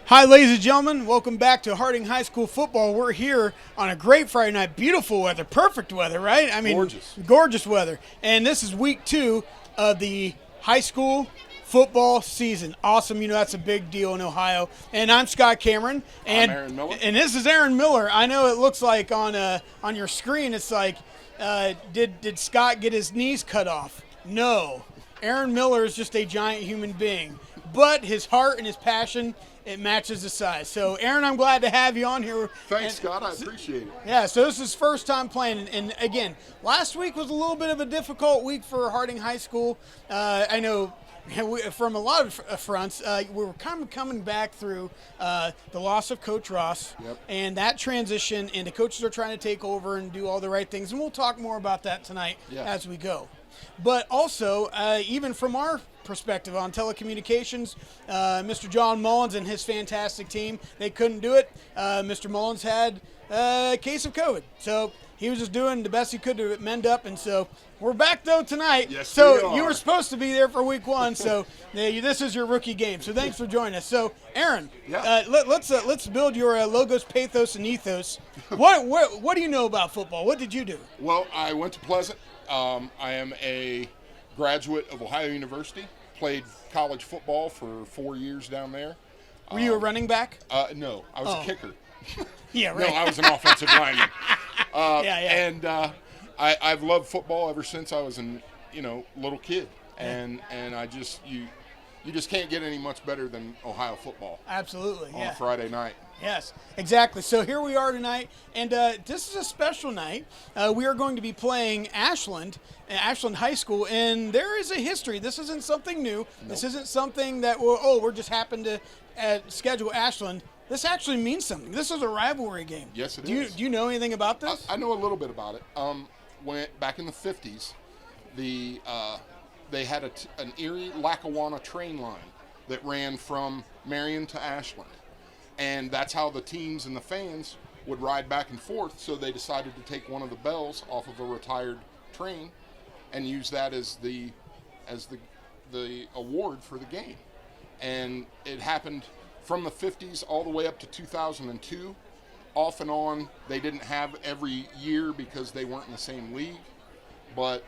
Hi, ladies and gentlemen. Welcome back to Harding High School football. We're here on a great Friday night. Beautiful weather. Perfect weather, right? I mean, gorgeous weather. And this is week 2 of the high school football season. Awesome. You know, that's a big deal in Ohio. And I'm Scott Cameron. And, I'm Aaron Miller. And this is Aaron Miller. I know it looks like on your screen, it's like, did Scott get his knees cut off? No. Aaron Miller is just a giant human being. But his heart and his passion, it matches the size. So, Aaron, I'm glad to have you on here. Thanks, Scott. I appreciate it. Yeah, so this is his first time playing. And again, last week was a little bit of a difficult week for Harding High School. I know from a lot of fronts, we were kind of coming back through the loss of Coach Ross. Yep. And that transition, and the coaches are trying to take over and do all the right things. And we'll talk more about that tonight as we go. But also, even from our perspective on telecommunications, Mr. John Mullins and his fantastic team, they couldn't do it. Mr. Mullins had a case of COVID. So he was just doing the best he could to mend up. And so we're back, though, tonight. Yes, so we are. You were supposed to be there for week 1. So this is your rookie game. So thanks for joining us. So, Aaron, let's build your logos, pathos, and ethos. What do you know about football? What did you do? Well, I went to Pleasant. I am a graduate of Ohio University. Played college football for 4 years down there. Were you a running back? No, I was a kicker. Yeah, right. No, I was an offensive lineman. And I've loved football ever since I was a little kid. And I just you just can't get any much better than Ohio football. Absolutely. On a Friday night. Yes, exactly. So here we are tonight, and this is a special night. We are going to be playing Ashland High School, and there is a history. This isn't something new. Nope. This isn't something that we're just happened to schedule Ashland. This actually means something. This is a rivalry game. Yes, it is. Do you know anything about this? I know a little bit about it. Back in the 50s, they had an Erie-Lackawanna train line that ran from Marion to Ashland. And that's how the teams and the fans would ride back and forth. So they decided to take one of the bells off of a retired train and use that as the award for the game. And it happened from the 50s all the way up to 2002. Off and on, they didn't have every year because they weren't in the same league. But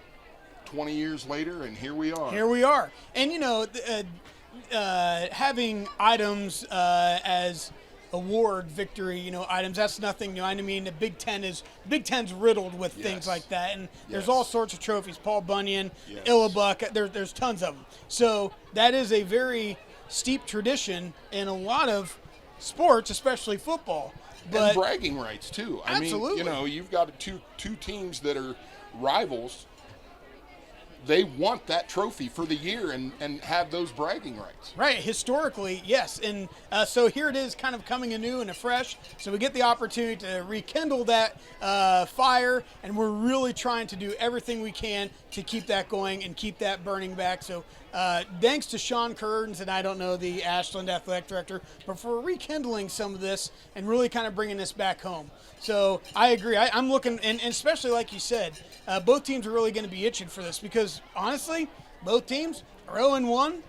20 years later, and here we are. Here we are. And, having items as award victory, items, that's nothing new. I mean, the Big Ten's riddled with things like that, and there's all sorts of trophies. Paul Bunyan, Illabuck, there's tons of them. So that is a very steep tradition in a lot of sports, especially football. But and bragging rights too. Absolutely. I mean, you've got two teams that are rivals. They want that trophy for the year and have those bragging rights. Right, historically, yes. And so here it is kind of coming anew and afresh. So we get the opportunity to rekindle that fire, and we're really trying to do everything we can to keep that going and keep that burning back. So thanks to Sean Curtins, and I don't know the Ashland Athletic Director, but for rekindling some of this and really kind of bringing this back home. So I agree. I'm looking, and especially like you said, both teams are really going to be itching for this because, honestly, both teams are 0-1.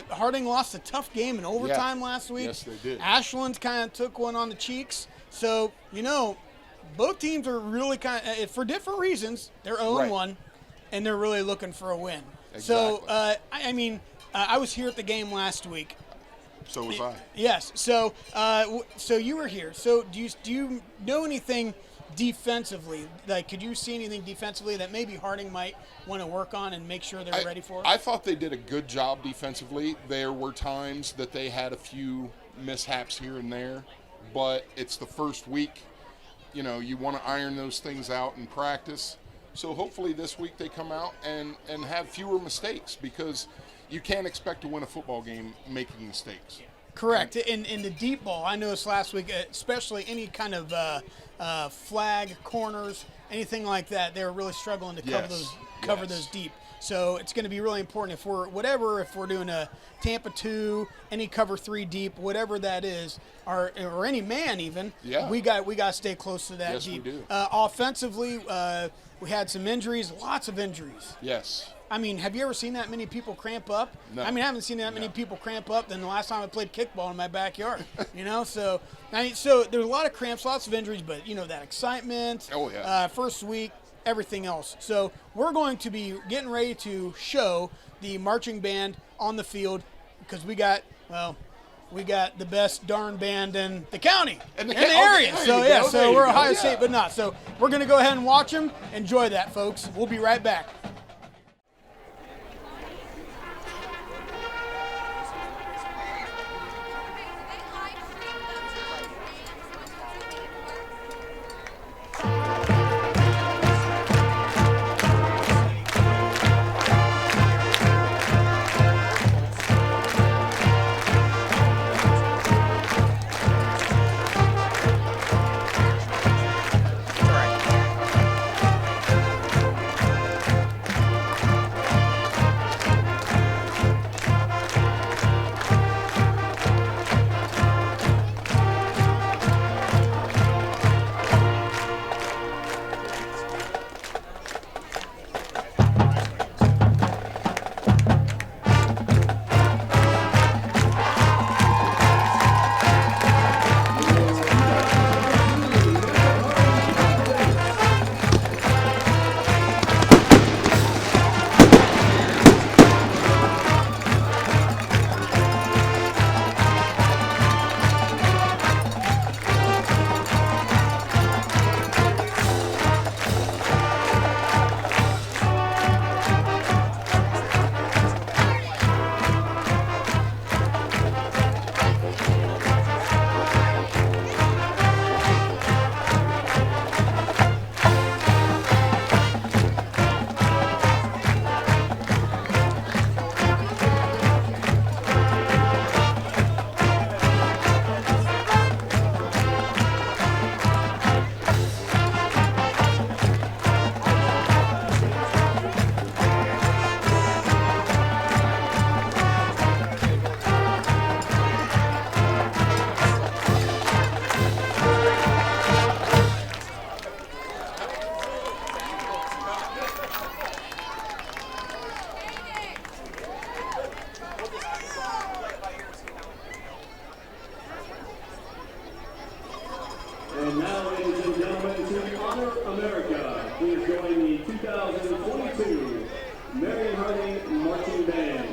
Harding lost a tough game in overtime last week. Yes, they did. Ashland kind of took one on the cheeks. So, both teams are really kind of, for different reasons, they're 0-1, and they're really looking for a win. Exactly. So, I was here at the game last week. So was I. Yes. So, so you were here. So, do you know anything defensively? Like, could you see anything defensively that maybe Harding might want to work on and make sure they're ready for it? I thought they did a good job defensively. There were times that they had a few mishaps here and there, but it's the first week. You want to iron those things out in practice. So hopefully this week they come out and have fewer mistakes because you can't expect to win a football game making mistakes. Correct. In the deep ball, I noticed last week, especially any kind of flag, corners, anything like that, they were really struggling to cover those deep. So it's going to be really important if we're doing a Tampa 2, any cover 3 deep, whatever that is, or any man even. Yeah. We got to stay close to that deep. Yes, we do. Offensively, we had some injuries, lots of injuries. Yes. I mean, have you ever seen that many people cramp up? No. I mean, I haven't seen that many people cramp up than the last time I played kickball in my backyard. So I mean, so there's a lot of cramps, lots of injuries, but that excitement. Oh yeah. First week, everything else. So we're going to be getting ready to show the marching band on the field because we got the best darn band in the county, in the area. So we're Ohio State, but not. So we're going to go ahead and watch them. Enjoy that, folks. We'll be right back. And now, ladies and gentlemen, to honor America, please join the 2022 Marion Harding Marching Band.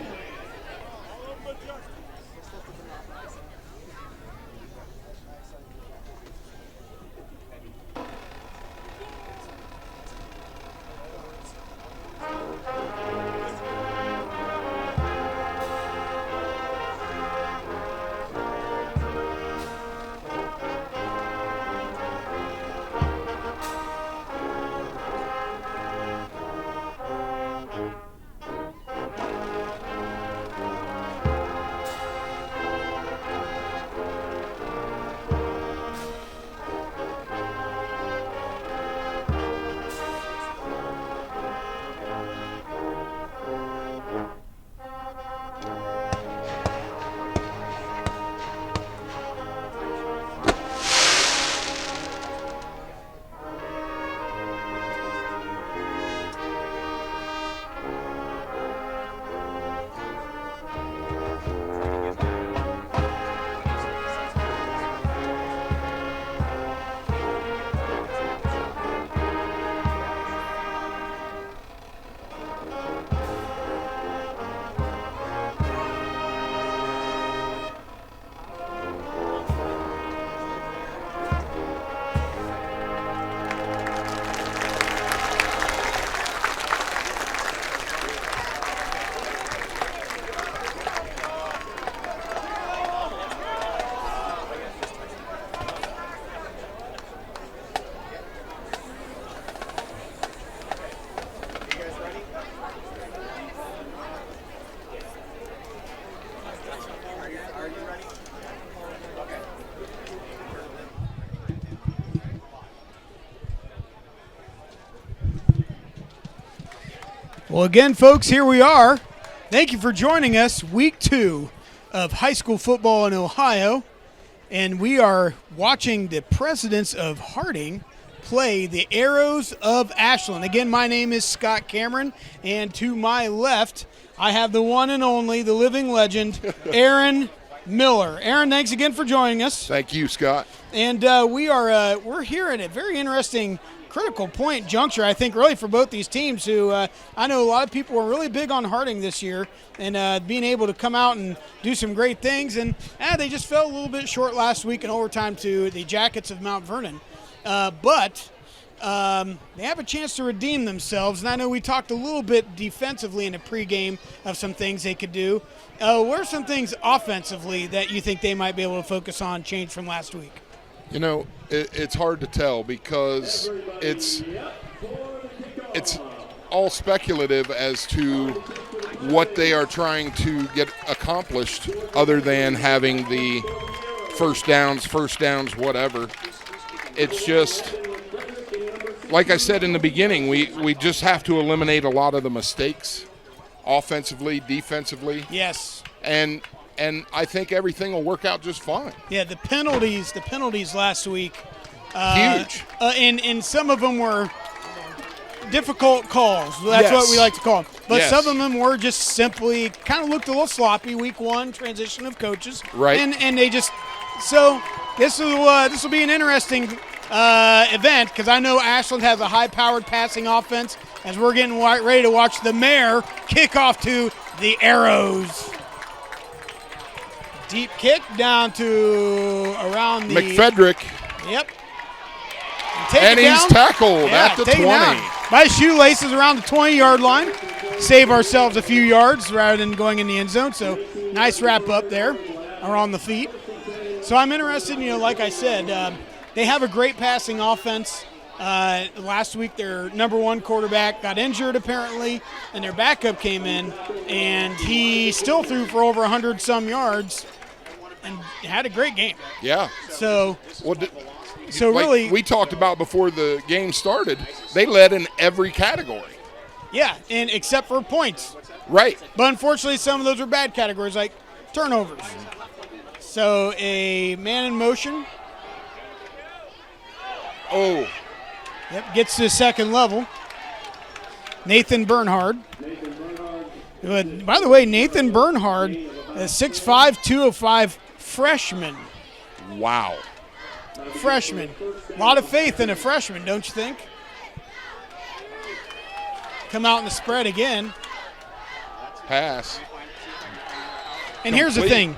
Well, again, folks, here we are. Thank you for joining us, week 2 of high school football in Ohio. And we are watching the presidents of Harding play the Arrows of Ashland. Again, my name is Scott Cameron, and to my left, I have the one and only, the living legend, Aaron Miller. Aaron, thanks again for joining us. Thank you, Scott. And we're here at a very interesting critical point juncture, I think, really for both these teams who I know a lot of people were really big on Harding this year and being able to come out and do some great things. And they just fell a little bit short last week in overtime to the Jackets of Mount Vernon. But they have a chance to redeem themselves. And I know we talked a little bit defensively in the pregame of some things they could do. What are some things offensively that you think they might be able to focus on, change from last week? You know, it's hard to tell because it's all speculative as to what they are trying to get accomplished other than having the first downs, whatever. It's just, like I said in the beginning, we just have to eliminate a lot of the mistakes offensively, defensively. Yes. And I think everything will work out just fine. Yeah, the penalties last week. Huge. And some of them were difficult calls. That's what we like to call them. But some of them were just simply kind of looked a little sloppy. Week one, transition of coaches. Right. And they just – so this will be an interesting event because I know Ashland has a high-powered passing offense as we're getting ready to watch the Mare kick off to the Arrows. Deep kick down to around the McFedrick. Yep. And he's tackled at the 20. By his shoelaces around the 20-yard line. Save ourselves a few yards rather than going in the end zone. So nice wrap up there or on the feet. So I'm interested, like I said, they have a great passing offense. Last week their number one quarterback got injured apparently, and their backup came in, and he still threw for over 100-some yards and had a great game. Yeah. So like really, we talked about before the game started, they led in every category. Yeah, and except for points. Right. But unfortunately, some of those are bad categories, like turnovers. So a man in motion. Oh. Yep, gets to the second level. Nathan Bernhard. By the way, Nathan Bernhard, a 6'5", 205 freshman. Wow. Freshman. A lot of faith in a freshman, don't you think? Come out in the spread again. Pass. And here's the thing.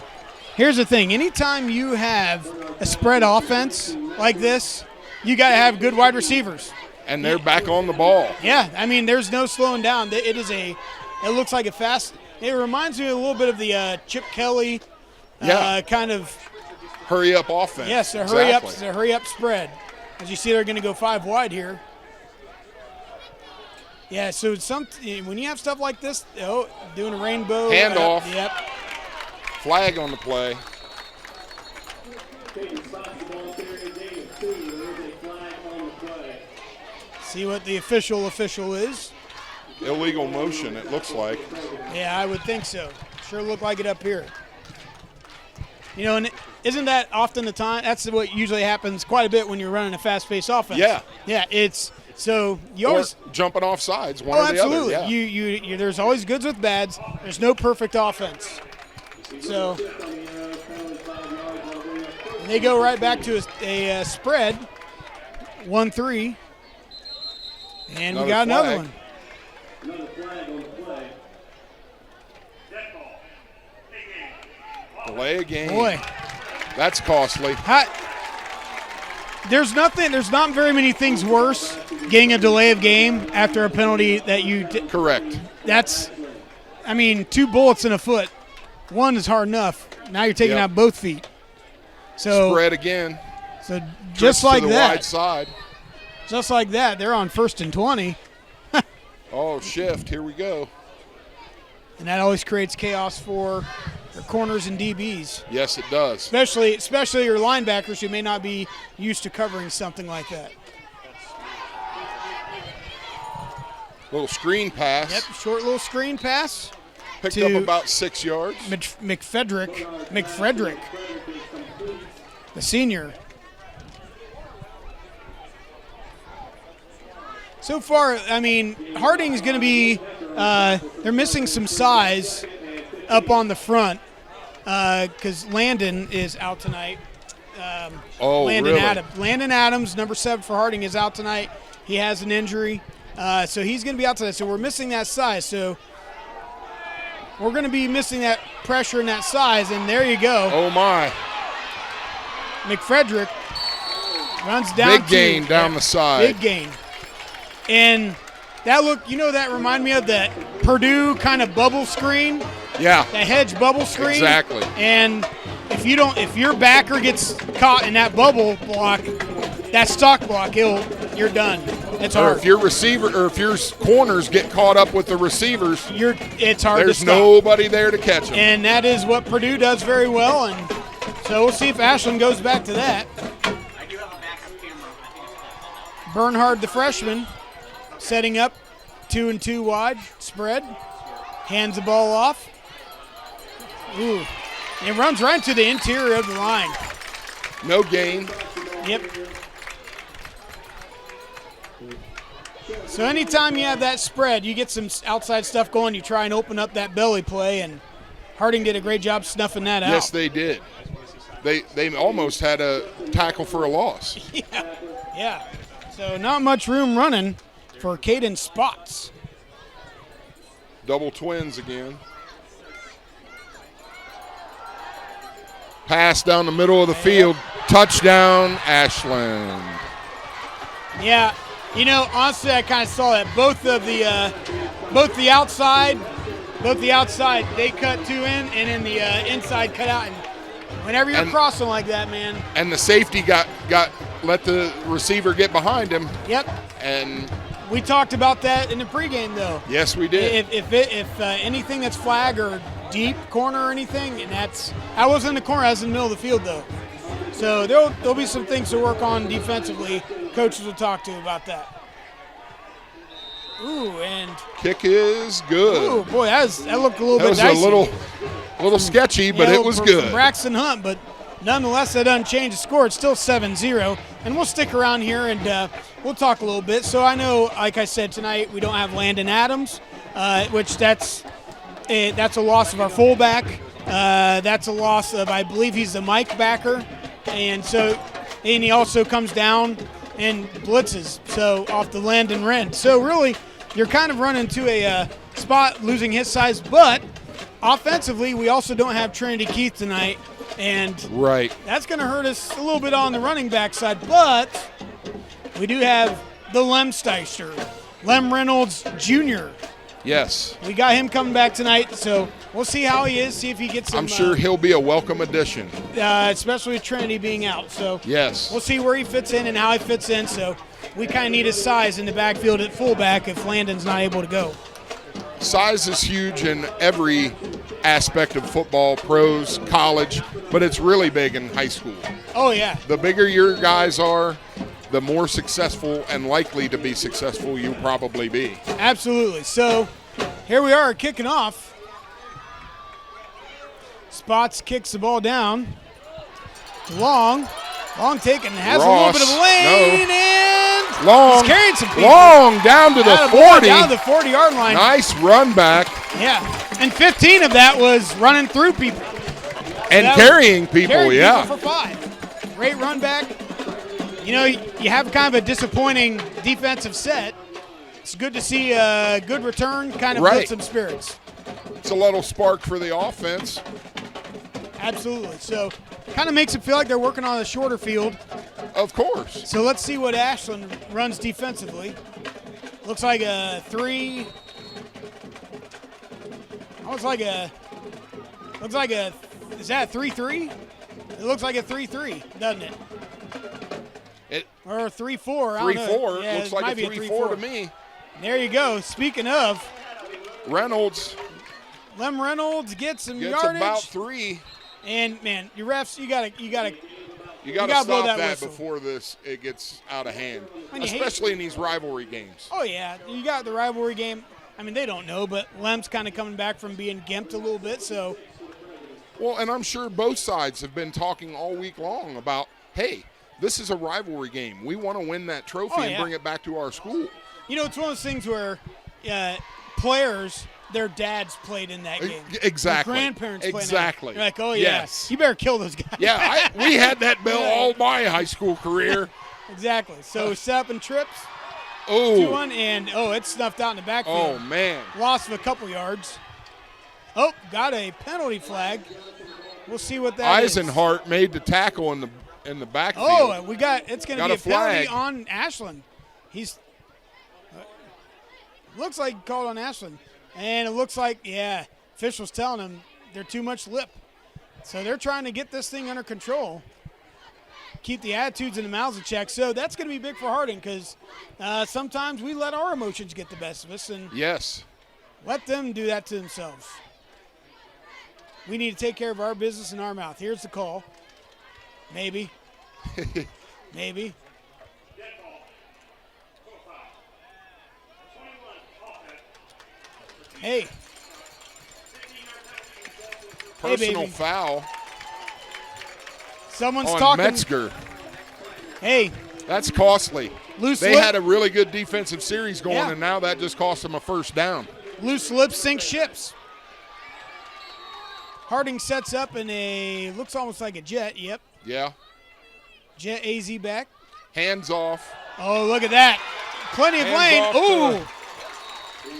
Anytime you have a spread offense like this, you got to have good wide receivers. And they're back on the ball. Yeah, I mean, there's no slowing down. It looks like a fast. It reminds me a little bit of the Chip Kelly kind of hurry up offense. Yes, a hurry up spread. As you see, they're going to go 5 wide here. Yeah, so when you have stuff like this, doing a rainbow handoff. Yep. Flag on the play. See what the official is. Illegal motion, it looks like. Yeah, I would think so. Sure look like it up here. And isn't that often the time? That's what usually happens quite a bit when you're running a fast-paced offense. Yeah. Yeah, so you always jumping off sides, one or the absolutely. other. Yeah. You there's always goods with bads. There's no perfect offense. So they go right back to a spread, 1-3, and we got another one. Another flag on the play. Delay a game. Boy, that's costly. There's not very many things worse getting a delay of game after a penalty that you correct. That's, 2 bullets in a foot. One is hard enough. Now you're taking out both feet. So spread again. So just like to the that. wide side. Just like that, they're on 1st and 20. Oh, shift. Here we go. And that always creates chaos for your corners and DBs. Yes, it does. Especially your linebackers who may not be used to covering something like that. Little screen pass. Yep, short little screen pass. Picked up about 6 yards. McFrederick, the senior. So far, I mean, Harding's going to be they're missing some size up on the front because Landon is out tonight. Really? Landon Adams, number 7 for Harding, is out tonight. He has an injury, so he's going to be out tonight. So we're missing that size. So we're going to be missing that pressure and that size, and there you go. Oh, my. McFrederick runs down. Big gain down the side. Big gain. And that look, that reminded me of that Purdue kind of bubble screen. Yeah. That hedge bubble screen. Exactly. And if your backer gets caught in that bubble block, that stock block, you're done. It's hard. Or if your corners get caught up with the receivers, it's hard to there's stop. nobody there to catch them. And that is what Purdue does very well. And so we'll see if Ashland goes back to that. I do have a backup camera. Bernhard, the freshman, setting up 2 and 2 wide spread. Hands the ball off. Ooh. It runs right into the interior of the line. No gain. Yep. So anytime you have that spread, you get some outside stuff going, you try and open up that belly play, and Harding did a great job snuffing that out. Yes, they did. They almost had a tackle for a loss. Yeah. So not much room running for Caden Spots. Double twins again. Pass down the middle of the field. Touchdown, Ashland. Yeah. Honestly, I kind of saw that. Both the outside, they cut 2 in, and then the inside cut out. And whenever you're crossing like that, man. And the safety let the receiver get behind him. Yep. And we talked about that in the pregame, though. Yes, we did. If anything that's flag or deep corner or anything, and I wasn't in the corner, I was in the middle of the field, though. So there'll be some things to work on defensively. Coaches will talk to about that. Ooh, and kick is good. Ooh, boy, that looked a little bit dicey. That was a little sketchy, but it was good. Braxton Hunt, but nonetheless, that doesn't change the score. It's still 7-0, and we'll stick around here and we'll talk a little bit. So I know, like I said tonight, we don't have Landon Adams, which that's a loss of our fullback. That's a loss of, I believe he's the Mike backer, and he also comes down and blitzes, so off the Landon Wren. So really, you're kind of running to a spot, losing his size, but offensively, we also don't have Trinity Keith tonight, and that's going to hurt us a little bit on the running back side, but we do have the Lemsteister, Lem Reynolds Jr. Yes. We got him coming back tonight, so we'll see how he is, see if he gets some. I'm sure he'll be a welcome addition. Especially with Trinity being out. So yes, we'll see where he fits in and how he fits in. So we kind of need his size in the backfield at fullback if Landon's not able to go. Size is huge in every aspect of football, pros, college, but it's really big in high school. Oh, yeah. The bigger your guys are, the more successful and likely to be successful you'll probably be. Absolutely. So here we are kicking off. Spots kicks the ball down. Long taken. Has Ross, a little bit of a lane and Long, he's carrying some people. Long down to the 40. Down to the 40-yard line. Nice run back. Yeah. And 15 of that was running through people. And carrying people, people for 5. Great run back. You have kind of a disappointing defensive set. It's good to see a good return, kind of put some spirits. It's a little spark for the offense. Absolutely. So kind of makes it feel like they're working on a shorter field. Of course. So let's see what Ashland runs defensively. Looks like a 3. Is that a 3-3? It looks like a 3-3, doesn't it? Or a 3-4. 3-4. Yeah, looks like a 3-4 to me. There you go. Speaking of, Lem Reynolds gets some yardage. About 3. And man, your refs, you gotta stop that whistle before it gets out of hand, especially in these rivalry games. Oh yeah, you got the rivalry game. I mean, they don't know, but Lem's kind of coming back from being gimped a little bit, so. Well, and I'm sure both sides have been talking all week long about, hey, this is a rivalry game. We want to win that trophy and bring it back to our school. You know, it's one of those things where players, their dads played in that game. Exactly. Their grandparents played exactly. in that. You're like, oh, yeah, Yes. you better kill those guys. Yeah, we had that bill all my high school career. Exactly. So set up and trips. Oh. 2-1, and, it's snuffed out in the backfield. Oh, man. Loss of a couple yards. Oh, got a penalty flag. We'll see what that is. Eisenhart made the tackle in the backfield. Oh, it's going to be a penalty flag on Ashland. He's looks like he called on Ashland. And it looks like, officials telling him they're too much lip. So they're trying to get this thing under control. Keep the attitudes and the mouths in check. So that's going to be big for Harding because sometimes we let our emotions get the best of us and yes, let them do that to themselves. We need to take care of our business in our mouth. Here's the call. Maybe. Maybe. Hey. personal baby. foul Someone's on talking. Metzger. Hey. That's costly. Loose They lip. had a really good defensive series going, Yeah. and now that just cost them a first down. Loose lips sink ships. Harding sets up in looks almost like a jet. Yep. Yeah. Jet AZ back. Hands off. Oh, look at that. Plenty of lane. Ooh.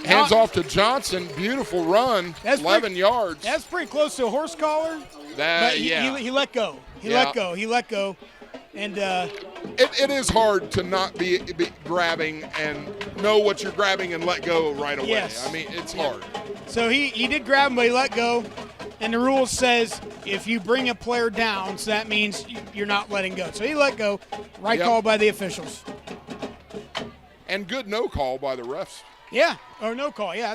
Hands off to Johnson. Beautiful run. That's 11 yards. That's pretty close to a horse collar. But he let go. He let go. And it is hard to not be grabbing and know what you're grabbing and let go right away. Yes. I mean, it's hard. So he did grab him, but he let go. And the rule says if you bring a player down, so that means you're not letting go. So he let go. Right call by the officials. And good no call by the refs. Yeah, or no call. Yeah.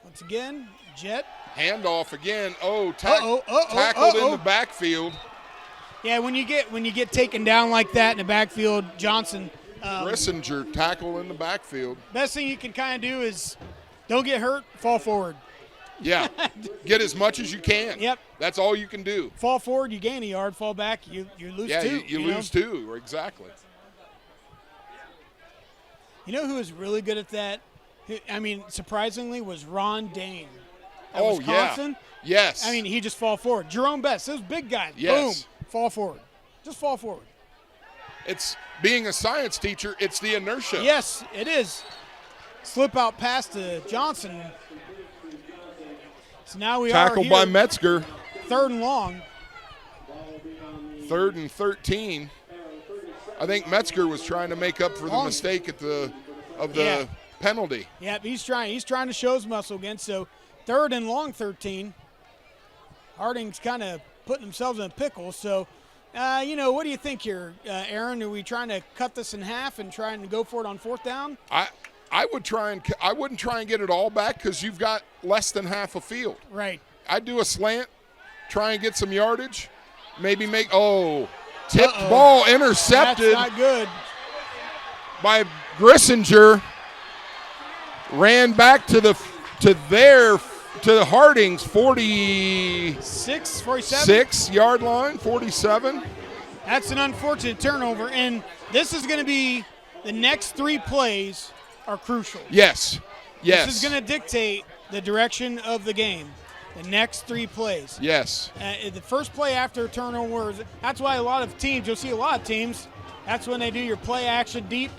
Once again, jet. Handoff again. Tackled in the backfield. Yeah, when you get taken down like that in the backfield, Johnson. Grissinger tackle in the backfield. Best thing you can kind of do is don't get hurt, fall forward. Yeah, get as much as you can. Yep. That's all you can do. Fall forward, you gain a yard. Fall back, you lose two. You lose two, exactly. You know who was really good at that? I mean, surprisingly, was Ron Dane. At Oh, Wisconsin. yeah. Yes. I mean, he just fall forward. Jerome Best, those big guys. Yes. Boom, fall forward. Just fall forward. It's being a science teacher, it's the inertia. Yes, it is. Slip out pass to Johnson. So now we are Tackled by Metzger. 3rd and long. 3rd and 13. I think Metzger was trying to make up for the mistake of the penalty. Yep, he's trying to show his muscle again. So 3rd and long, 13. Harding's kind of putting themselves in a pickle. So, what do you think here, Aaron? Are we trying to cut this in half and trying to go for it on 4th down? I wouldn't try and get it all back because you've got less than half a field. Right. I'd do a slant, try and get some yardage, maybe tipped ball intercepted. That's not good. By Grissinger. Ran back to Harding's 46 yard line, 47. That's an unfortunate turnover, and this is going to be the next 3 plays are crucial. Yes. This is going to dictate the direction of the game. The next 3 plays. Yes. The first play after a turnover, that's why you'll see a lot of teams, that's when they do your play action deep,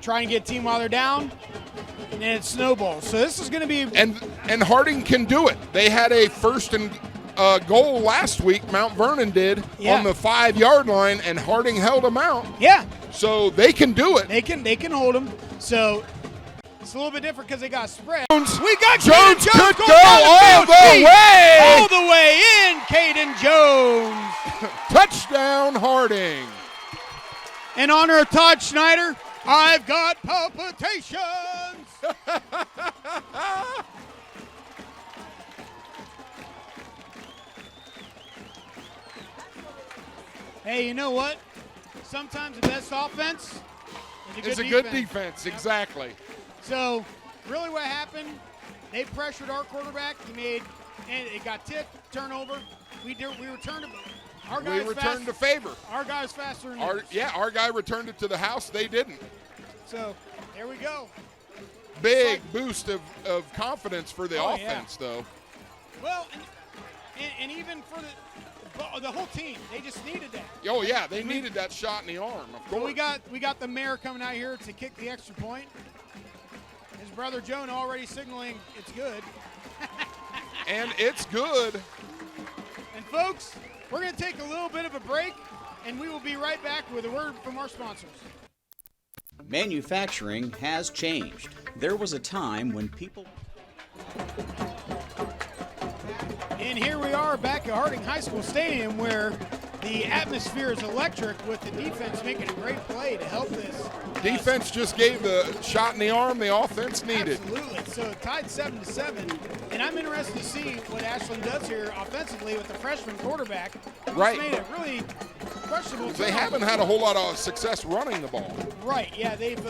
try and get a team while they're down, and then it snowballs. So this is going to be. And Harding can do it. They had a 1st and goal last week, Mount Vernon did, on the 5-yard line, and Harding held them out. Yeah. So they can do it. They can hold them. So it's a little bit different because they got spread. We got Jones Caden could go all the way. All the way in, Caden Jones. Touchdown, Harding. In honor of Todd Schneider, I've got palpitations. Hey, you know what? Sometimes the best offense is a good defense. Yep. Exactly. So, really what happened, they pressured our quarterback. It got tipped, turnover. We returned it. We returned to favor. Our guy's faster than our guy returned it to the house. They didn't. So, There we go. Big boost of confidence for the Oh, offense, though. Well, and even for the whole team, they just needed that. Oh, yeah, they needed that shot in the arm, of course. So we got the mayor coming out here to kick the extra point. His brother Jonah already signaling it's good. And it's good. And folks, we're going to take a little bit of a break, and we will be right back with a word from our sponsors. Manufacturing has changed. There was a time when people... And here we are back at Harding High School Stadium, where the atmosphere is electric, with the defense making a great play to help this. Defense just gave the shot in the arm the offense needed. Absolutely. So tied 7-7, and I'm interested to see what Ashland does here offensively with the freshman quarterback. Who's Right. made it really questionable. They haven't had a whole lot of success running the ball. Right. Yeah. They've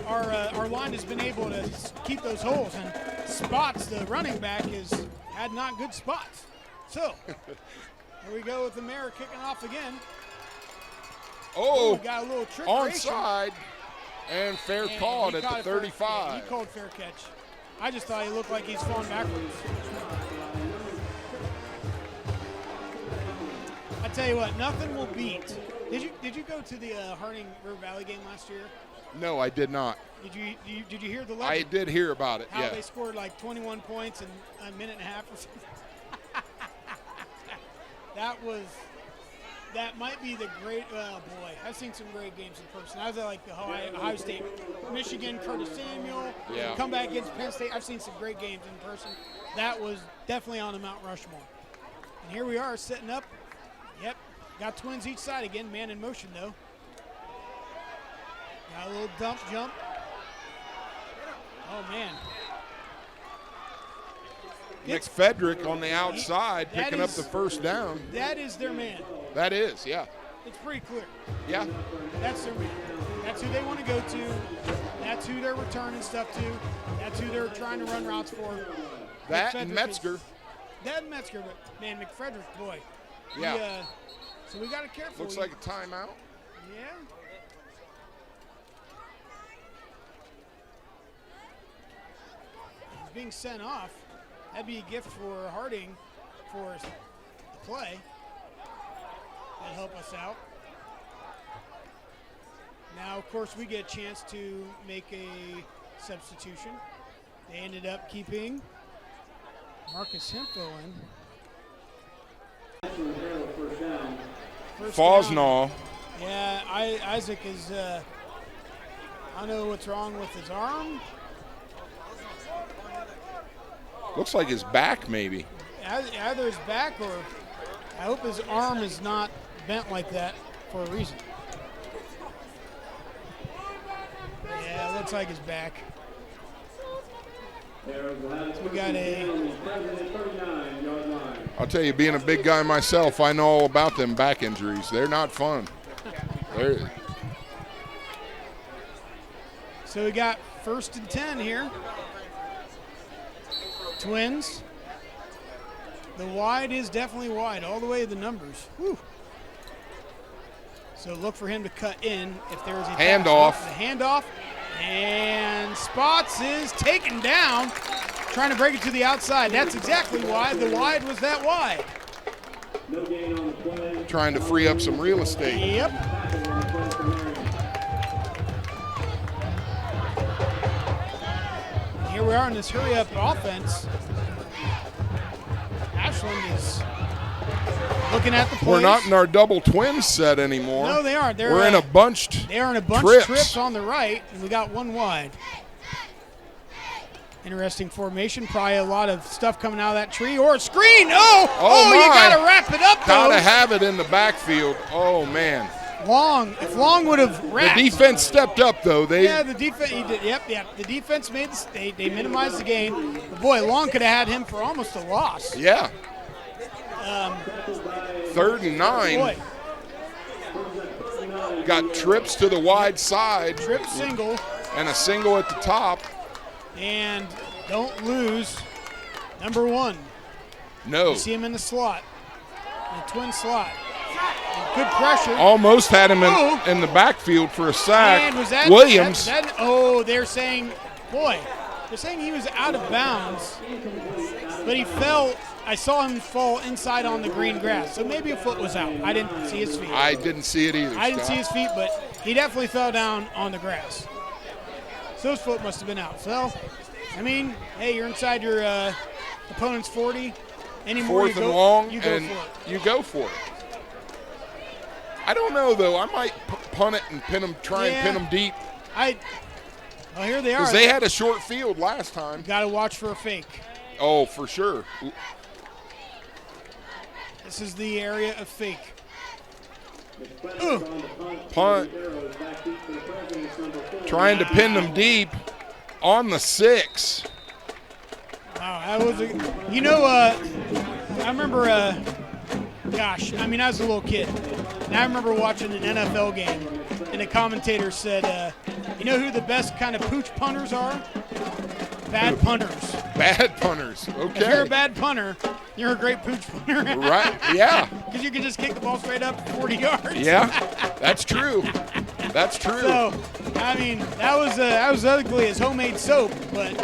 our line has been able to keep those holes, and Spots, the running back, has had not good spots. So here we go with the mayor kicking off again. Oh, got a little trick onside, and fair call at the He 35. called fair catch. I just thought he looked like he's falling backwards. I tell you what, nothing will beat. Did you go to the Harding River Valley game last year? No, I did not. Did you hear the I legend? did hear about it, How yeah. they scored like 21 points in a minute and a half or something. That might be the great. Oh boy, I've seen some great games in person. I was at like the Ohio State, Michigan, Curtis Samuel. Yeah. Come back against Penn State. I've seen some great games in person. That was definitely on the Mount Rushmore. And here we are setting up. Yep, got twins each side again. Man in motion though. Got a little dump jump. Oh man. McFedrick on the outside picking up the first down. That is their man. That is, yeah. It's pretty clear. Yeah. That's their man. That's who they want to go to. That's who they're returning stuff to. That's who they're trying to run routes for. That and Metzger. That and Metzger, but man, McFedrick, boy. Yeah. So we got to be careful. Looks like a timeout. Yeah. He's being sent off. That'd be a gift for Harding for the play. That'll help us out. Now, of course, we get a chance to make a substitution. They ended up keeping Marcus Hemphill in. First Fosnaw. down. Yeah, Isaac is, I don't know what's wrong with his arm. Looks like his back, maybe. Either his back or I hope his arm is not bent like that for a reason. Yeah, it looks like his back. So we got I'll tell you, being a big guy myself, I know all about them back injuries. They're not fun. So we got 1st and 10 here. Twins. The wide is definitely wide, all the way to the numbers. Whew. So look for him to cut in if there is a handoff. The handoff. And Spots is taken down, trying to break it to the outside. That's exactly why the wide was that wide. Trying to free up some real estate. Yep. Here we are in this hurry-up offense. Ashland is looking at the plays. We're not in our double twin set anymore. No, they aren't. We're in a bunched They are in a bunch trips. of trips on the right, and we got one wide. Interesting formation. Probably a lot of stuff coming out of that tree. Or a screen. Oh, you got to wrap it up, though. Got to have it in the backfield. Oh, man. If Long would have wrapped. The defense stepped up, though. The defense. He did. Yep. The defense made they minimized the gain. But boy, Long could have had him for almost a loss. Yeah. 3rd and 9. Boy. Got trips to the wide side. Trip single. And a single at the top. And don't lose number 1. No. You see him in the slot, in the twin slot. Good pressure. Almost had him in the backfield for a sack. And was that Williams. They're saying he was out of bounds, but he fell. I saw him fall inside on the green grass, so maybe a foot was out. I didn't see his feet. I didn't see it either. I didn't see his feet, but he definitely fell down on the grass. So his foot must have been out. So, I mean, hey, you're inside your opponent's 40. Any more Fourth and long, you go and for it. you go for it. I don't know, though. I might punt it and pin them deep. Well, here they are. Because they had a short field last time. Got to watch for a fake. Oh, for sure. This is the area of fake. Punt. Trying to pin them deep on the 6. Wow, that was I remember, I was a little kid, and I remember watching an NFL game, and the commentator said, you know who the best kind of pooch punters are? Bad punters. Bad punters, okay. If you're a bad punter, you're a great pooch punter. Right, yeah. Because you can just kick the ball straight up 40 yards. Yeah, that's true. That's true. So, I mean, that was ugly as homemade soap, but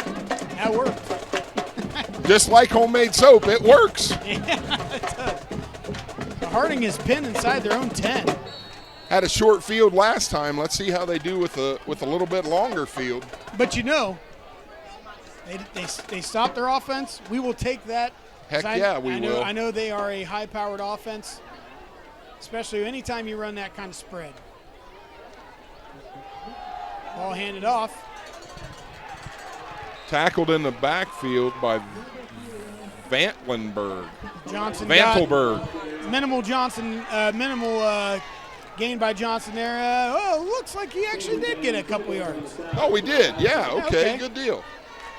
that worked. Just like homemade soap, it works. Yeah, it does. Harding is pinned inside their own 10. Had a short field last time. Let's see how they do with a little bit longer field. But they stopped their offense. We will take that. Heck yeah, we will. I know they are a high-powered offense, especially anytime you run that kind of spread. Ball handed off. Tackled in the backfield by Vantlenberg. Johnson. Vantelberg. Minimal gain by Johnson there. Looks like he actually did get a couple yards. Oh, we did. Yeah, okay. Okay. Good deal.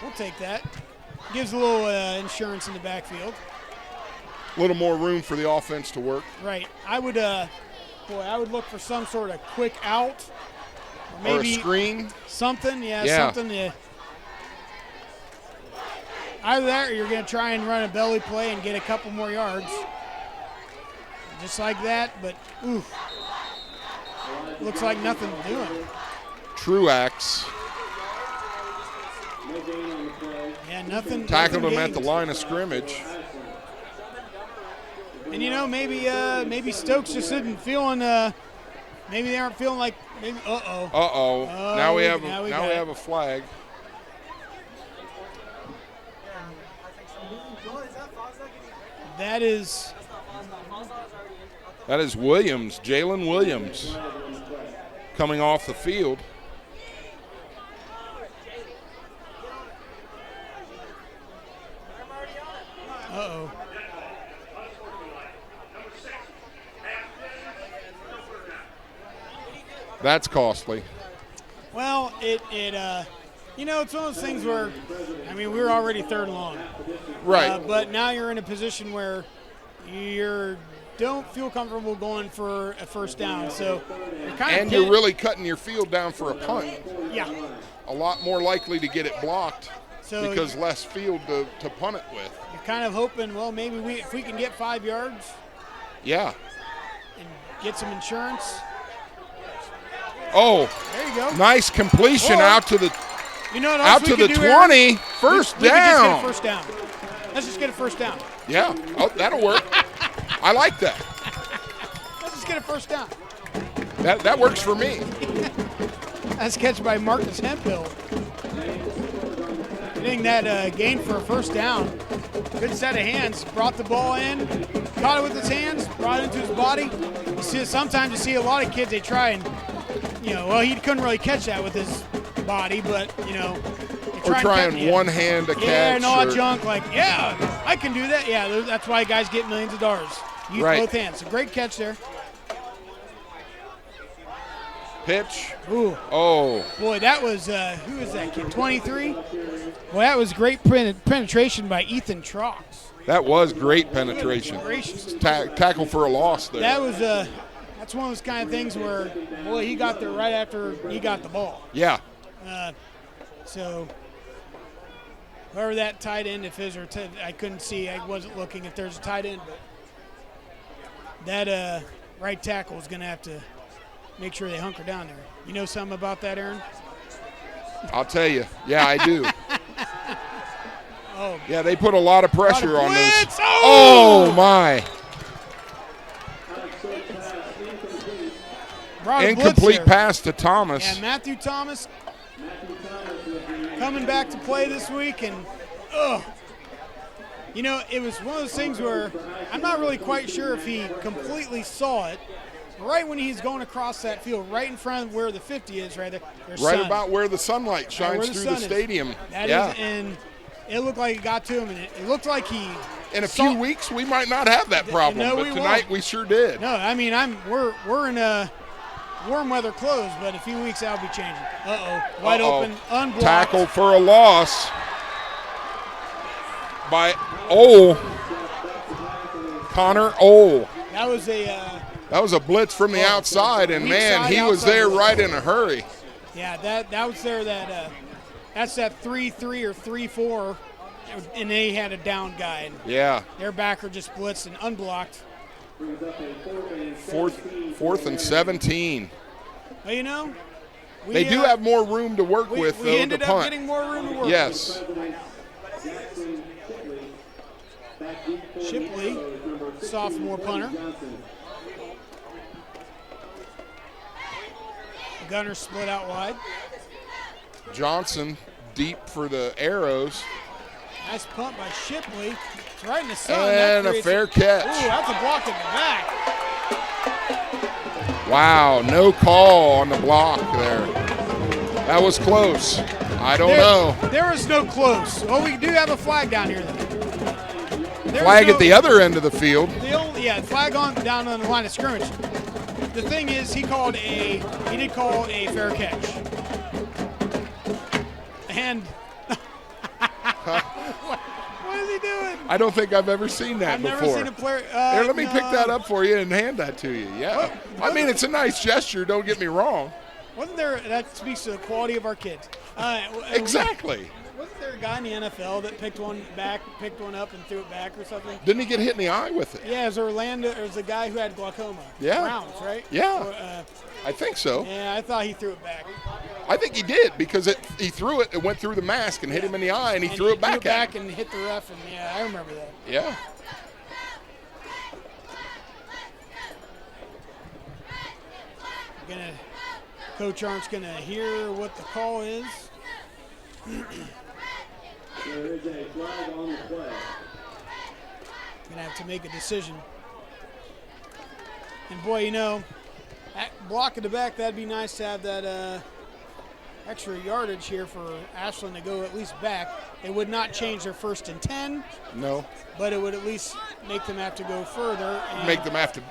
We'll take that. Gives a little insurance in the backfield. A little more room for the offense to work. Right. I would look for some sort of quick out. Or maybe a screen. Something, Yeah. something. Yeah. Either that or you're going to try and run a belly play and get a couple more yards. Just like that, but oof. Looks like nothing doing. Truax. Yeah, nothing. Tackled him gained. at the line of scrimmage. And maybe Stokes just isn't feeling. Maybe they aren't feeling like. Maybe. Now we have a flag. That is Williams, Jalen Williams, coming off the field. Uh-oh. That's costly. Well, it's one of those things where, we were already third and long. Right. But now you're in a position where you don't feel comfortable going for a first down. So you're really cutting your field down for a punt. Yeah. A lot more likely to get it blocked because less field to punt it with. You're kind of hoping, well, maybe if we can get 5 yards. Yeah. And get some insurance. Oh. There you go. Nice completion out to the out to the 20. First down. We could just get a first down. Let's just get a first down. Yeah. Oh, that'll work. I like that. Let's just get a first down. That works for me. That's catch by Marcus Hemphill. Getting that gain for a first down. Good set of hands. Brought the ball in. Caught it with his hands. Brought it into his body. Sometimes you see a lot of kids, they try and, he couldn't really catch that with his body, but, Or trying one hand to catch. Yeah, and all that junk. I can do that. Yeah, that's why guys get millions of dollars. Use both hands. A great catch there. Pitch. Ooh. Oh. Boy, that was, who is that kid, 23? Well, that was great penetration by Ethan Trox. That was great penetration. Tackle for a loss there. That was, that's one of those kind of things where, boy, he got there right after he got the ball. Yeah. So, whoever that tight end is, I couldn't see. I wasn't looking if there's a tight end, but right tackle is going to have to make sure they hunker down there. You know something about that, Aaron? I'll tell you. Yeah, I do. Oh, Yeah, they put a lot of pressure on those. blitz! Oh, my. Brought a blitz Incomplete there. pass to Thomas. And Matthew Thomas coming back to play this week, and you know, it was one of those things where I'm not really quite sure if he completely saw it. Right when he's going across that field, right in front of where the 50 is, right there. There's Right sun. about where the sunlight shines where the through sun the is. stadium. That yeah. is, and it looked like it got to him, and it looked like he. In a few weeks, we might not have that problem, No, but we tonight won't. we sure did. No, I mean we're in a warm weather clothes, but in a few weeks that'll be changing. Wide open, unblocked. Tackle for a loss by Ole. Connor Ole. That was a. That was a blitz from the outside, and weak man, side he was outside there blitz. right in a hurry. Yeah, that was there. That's that 3-3 or 3-4, and they had a down guy. And Yeah. their backer just blitzed and unblocked. Fourth and 17. Well, you know, They do have more room to work with, we though, ended to up punt. getting more room to work. Yes. Shipley, sophomore punter. Gunner split out wide. Johnson deep for the arrows. Nice punt by Shipley. It's right in the sun. And a fair catch. Ooh, that's a block in the back. Wow, no call on the block there. That was close. I don't know. There was no close. Well, we do have a flag down here, though. Flag at the other end of the field. Flag down on the line of scrimmage. The thing is, he did call a fair catch. And what is he doing? I don't think I've ever seen that I've before. never seen a player. Here, let me pick that up for you and hand that to you. Yeah. I mean, it's a nice gesture, don't get me wrong. Wasn't there? That speaks to the quality of our kids. Exactly. Wasn't there a guy in the NFL that picked one up and threw it back or something? Didn't he get hit in the eye with it? Yeah, it was Orlando. It was a guy who had glaucoma. Yeah. Browns, right? Yeah. I think so. Yeah, I thought he threw it back. I think he did because he threw it, it went through the mask and hit him in the eye, and he threw it back at him. and hit the ref, and yeah, I remember that. Yeah. Coach Arndt's gonna hear what the call is. There is a flag on the play. Gonna have to make a decision. And boy, you know, that block at the back, that'd be nice to have that extra yardage here for Ashland to go at least back. It would not change their 1st and 10. No. But it would at least make them have to go further. And, Make them have to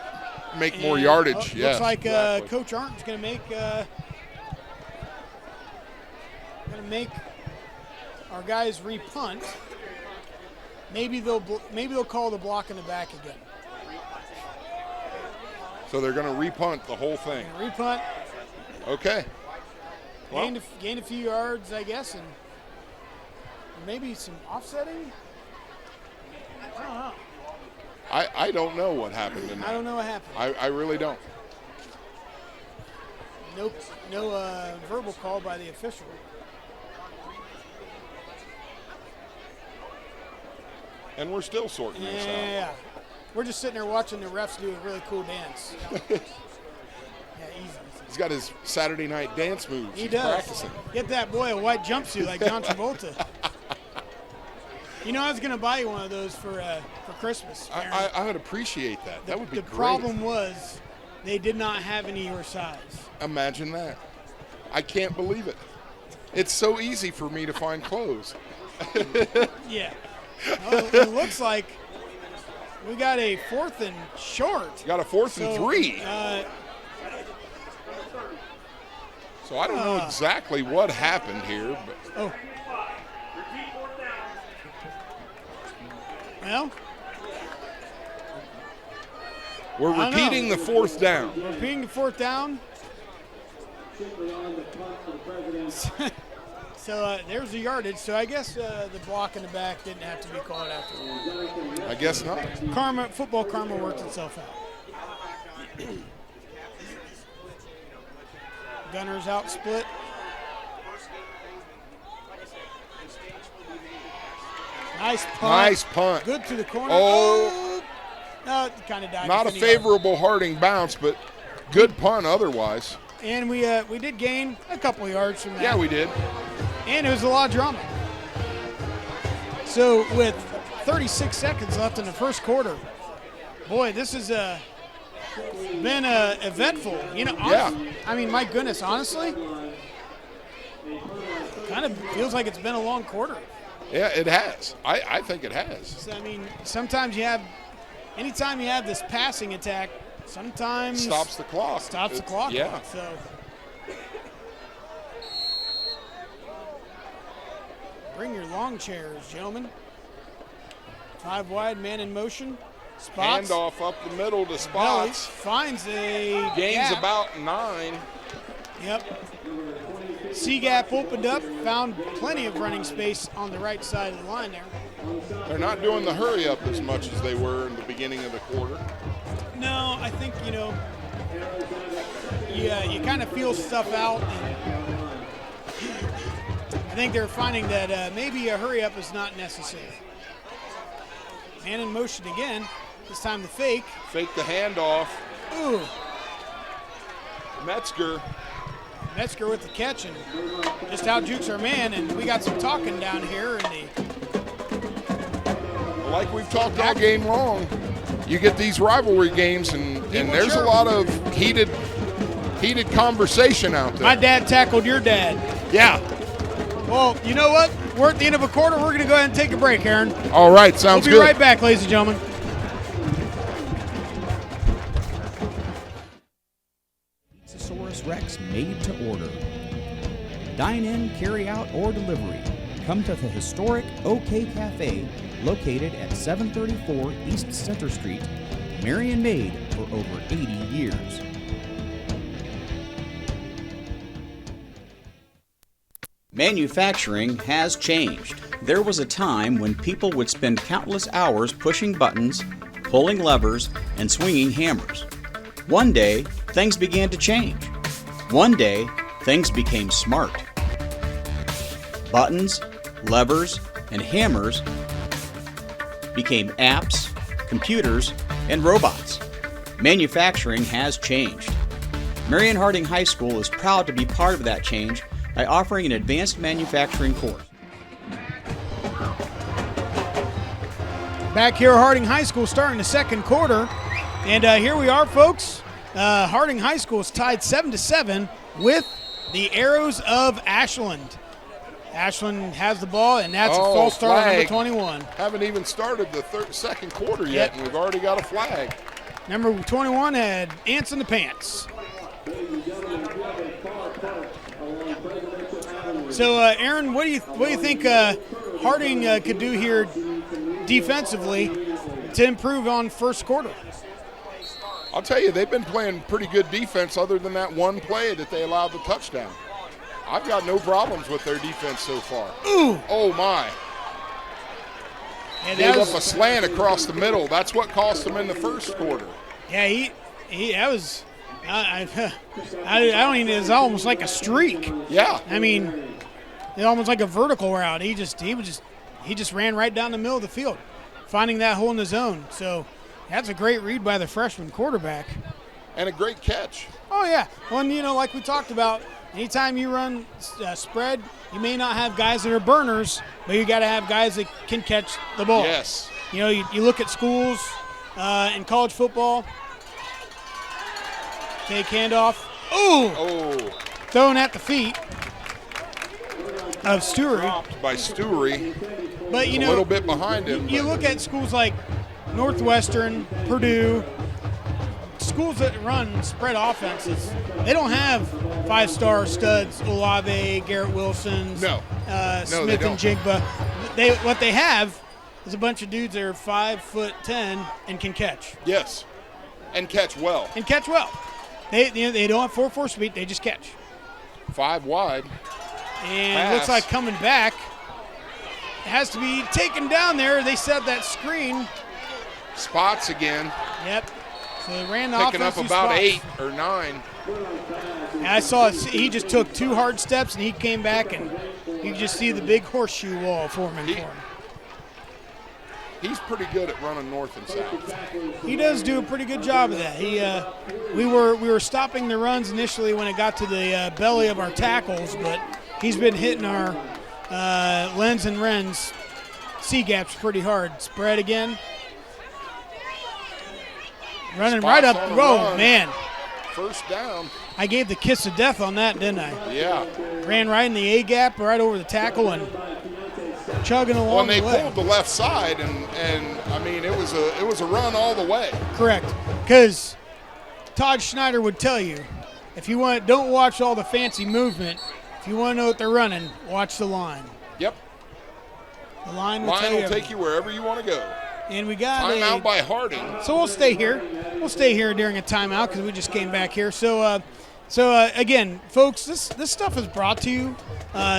make more yardage. Looks like exactly. Coach Arndt's gonna make our guys repunt. Maybe they'll call the block in the back again. So they're going to repunt the whole thing. Repunt. Okay. Well, Gained a few yards, I guess, and maybe some offsetting. I don't know. I don't know what happened in that. I don't know what happened. I really don't. No verbal call by the official. And we're still sorting this out. Yeah. We're just sitting there watching the refs do a really cool dance. Yeah, easy. He's got his Saturday night dance moves. He He's does. practicing. Get that boy a white jumpsuit like John Travolta. You know, I was going to buy you one of those for Christmas. I would appreciate that. That would be the great. problem was they did not have any your size. Imagine that. I can't believe it. It's so easy for me to find clothes. Yeah. Well, it looks like we got a 4th and short. Got a 4th and 3. So I don't know exactly what happened here. But Well, we're repeating the 4th down. We're repeating the 4th down. So there's the yardage. So I guess the block in the back didn't have to be called after. I guess not. Football karma worked itself out. Gunners out split. Nice punt. Nice punt. Good to the corner. Oh. No, it kind of died. Not a favorable Harding bounce, but good punt otherwise. And we did gain a couple yards from that. Yeah, we did. And it was a lot of drama. So with 36 seconds left in the first quarter, boy, this has been eventful. You know, I mean, my goodness, honestly, kind of feels like it's been a long quarter. Yeah, it has. I think it has. So, I mean, sometimes anytime you have this passing attack, sometimes stops the clock. Stops the clock. Yeah. So bring your long chairs, gentlemen. 5 wide, man in motion. Spots. Handoff up the middle to Spots. Finds a gains gap. about 9. Yep. C-gap opened up, found plenty of running space on the right side of the line there. They're not doing the hurry up as much as they were in the beginning of the quarter. No, I think, you know, you kind of feel stuff out. And I think they're finding that maybe a hurry up is not necessary. Man in motion again. This time the fake. Fake the handoff. Ooh. Metzger with the catch and just out jukes our man, and we got some talking down here in the. Like we've talked all game long, you get these rivalry games, and there's a lot of heated conversation out there. My dad tackled your dad. Yeah. Well, you know what? We're at the end of a quarter. We're going to go ahead and take a break, Aaron. All right, sounds good. We'll be right back, ladies and gentlemen. Pizzasaurus Rex made to order. Dine in, carry out, or delivery. Come to the historic OK Cafe located at 734 East Center Street, Marion made for over 80 years. Manufacturing has changed. There was a time when people would spend countless hours pushing buttons, pulling levers, and swinging hammers. One day, things began to change. One day, things became smart. Buttons, levers, and hammers became apps, computers, and robots. Manufacturing has changed. Marion Harding High School is proud to be part of that change by offering an advanced manufacturing course. Back here at Harding High School starting the second quarter. And here we are, folks. Harding High School is tied 7-7 with the Arrows of Ashland. Ashland has the ball, and that's a false start on number 21. Haven't even started the second quarter yet, and we've already got a flag. Number 21 had ants in the pants. So, Aaron, what do you think Harding could do here defensively to improve on first quarter? I'll tell you, they've been playing pretty good defense other than that one play that they allowed the touchdown. I've got no problems with their defense so far. Ooh. Oh, my. Yeah, gave up a slant across the middle. That's what cost them in the first quarter. Yeah, that was I don't even, it's almost like a streak. Yeah. I mean, it's almost like a vertical route. He just ran right down the middle of the field, finding that hole in the zone. So that's a great read by the freshman quarterback. And a great catch. Oh, yeah. Well, you know, like we talked about, anytime you run spread, you may not have guys that are burners, but you got to have guys that can catch the ball. Yes. You know, you look at schools in college football. Take handoff. Ooh! Oh. Thrown at the feet of Stewart. Dropped by Stewart. But, you know, a little bit behind him. You look at schools like Northwestern, Purdue, schools that run spread offenses, they don't have five-star studs, Olave, Garrett Wilsons, Smith and Jigba. What they have is a bunch of dudes that are 5'10" and can catch. Yes, and catch well. They don't have 4.4 speed, they just catch. 5 wide. And pass. It looks like coming back. It has to be taken down there. They set that screen. Spots again. Yep. So they ran the picking up offensive about spots. 8 or 9. And I saw he just took 2 hard steps, and he came back, and you could just see the big horseshoe wall forming for him. He's pretty good at running north and south. He does do a pretty good job of that. We were stopping the runs initially when it got to the belly of our tackles, but he's been hitting our lens and wrens C-gaps pretty hard. Spread again. Running Spots right up. on the Whoa, run. man. First down. I gave the kiss of death on that, didn't I? Yeah. Ran right in the A-gap, right over the tackle, and chugging along When they the way. pulled the left side, and I mean, it was a run all the way. Correct. Because Todd Schneider would tell you, if you want, don't watch all the fancy movement. If you want to know what they're running, watch the line. Yep. The line will Line tell will you. take you wherever you want to go. And we got Timeout by Harding. So we'll stay here. We'll stay here during a timeout because we just came back here. So again, folks, this stuff is brought to you.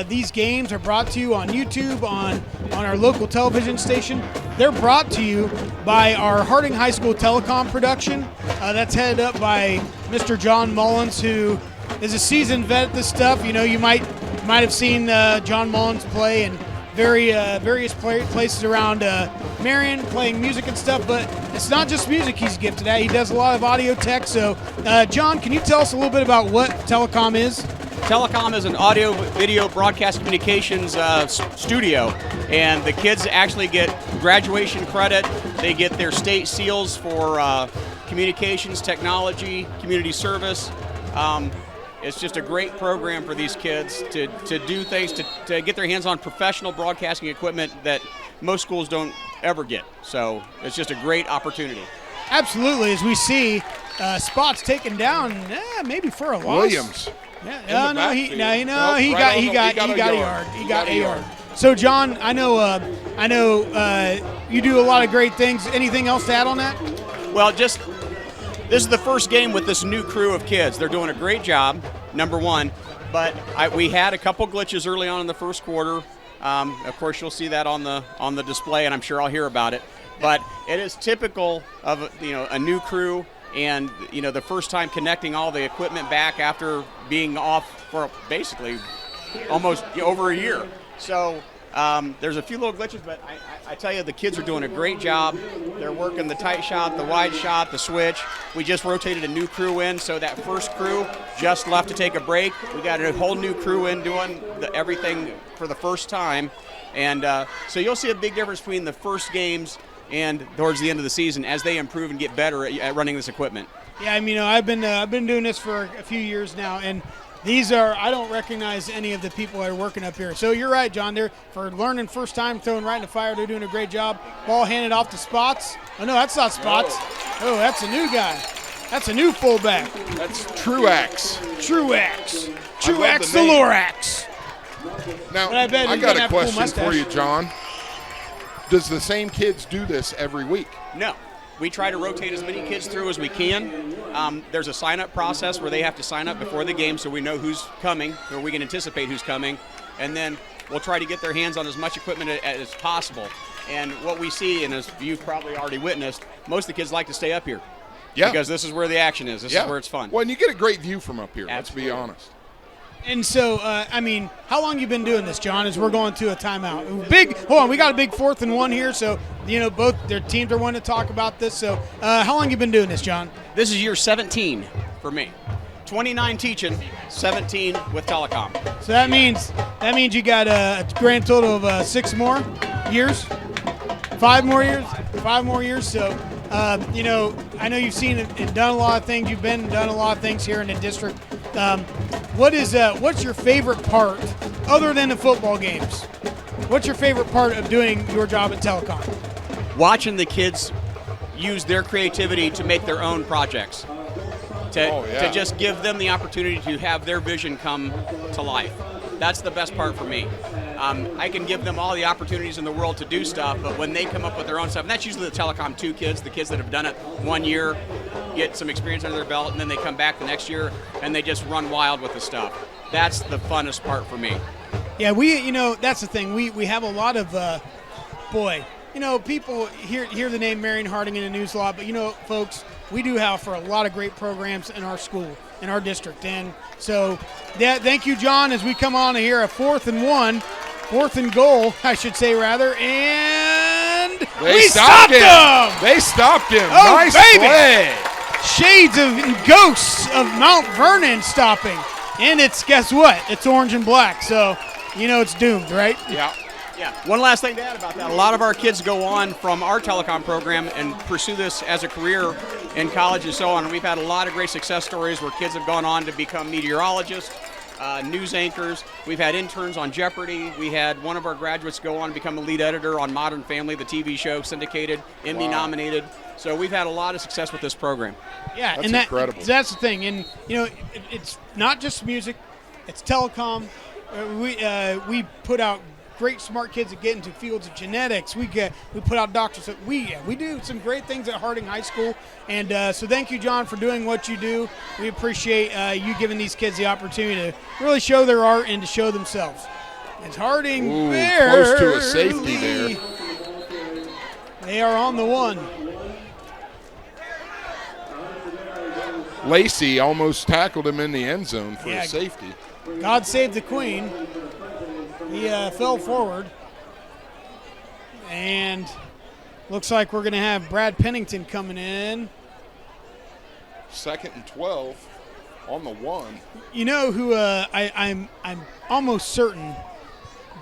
These games are brought to you on YouTube, on our local television station. They're brought to you by our Harding High School Telecom production. That's headed up by Mr. John Mullins, who is a seasoned vet at this stuff. You know, you might have seen John Mullins play in various places around Marion, playing music and stuff, but it's not just music he's gifted at. He does a lot of audio tech. So, John, can you tell us a little bit about what Telecom is? Telecom is an audio-video broadcast communications studio, and the kids actually get graduation credit. They get their state seals for communications, technology, community service. It's just a great program for these kids to do things, to get their hands on professional broadcasting equipment that most schools don't ever get. So it's just a great opportunity. Absolutely, as we see spots taken down, maybe for a loss. Williams. Yeah, In the he backfield. got a yard. He got a yard. So, John, I know you do a lot of great things. Anything else to add on that? Well, this is the first game with this new crew of kids. They're doing a great job, number one. But we had a couple glitches early on in the first quarter. Of course, you'll see that on the display, and I'm sure I'll hear about it. But it is typical of a new crew, and the first time connecting all the equipment back after being off for basically almost over a year. So there's a few little glitches, but I tell you, the kids are doing a great job. They're working the tight shot, the wide shot, the switch. We just rotated a new crew in, so that first crew just left to take a break. We got a whole new crew in doing everything for the first time. And so you'll see a big difference between the first games and towards the end of the season as they improve and get better at running this equipment. Yeah, I mean, I've been doing this for a few years now, and I don't recognize any of the people that are working up here. So you're right, John. They're, for learning first time, throwing right in the fire, they're doing a great job. Ball handed off to Spots. Oh, no, that's not Spots. Oh, that's a new guy. That's a new fullback. That's Truax. Truax the the name. Lorax. Now, But I bet I he's got gonna a have a cool question for mustache. you, John. Does the same kids do this every week? No. We try to rotate as many kids through as we can. There's a sign-up process where they have to sign up before the game so we know who's coming, or we can anticipate who's coming, and then we'll try to get their hands on as much equipment as possible. And what we see, and as you've probably already witnessed, most of the kids like to stay up here. Yeah. Because this is where the action is. This is where it's fun. Well, and you get a great view from up here, Absolutely. let's be honest. And so, I mean, how long you been doing this, John, as we're going to a timeout? Hold on, we got a big 4th and 1 here, so, both their teams are wanting to talk about this. So, how long you been doing this, John? This is year 17 for me. 29 teaching, 17 with Telecom. So that means you got a grand total of 6 more years, 5 more years, 5 more years. So, I know you've seen and done a lot of things. You've been and done a lot of things here in the district. What's your favorite part, other than the football games? What's your favorite part of doing your job at Telecom? Watching the kids use their creativity to make their own projects. To just give them the opportunity to have their vision come to life. That's the best part for me. I can give them all the opportunities in the world to do stuff, but when they come up with their own stuff, and that's usually the Telecom 2 kids, the kids that have done it 1 year, get some experience under their belt, and then they come back the next year and they just run wild with the stuff. That's the funnest part for me. Yeah, that's the thing. We have a lot of, people hear the name Marion Harding in the news a lot, but folks, we do have for a lot of great programs in our school, in our district. And so, thank you, John, as we come on here, a 4th and goal, I should say, rather, and They we stopped him. them! They stopped him. Oh, Nice baby. play. Shades of ghosts of Mount Vernon stopping. And it's, guess what? It's orange and black, so you know it's doomed, right? Yeah. Yeah. One last thing to add about that. A lot of our kids go on from our telecom program and pursue this as a career in college and so on. And we've had a lot of great success stories where kids have gone on to become meteorologists, news anchors. We've had interns on Jeopardy. We had one of our graduates go on to become a lead editor on Modern Family, the TV show, syndicated, Emmy nominated. So we've had a lot of success with this program. Yeah, That's and incredible. That's the thing. And, you know, it's not just music. It's telecom. We put out great smart kids that get into fields of genetics. We put out doctors. We do some great things at Harding High School, and so thank you, John, for doing what you do. We appreciate you giving these kids the opportunity to really show their art and to show themselves. It's Harding Close to a safety there. They are on the one. Lacey almost tackled him in the end zone for a safety. God save the Queen. He fell forward, and looks like we're going to have Brad Pennington coming in. 2nd and 12 on the 1. You know who I'm almost certain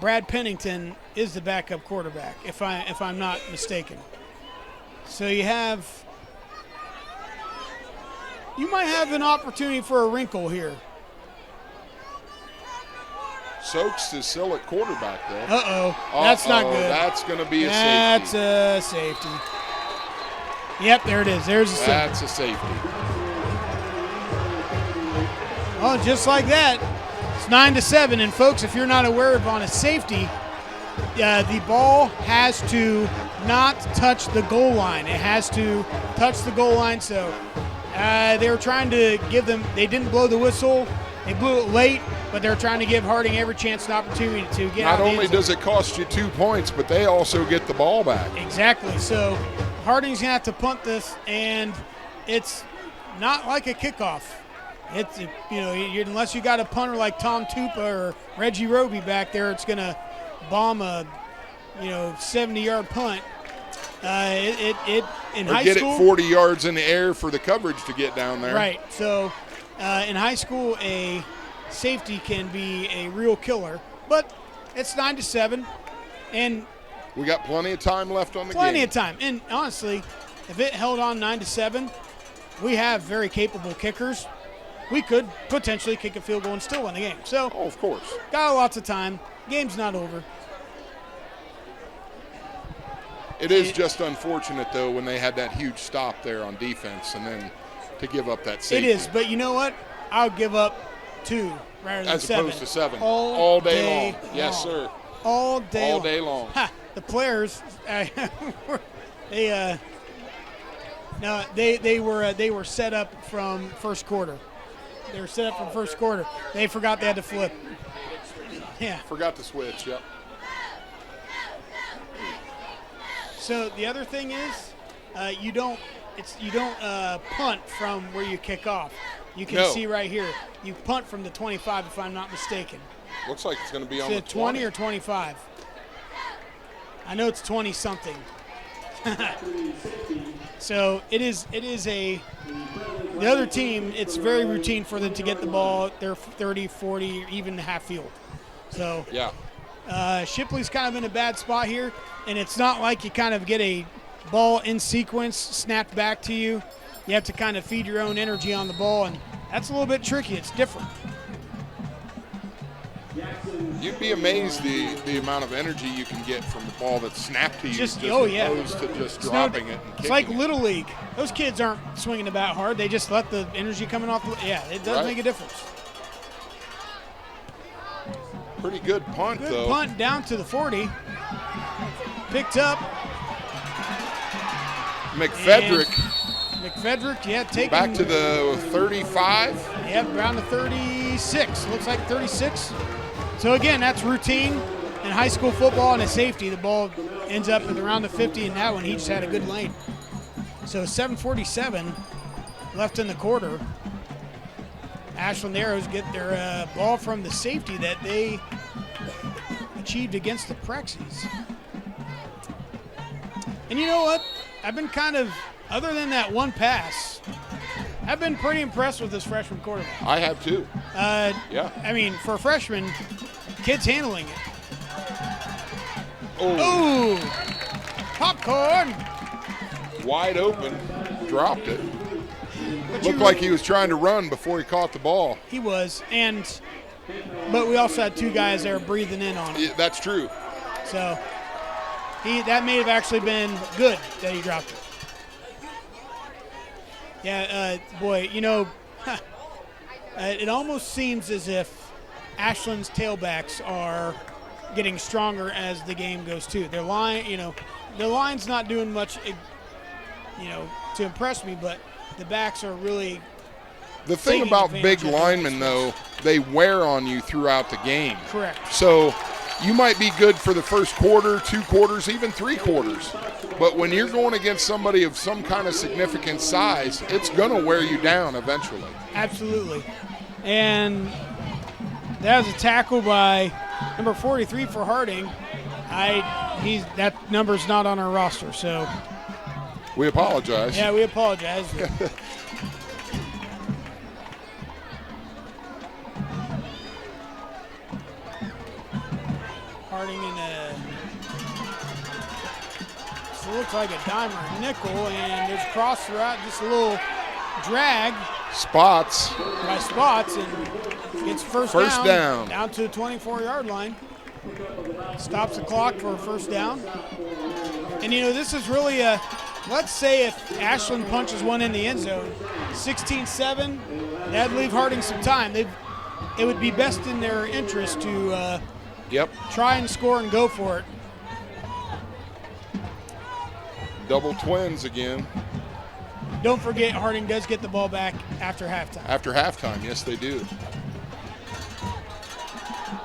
Brad Pennington is the backup quarterback, if I'm not mistaken. So you might have an opportunity for a wrinkle here. Soaks is still at quarterback, though. That's not good. That's going to be a That's safety. a safety. Yep, there it is. There's a safety. That's a safety. Oh, just like that. It's 9-7. And, folks, if you're not aware of on a safety, the ball has to not touch the goal line. It has to touch the goal line. So they were trying to give them – they didn't blow the whistle. They blew it late, but they're trying to give Harding every chance and opportunity to get out. Not only does it cost you 2 points, but they also get the ball back. Exactly. So Harding's going to have to punt this, and it's not like a kickoff. It's, unless you got a punter like Tom Tupa or Reggie Roby back there, it's going to bomb a 70-yard punt. In high get school, it 40 yards in the air for the coverage to get down there. Right. So in high school, a safety can be a real killer, but it's 9-7, and we got plenty of time left on the game. Plenty of time. And honestly, if it held on 9-7, we have very capable kickers. We could potentially kick a field goal and still win the game. So, of course, got lots of time. Game's not over. It is just unfortunate, though, when they had that huge stop there on defense and then to give up that safety. It is, but you know what? I'll give up 2 rather than 7. As opposed to 7. All day long. Yes, sir. All day long. Ha, the players, they were set up from first quarter. They were set up from first quarter. They forgot they had to flip. Yeah. Forgot to switch, yep. So the other thing is, you don't punt from where you kick off. You can see right here. You punt from the 25, if I'm not mistaken. Looks like it's going to be on Is the it 20 or 25? I know it's 20-something. So it is the other team, it's very routine for them to get the ball. They're 30, 40, even half field. So yeah. Shipley's kind of in a bad spot here, and it's not like you kind of get a ball in sequence snapped back to you. You have to kind of feed your own energy on the ball, and that's a little bit tricky. It's different. You'd be amazed the amount of energy you can get from the ball that's snapped to you, opposed to just dropping it and kicking It's like it. Little League. Those kids aren't swinging the bat hard. They just let the energy coming off. It does make a difference. Pretty good punt, though. Good punt down to the 40. Picked up. McFedrick taking back to the 35. Yep, around the 36. Looks like 36. So again, that's routine in high school football and a safety. The ball ends up at around the 50, and that one he just had a good lane. So 7:47 left in the quarter. Ashland Arrows get their ball from the safety that they achieved against the Prexies. And you know what? I've been kind of, other than that one pass, I've been pretty impressed with this freshman quarterback. I have too. Yeah. I mean, for a freshman, kid's handling it. Oh. Ooh! Popcorn! Wide open, dropped it. Looked like he was trying to run before he caught the ball. He was, but we also had two guys there breathing in on him. Yeah, that's true. So that may have actually been good that he dropped it. Yeah, boy, you know, it almost seems as if Ashland's tailbacks are getting stronger as the game goes too. Their line's not doing much, to impress me, but the backs are really. The thing about big linemen, though, they wear on you throughout the game. Correct. So you might be good for the first quarter, 2 quarters, even 3 quarters. But when you're going against somebody of some kind of significant size, it's going to wear you down eventually. Absolutely. And that was a tackle by number 43 for Harding. That number's not on our roster, so. We apologize. Yeah, we apologize. Harding in so it looks like a dime or a nickel, and there's a cross route, just a little drag. Spots. By Spots, and gets first down. Down to the 24-yard line. Stops the clock for a first down. And, this is really let's say if Ashland punches one in the end zone, 16-7, that'd leave Harding some time. It would be best in their interest to try and score and go for it. Double twins again. Don't forget, Harding does get the ball back after halftime. After halftime, yes, they do.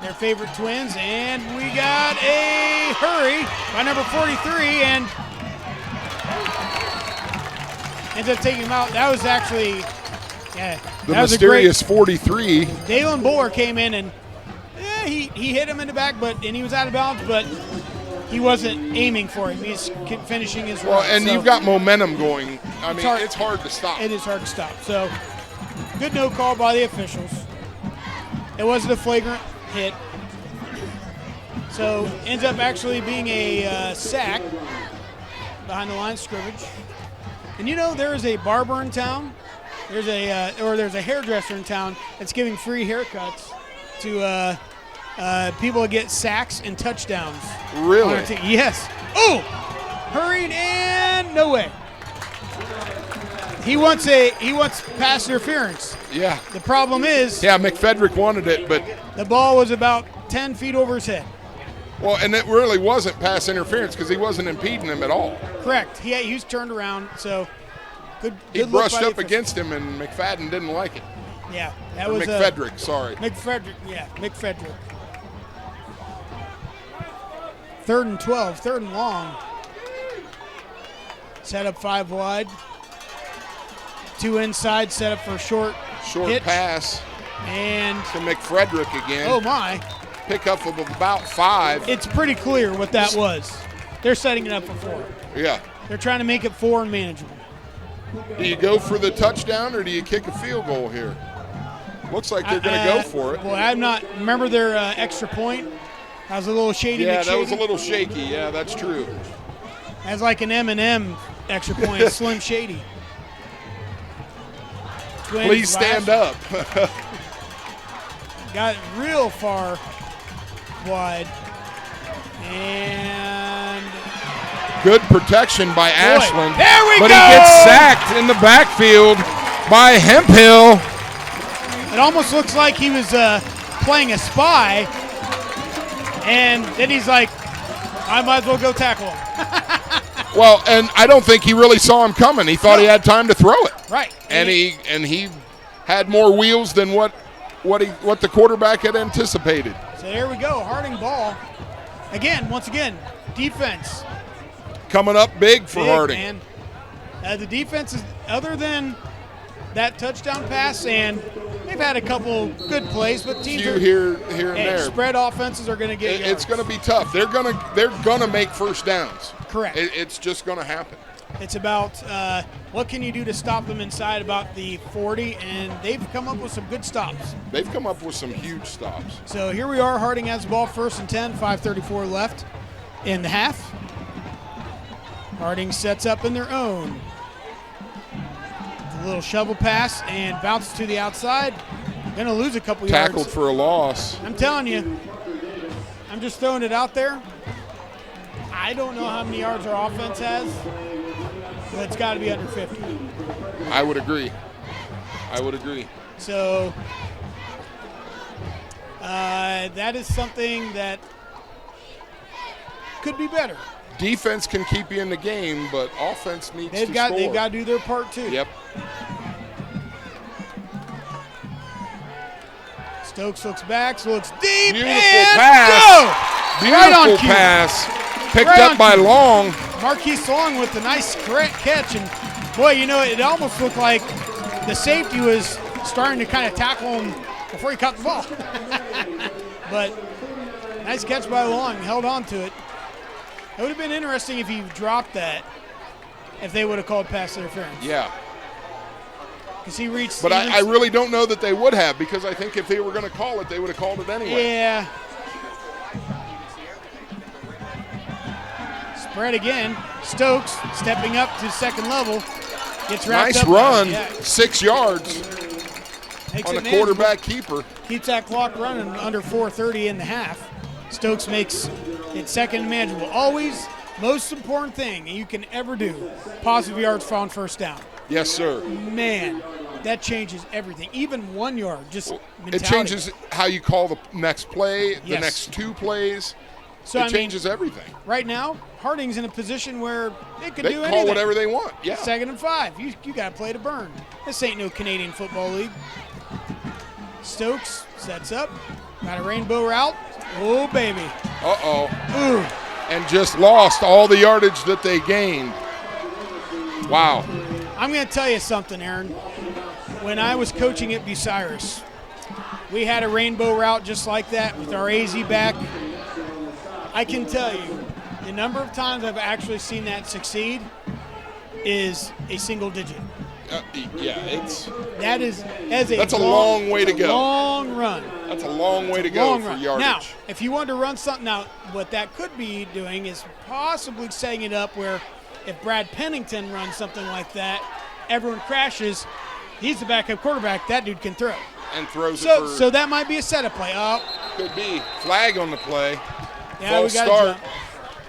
Their favorite twins, and we got a hurry by number 43, and ends up taking him out. That was actually, the mysterious 43. Dalen Buller came in, and he hit him in the back, and he was out of bounds, but he wasn't aiming for him. He's finishing his run. Well, and you've got momentum going. I mean, it's hard to stop. It is hard to stop. So, good no call by the officials. It wasn't a flagrant hit. So, ends up actually being a sack behind the line of scrimmage. And there is a barber in town. There's a hairdresser in town that's giving free haircuts to people that get sacks and touchdowns. Really? Yes. Oh! Hurried and no way. He wants pass interference. Yeah. The problem is. Yeah, McFedrick wanted it, but the ball was about 10 feet over his head. Well, and it really wasn't pass interference because he wasn't impeding him at all. Correct. He was turned around, so good. He brushed up against him, and McFadden didn't like it. Yeah, that was McFedrick. Sorry. McFedrick. Yeah, McFedrick. 3rd and 12, 3rd and long. Set up 5 wide. 2 inside, set up for a short hitch. Pass. And to McFedrick again. Oh my. Pickup of about 5. It's pretty clear what that was. They're setting it up for 4. Yeah. They're trying to make it 4 and manageable. Do you go for the touchdown or do you kick a field goal here? Looks like they're going to go for it. Boy, I'm not. Remember their extra point? That was a little shady. Yeah, that was a little shaky. Yeah, that's true. That's like an M&M extra point, Slim Shady. Twins Please stand up. Got it real far wide. And good protection by Ashland. There we go! But he gets sacked in the backfield by Hemphill. It almost looks like he was playing a spy. And then he's like, I might as well go tackle him. Well, and I don't think he really saw him coming. He thought he had time to throw it. Right. And he had more wheels than what the quarterback had anticipated. So there we go, Harding ball. Once again, defense. Coming up big for Harding. Man. The defense is, other than that touchdown pass, and they've had a couple good plays, but teams Few are here and there. spread offenses are going to get yards. It's going to be tough. They're gonna make first downs. Correct. It's just going to happen. It's about what can you do to stop them inside about the 40, and they've come up with some good stops. They've come up with some huge stops. So here we are. Harding has the ball, 1st and 10, 5:34 left in the half. Harding sets up in their own. A little shovel pass and bounces to the outside. Going to lose a couple yards. Tackled for a loss. I'm telling you, I'm just throwing it out there. I don't know how many yards our offense has, but it's got to be under 50. I would agree. So that is something that could be better. Defense can keep you in the game, but offense needs to score. They've got to do their part too. Yep. Stokes looks back, looks deep, Beautiful and pass. go! Beautiful Right on cue. pass. Picked Right up on by cue. Long. Marquise Long with a nice correct catch, and boy, it almost looked like the safety was starting to kind of tackle him before he caught the ball. But nice catch by Long, held on to it. It would have been interesting if he dropped that, if they would have called pass interference. Yeah. Because he reached. But I really don't know that they would have, because I think if they were going to call it, they would have called it anyway. Yeah. Spread again. Stokes stepping up to second level. Gets wrapped Nice up. run. Yeah. 6 yards Makes on it a manageable. quarterback keeper. Keeps that clock running under 4:30 in the half. Stokes makes it second and manageable. Always most important thing you can ever do, positive yards found first down. Yes, sir. Man, that changes everything. Even 1 yard, just mentality. It changes how you call the next play, the Yes. next 2 plays. So, It changes everything. Right now, Harding's in a position where they could They do call anything. whatever they want. Yeah. 2nd and 5. You got to play to burn. This ain't no Canadian Football League. Stokes sets up. Got a rainbow route. Oh, baby. Uh-oh. Ooh. And just lost all the yardage that they gained. Wow. I'm going to tell you something, Aaron. When I was coaching at Bucyrus, we had a rainbow route just like that with our AZ back. I can tell you, the number of times I've actually seen that succeed is a single digit. Yeah, That's a long way to go. Long run. That's a long way to go Long for run. yardage. Now, if you wanted to run something out, what that could be doing is possibly setting it up where if Brad Pennington runs something like that, everyone crashes. He's the backup quarterback. That dude can throw. And throws it for. So that might be a setup play. Oh, Could be. Flag on the play. yeah, False we got start. a jump.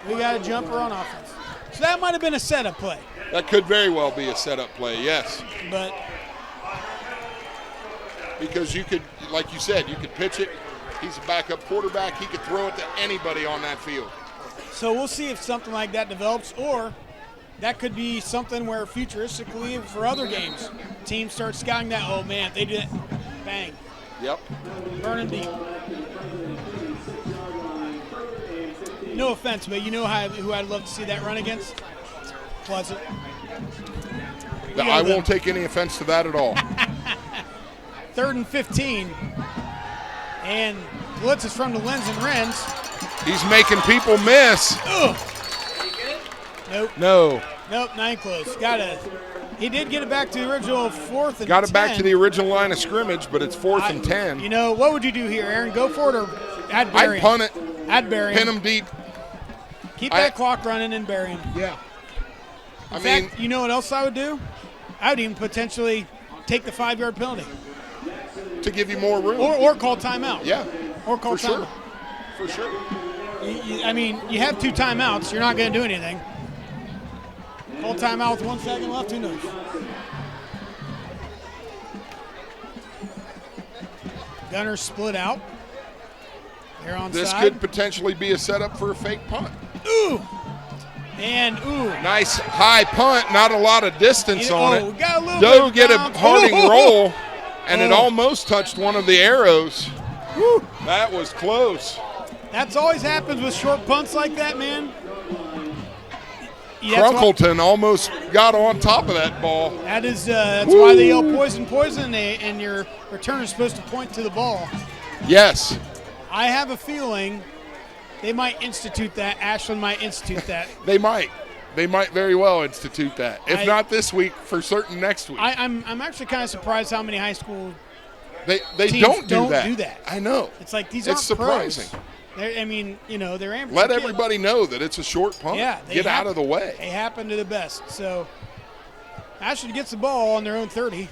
We got a jumper on offense. So that might have been a setup play. That could very well be a setup play, yes. But Because you could, like you said, you could pitch it. He's a backup quarterback. He could throw it to anybody on that field. so we'll see if something like that develops, or that could be something where futuristically for other games, teams start scouting that. Oh man, if they do that, bang, Yep. burning deep. No offense, but you know who I'd love to see that run against? Pleasant. I won't take any offense to that at all. 3rd and 15. And blitz is from the Lenz and Renz. He's making people miss. Ugh. Nope. No. Nope, not even close. He did get it back to the original 4th and 10. Got it back to the original line of scrimmage, but it's 4th and 10. You know, what would you do here, Aaron? Go for it or add bury I'd punt it. Add bury Pin him deep. Keep that clock running and bury him. Yeah. In fact, you know what else I would do? I would even potentially take the 5-yard penalty. To give you more room. Or call timeout. Yeah. Or call for timeout. Sure. For sure. I mean, you have 2 timeouts. You're not going to do anything. Call timeout with 1 second left. Who knows? Gunners split out. They're on This side. could potentially be a setup for a fake punt. Ooh. And ooh. Nice high punt, not a lot of distance on it. Got a little Doe bit get a bounce. Harding roll, and it Oh. almost touched one of the arrows. Woo. That was close. That's always happens with short punts like that, man. Crunkleton almost got on top of that ball. That's why they yell poison, poison, and your returner is supposed to point to the ball. Yes. I have a feeling they might institute that. Ashland might institute that. They might. They might very well institute that. If not this week, for certain next week. I'm actually kind of surprised how many high school they teams don't do that. I know. It's like these aren't surprising. Pros. They're amateur. Let kids. Everybody know that it's a short punt. Yeah, get out of the way. They happen to the best. So Ashland gets the ball on their own 30.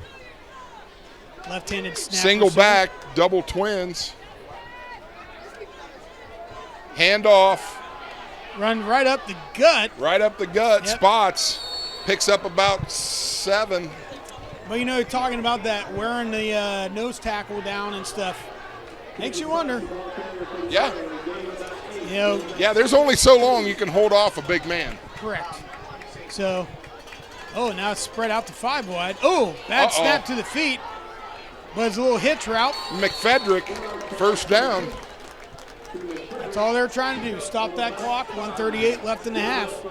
Left-handed snap. Single back, double twins. Hand off. Run right up the gut. Right up the gut. Yep. Spots. Picks up about 7. But, talking about that, wearing the nose tackle down and stuff, makes you wonder. Yeah. Yeah, there's only so long you can hold off a big man. Correct. So, now it's spread out to 5 wide. Oh, bad snap to the feet. But it's a little hitch route. McFedrick, first down. That's all they're trying to do, stop that clock. 1:38 left in the half.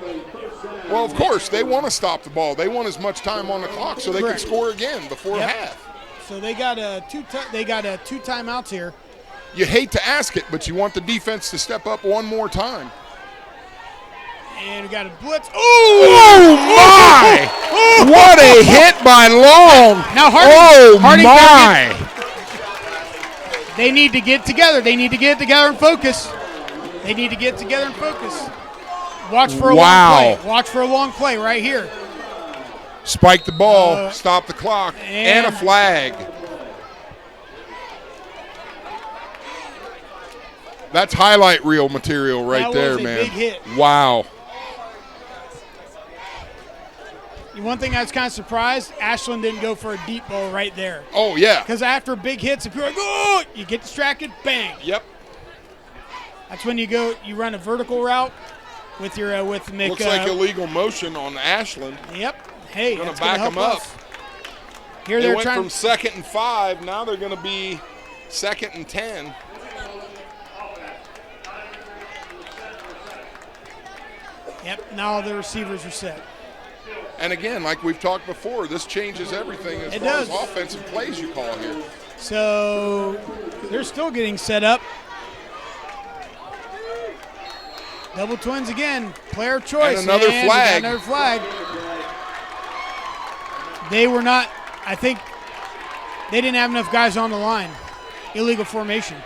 Well, of course, they want to stop the ball. They want as much time on the clock so they can score again before half. So they got two timeouts here. You hate to ask it, but you want the defense to step up one more time. And we got a blitz. Oh my! What a hit by Long! Now Harding they need to get together. They need to get together and focus. Watch for a long play. Watch for a long play right here. Spike the ball, stop the clock, and a flag. That's highlight reel material right there, man. That was a big hit. Wow. One thing I was kind of surprised, Ashland didn't go for a deep ball right there. Oh, yeah. Because after big hits, if you're like, oh, you get distracted, bang. Yep. That's when you run a vertical route with your with Mick. Looks like illegal motion on Ashland. Yep. Hey, going to back them up. Here they went from 2nd and 5. Now they're going to be 2nd and 10. Yep. Now the receivers are set. And again, like we've talked before, this changes everything as far as offensive plays you call here. So they're still getting set up. Double twins again. Player choice. And another flag. Another flag. They were not, I think, they didn't have enough guys on the line. Illegal formation.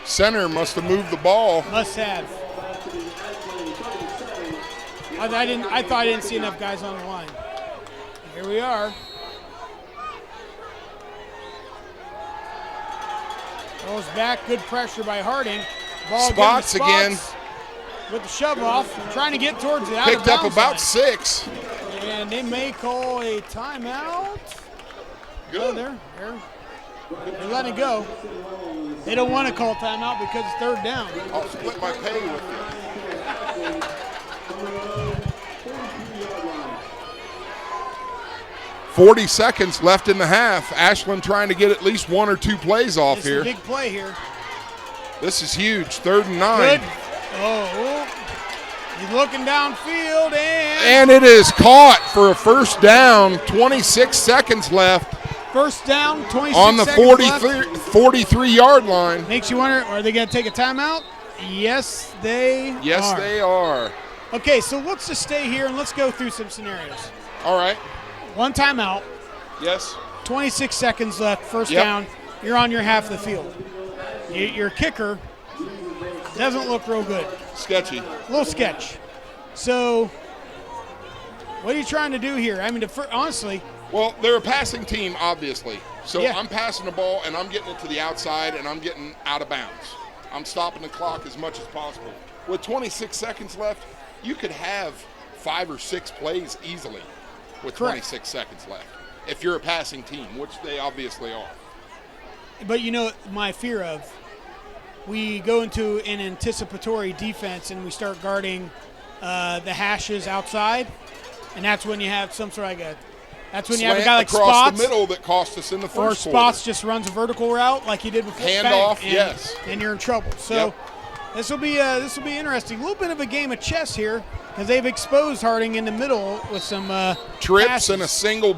Center must have moved the ball. Must have. I thought I didn't see enough guys on the line. Here we are. Goes back. Good pressure by Harding. Ball Spots again. With the shove off. Trying to get towards it. Picked up about 6. And they may call a timeout. Good. They're letting it go. They don't want to call timeout because it's 3rd down. I'll split my pay with you. 40 seconds left in the half. Ashland trying to get at least 1 or 2 plays off here. Big play here. This is huge. 3rd and 9. Good. Oh, he's looking downfield and it is caught for a first down. 26 seconds left. First down, 26 on the seconds 43-yard line. Makes you wonder, are they going to take a timeout? Yes, they are. Yes, they are. Okay, so let's just stay here and let's go through some scenarios. All right. 1 timeout. Yes. 26 seconds left, first down. You're on your half of the field. Your kicker doesn't look real good. Sketchy. A little sketch. So what are you trying to do here? I mean, honestly. Well, they're a passing team, obviously. So Yeah. I'm passing the ball, and I'm getting it to the outside, and I'm getting out of bounds. I'm stopping the clock as much as possible. With 26 seconds left, you could have 5 or 6 plays easily with Correct. 26 seconds left if you're a passing team, which they obviously are. But you know, my fear of, we go into an anticipatory defense and we start guarding the hashes outside, and that's when you have some sort of like that's when you Slant have a guy like across Spots. the middle that cost us in the first Or quarter. Spots just runs a vertical route like he did with Handoff, and, yes. and you're in trouble. So Yep. this will be interesting. A little bit of a game of chess here because they've exposed Harding in the middle with some trips passes. and a single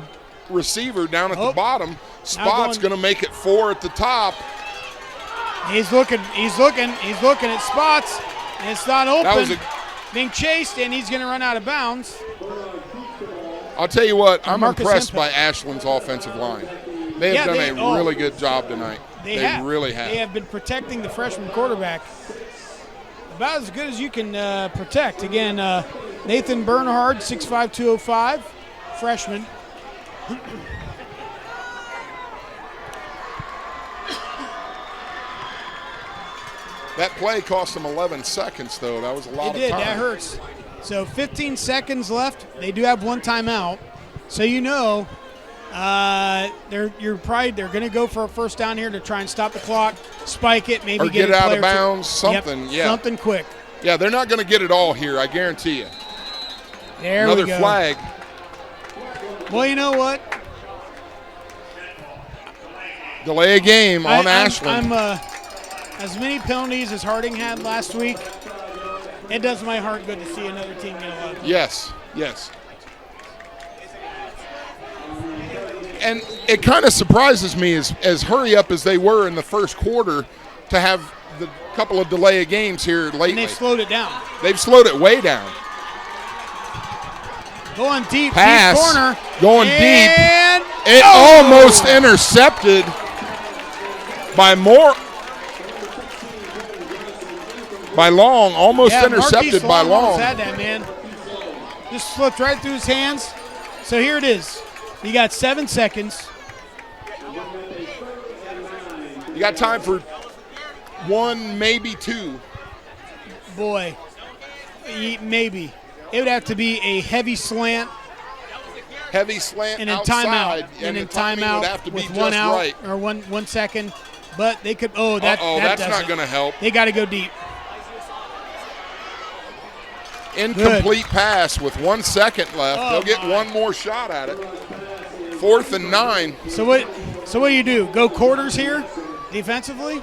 receiver down at the Oh. bottom. Spot's going to make it 4 at the top. He's looking at Spots, and it's not open. That was being chased, and he's going to run out of bounds. I'll tell you what, I'm Marcus impressed Hempel. by Ashland's offensive line. They have done a really good job tonight. They really have. They have been protecting the freshman quarterback about as good as you can protect. Again, Nathan Bernhard, 6'5", 205, freshman. That play cost them 11 seconds, though. That was a lot It of did. time. That hurts. So 15 seconds left. They do have one timeout. So you know they're going to go for a first down here to try and stop the clock, spike it, maybe Or get a out play of or two. bounds, something. Yep, Yeah. something quick. Yeah, they're not going to get it all here, I guarantee you. There Another we go. flag. Well, you know what? Delay a game on Ashland. I'm as many penalties as Harding had last week. It does my heart good to see another team get a lot of penalties. Yes. And it kind of surprises me as hurry up as they were in the first quarter to have the couple of delay of games here lately. And they've slowed it down. They've slowed it way down. Going deep, Pass. deep corner. Going and deep. It almost intercepted by Long. Almost intercepted Marquise by Long Long. almost had that, man. Just slipped right through his hands. So here it is. You got 7 seconds. You got time for 1, maybe 2. Boy, maybe. It would have to be a heavy slant Heavy slant and a outside, timeout. and a the timing would have timeout to be with just 1 out right. or 1 second. But they could. Oh, that that's doesn't. not going to help. They got to go deep. Incomplete pass with 1 second left. Oh, They'll get one more shot at it. 4th and 9. So what do you do? Go quarters here, defensively?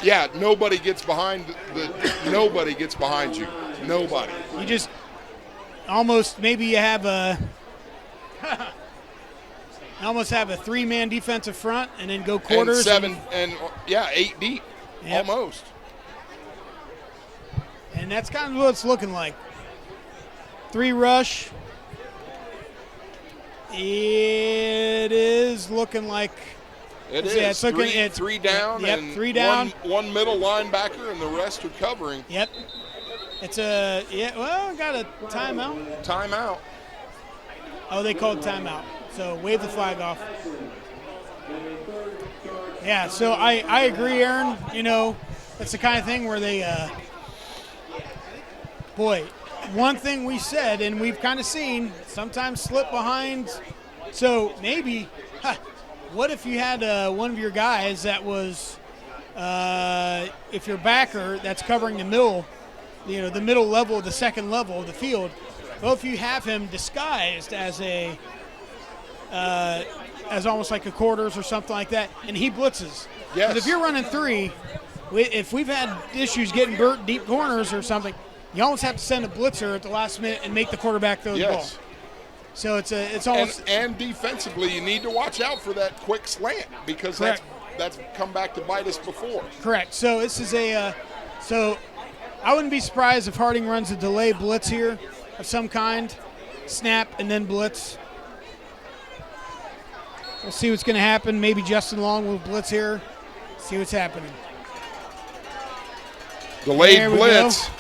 Yeah, nobody gets behind nobody gets behind you. Nobody. You just almost maybe you have a almost have a 3-man defensive front and then go quarters. And 8 deep. Yep. Almost. And that's kind of what it's looking like. 3 rush. It is looking like It is. Yeah, it's looking, three down. Yep, and 3 down. One middle linebacker and the rest are covering. Yep. It's got a timeout. Timeout. Oh, they called timeout. So wave the flag off. Yeah, so I agree, Aaron. You know, it's the kind of thing where they, one thing we said and we've kind of seen sometimes slip behind. So maybe, what if you had one of your guys that was, if your backer that's covering the middle, the middle level, the second level of the field, well, if you have him disguised as as almost like a quarters or something like that, and he blitzes. Yes. But if you're running 3, if we've had issues getting deep corners or something, you almost have to send a blitzer at the last minute and make the quarterback throw the ball. So it's almost and defensively, you need to watch out for that quick slant because Correct. that's come back to bite us before. correct. So this is so I wouldn't be surprised if Harding runs a delay blitz here of some kind, snap and then blitz. We'll see what's going to happen. Maybe Justin Long will blitz here. See what's happening. Delayed There we blitz. go.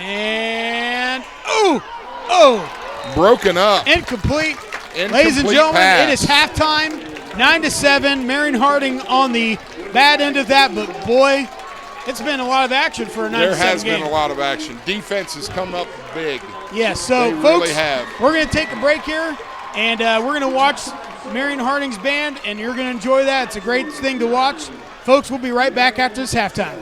And Broken up. incomplete. Ladies and gentlemen, pass. it is halftime. 9-7. Marion Harding on the bad end of that, but boy, it's been a lot of action for a 9-7 There has game. been a lot of action. Defense has come up big. Yes, so They folks, really have. we're going to take a break here, and we're going to watch Marion Harding's band, and you're going to enjoy that. It's a great thing to watch. Folks, we'll be right back after this halftime.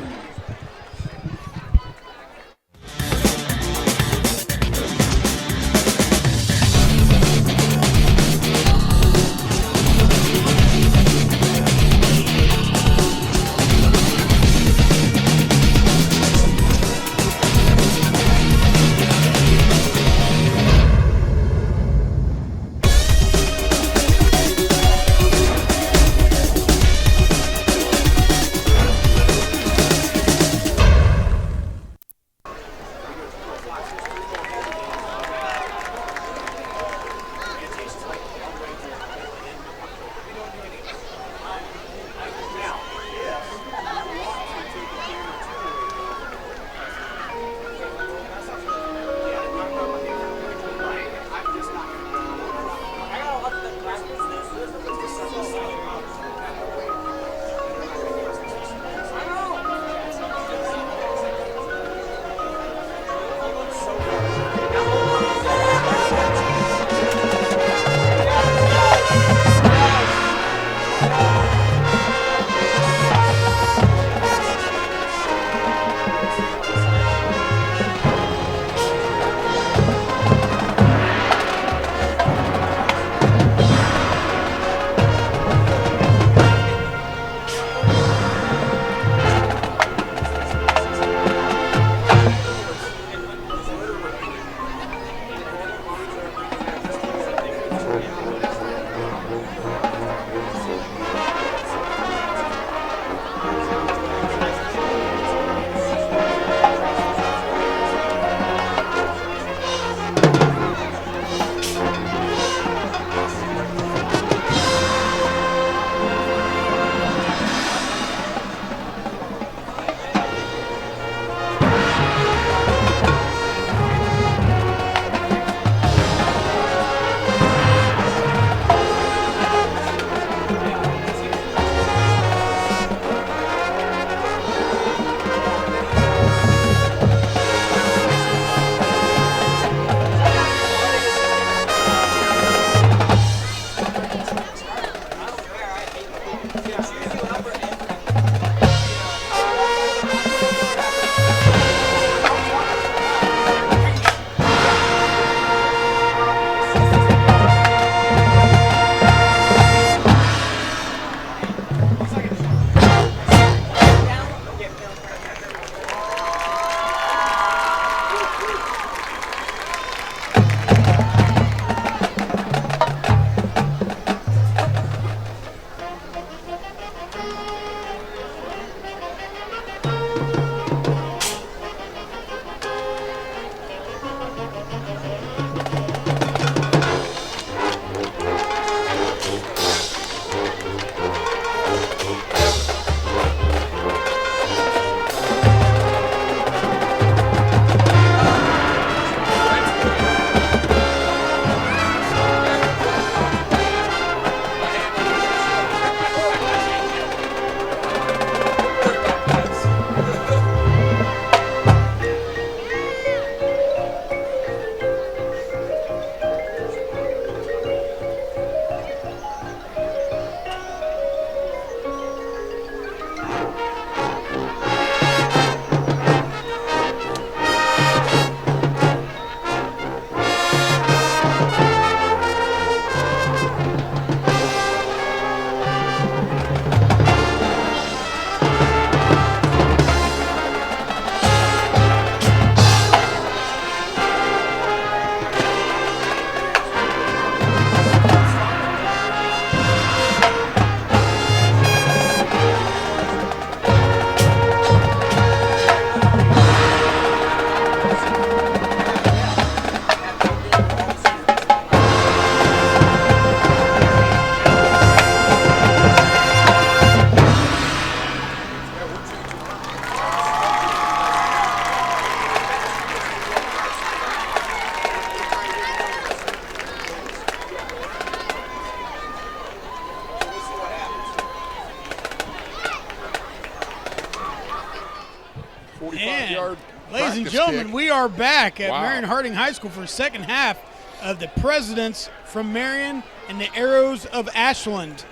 45-yard Ladies and practice gentlemen, kick. we are back at Wow. Marion Harding High School for second half of the Presidents from Marion and the Arrows of Ashland.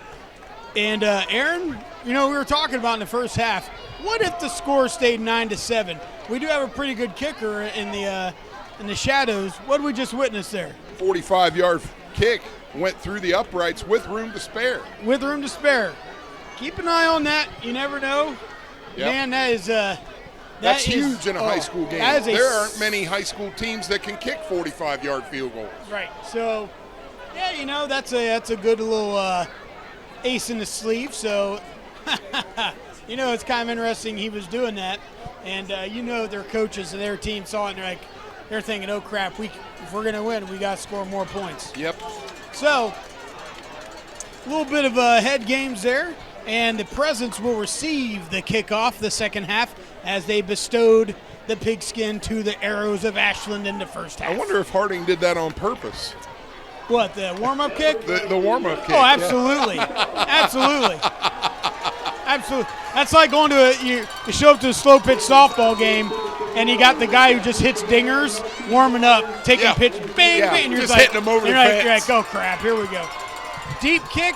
And Aaron, we were talking about in the first half, what if the score stayed 9-7? We do have a pretty good kicker in the shadows. What did we just witness there? 45-yard kick went through the uprights with room to spare. With room to spare. Keep an eye on that. You never know. Yep. Man, that is That's huge in a high school game. That is There aren't many high school teams that can kick 45-yard field goals. Right. So, yeah, that's a good little ace in the sleeve. So, it's kind of interesting he was doing that. And, their coaches and their team saw it, and they're thinking, oh, crap, if we're going to win, we got to score more points. Yep. So, a little bit of head games there. And the Presidents will receive the kickoff, the second half, as they bestowed the pigskin to the Arrows of Ashland in the first half. I wonder if Harding did that on purpose. What, the warm-up kick? The warm-up kick. Oh, absolutely. Absolutely. Absolutely. That's like going to you show up to a slow-pitch softball game, and you got the guy who just hits dingers warming up, taking pitch, bang, bang, and you're just like, hitting them over the you're fence. like, oh, crap, here we go. Deep kick.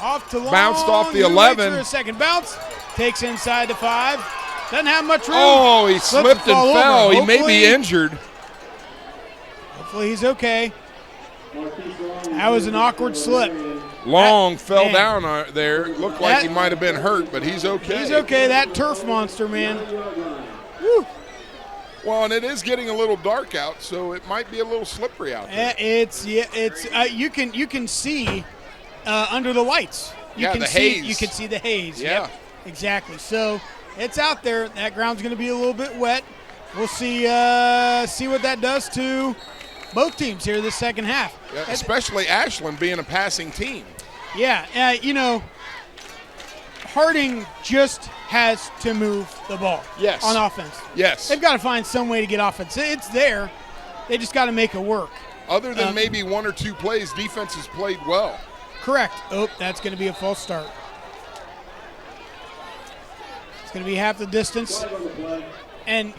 Off to long. Bounced off the You 11. wait for a second bounce. Takes inside the 5. Doesn't have much room. Oh, he slipped and fall fell. over. He may be Hopefully- injured. Hopefully he's okay. That was an awkward slip. Long fell man. down there. Looked like That- he might have been hurt, but he's okay. He's okay. That turf monster, man. Woo. Well, and it is getting a little dark out, so it might be a little slippery out there. It's you can see under the lights. You Yeah, can the see, haze. You can see the haze. Yeah. Yep, exactly. So it's out there. That ground's going to be a little bit wet. We'll see what that does to both teams here this second half. Yeah, especially Ashland being a passing team. Yeah, Harding just has to move the ball. Yes. On offense. Yes. They've got to find some way to get offense. It's there. They just got to make it work. Other than maybe one or two plays, defense has played well. Correct. Oh, that's going to be a false start. It's going to be half the distance. And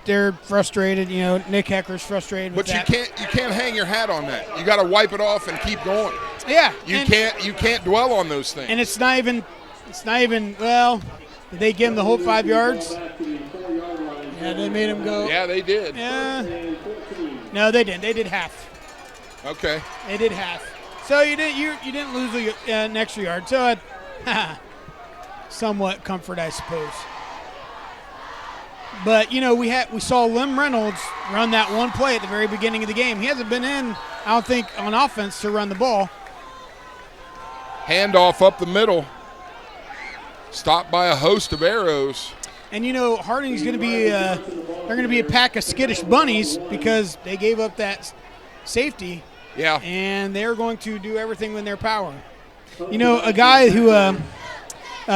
they're frustrated. Nick Hecker's frustrated with But that. you can't hang your hat on that. You got to wipe it off and keep going. Yeah. You can't dwell on those things. And it's not even. Well, did they give him the whole 5 yards? Yeah, they made him go. Yeah, they did. Yeah. No, they didn't. They did half. Okay. They did half. So you didn't lose an extra yard. So somewhat comfort, I suppose. But we saw Lim Reynolds run that one play at the very beginning of the game. He hasn't been in, I don't think, on offense to run the ball. Handoff up the middle. Stopped by a host of Arrows. And Harding's going to be they're going to be a pack of skittish bunnies because they gave up that safety. Yeah. And they're going to do everything in their power. A guy who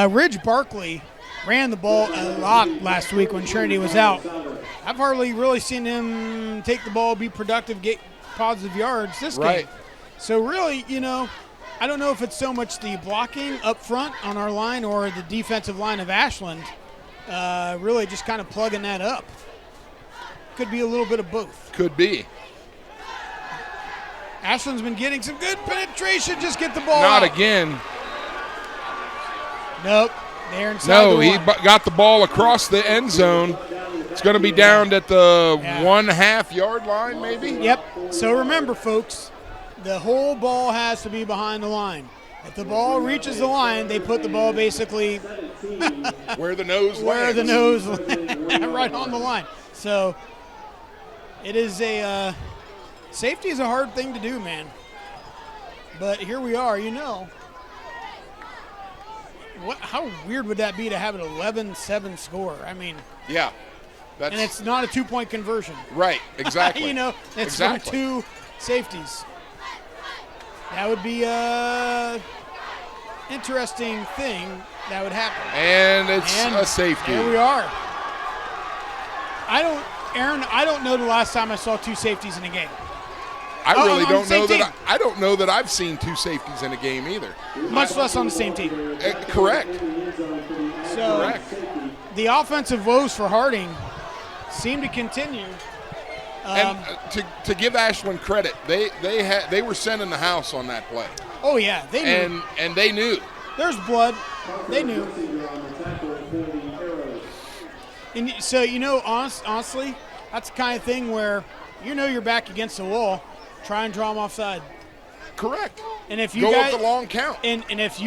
Ridge Barkley ran the ball a lot last week when Trinity was out. I've hardly really seen him take the ball, be productive, get positive yards this game. So really, I don't know if it's so much the blocking up front on our line or the defensive line of Ashland really just kind of plugging that up. Could be a little bit of both. Could be. Ashland's been getting some good penetration. Just get the ball out. Not again. Nope. They're inside No, the he one. got the ball across the end zone. It's going to be down at the 1.5 yard line, maybe? Yep. So remember, folks, the whole ball has to be behind the line. If the ball reaches the line, they put the ball basically Where the nose where lands. the nose right on the line. So it is safety is a hard thing to do, man. But here we are, How weird would that be to have an 11-7 score? I mean, Yeah. and it's not a 2-point conversion. Right, exactly. It's exactly. from 2 safeties. That would be a interesting thing that would happen. And it's And a safety. Here we are. I don't know the last time I saw 2 safeties in a game. I really on don't the same know that. team. I don't know that I've seen 2 safeties in a game either. Much less on the same team. Correct. So, Correct. the offensive woes for Harding seem to continue. And to give Ashland credit, they were sending the house on that play. Oh yeah, they knew. And they knew. There's blood. They knew. And so, honestly, that's the kind of thing where you're back against the wall, try and draw them offside. Correct. And if you go with the long count. And if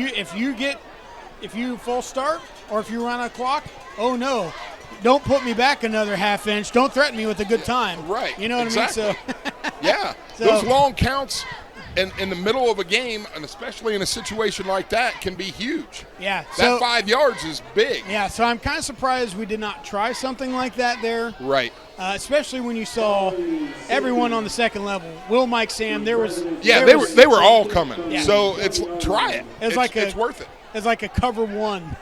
you false start or if you run a clock, oh no. Don't put me back another half inch. Don't threaten me with a good time. Right. You know what exactly. I mean? So yeah. Those long counts in the middle of a game, and especially in a situation like that, can be huge. Yeah. That 5 yards is big. Yeah, so I'm kind of surprised we did not try something like that there. Right. Especially when you saw everyone on the second level. Will, Mike, Sam, there was. Yeah, they were all coming. Yeah. So try it. It's worth it. It's like a cover one.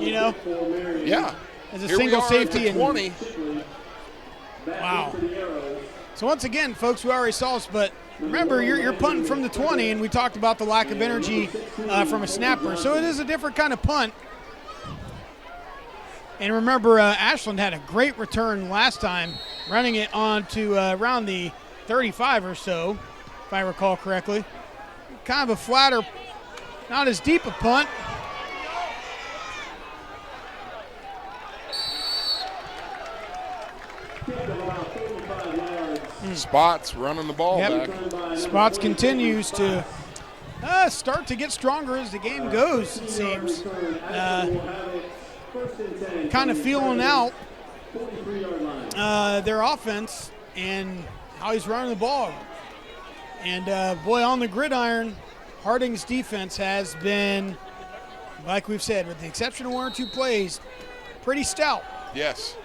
Yeah. As a Here single we are safety at the 20. Wow. So once again, folks, we already saw this, but remember, you're punting from the 20, and we talked about the lack of energy from a snapper. So it is a different kind of punt. And remember, Ashland had a great return last time, running it on to around the 35 or so, if I recall correctly. Kind of a flatter, not as deep a punt. Spots running the ball back. Spots continues to start to get stronger as the game goes, it seems. Kind of feeling out their offense and how he's running the ball. And, boy, on the gridiron, Harding's defense has been, like we've said, with the exception of 1 or 2 plays, pretty stout. Yes.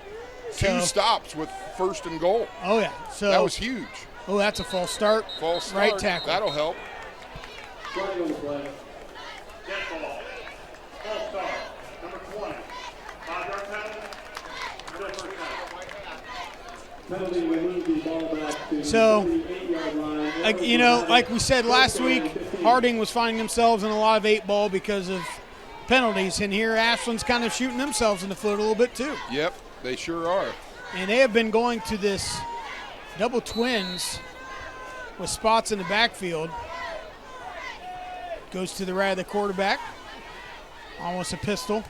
2 stops with 1st and goal. Oh, yeah. So that was huge. Oh, that's a false start. False start. Right tackle. That'll help. Flag on the play. Dead ball. False start. Number 20. 5-yard penalty. Penalty will move the ball back to So, the 8-yard line. like we said last week, Harding was finding themselves in a lot of 8-ball because of penalties. And here Ashland's kind of shooting themselves in the foot a little bit too. Yep, they sure are. And they have been going to this double twins with spots in the backfield. Goes to the right of the quarterback. Almost a pistol.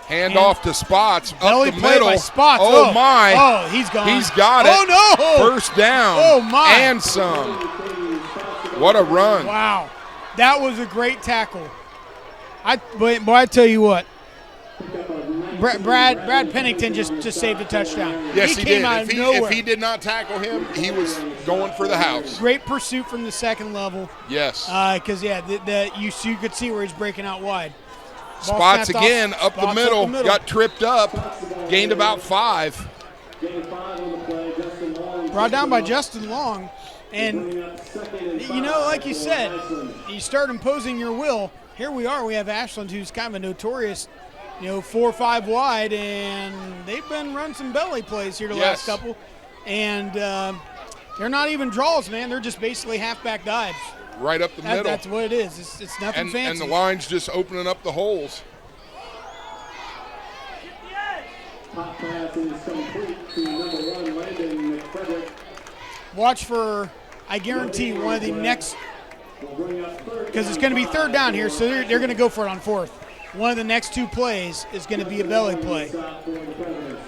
Hand off to Spots. Belly Up the play middle. by Spots. Oh, my. Oh, he's gone. He's got it. Oh, no. First down. Oh, my. And some. What a run. Wow. That was a great tackle. But I tell you what. Brad Pennington just saved a touchdown. Yes, he came did. out of nowhere. If he did not tackle him, he was going for the house. Great pursuit from the second level. Yes. Because, you could see where he's breaking out wide. Ball Spots snapped again off. up the middle. Got tripped up. Gained about 5. Brought down by Justin Long. And, like you said, you start imposing your will. Here we are. We have Ashland, who's kind of a notorious, 4 or 5 wide, and they've been running some belly plays here the last couple. And they're not even draws, man. They're just basically halfback dives. Right up the middle. That's what it is. It's nothing fancy. And the line's just opening up the holes. Top pass is complete to number 1, Landon McFrederick. Watch for, I guarantee, one of the next, because it's going to be 3rd down here, so they're going to go for it on 4th. One of the next 2 plays is going to be a belly play.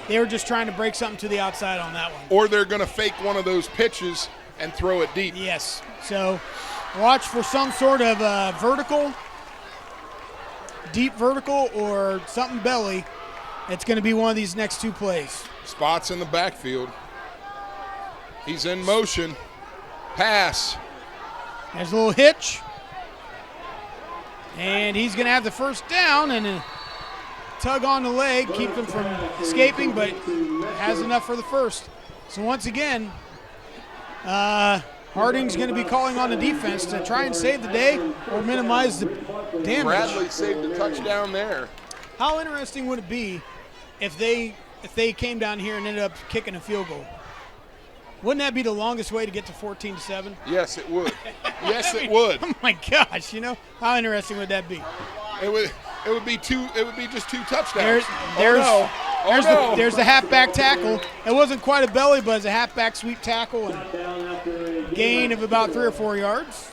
They were just trying to break something to the outside on that one. Or they're going to fake one of those pitches and throw it deep. Yes. So watch for some sort of vertical, deep vertical, or something belly. It's going to be one of these next 2 plays. Spots in the backfield. He's in motion. Pass. There's a little hitch. And he's going to have the first down and a tug on the leg, keep him from escaping, but has enough for the first. So once again, Harding's going to be calling on the defense to try and save the day or minimize the damage. Bradley saved a touchdown there. How interesting would it be if they came down here and ended up kicking a field goal? Wouldn't that be the longest way to get to 14-7? Yes, it would. Yes, it would. Oh, my gosh. How interesting would that be? It would. It would be just 2 touchdowns. There's the halfback tackle. It wasn't quite a belly, but it's a halfback sweep tackle and gain of about 3 or 4 yards.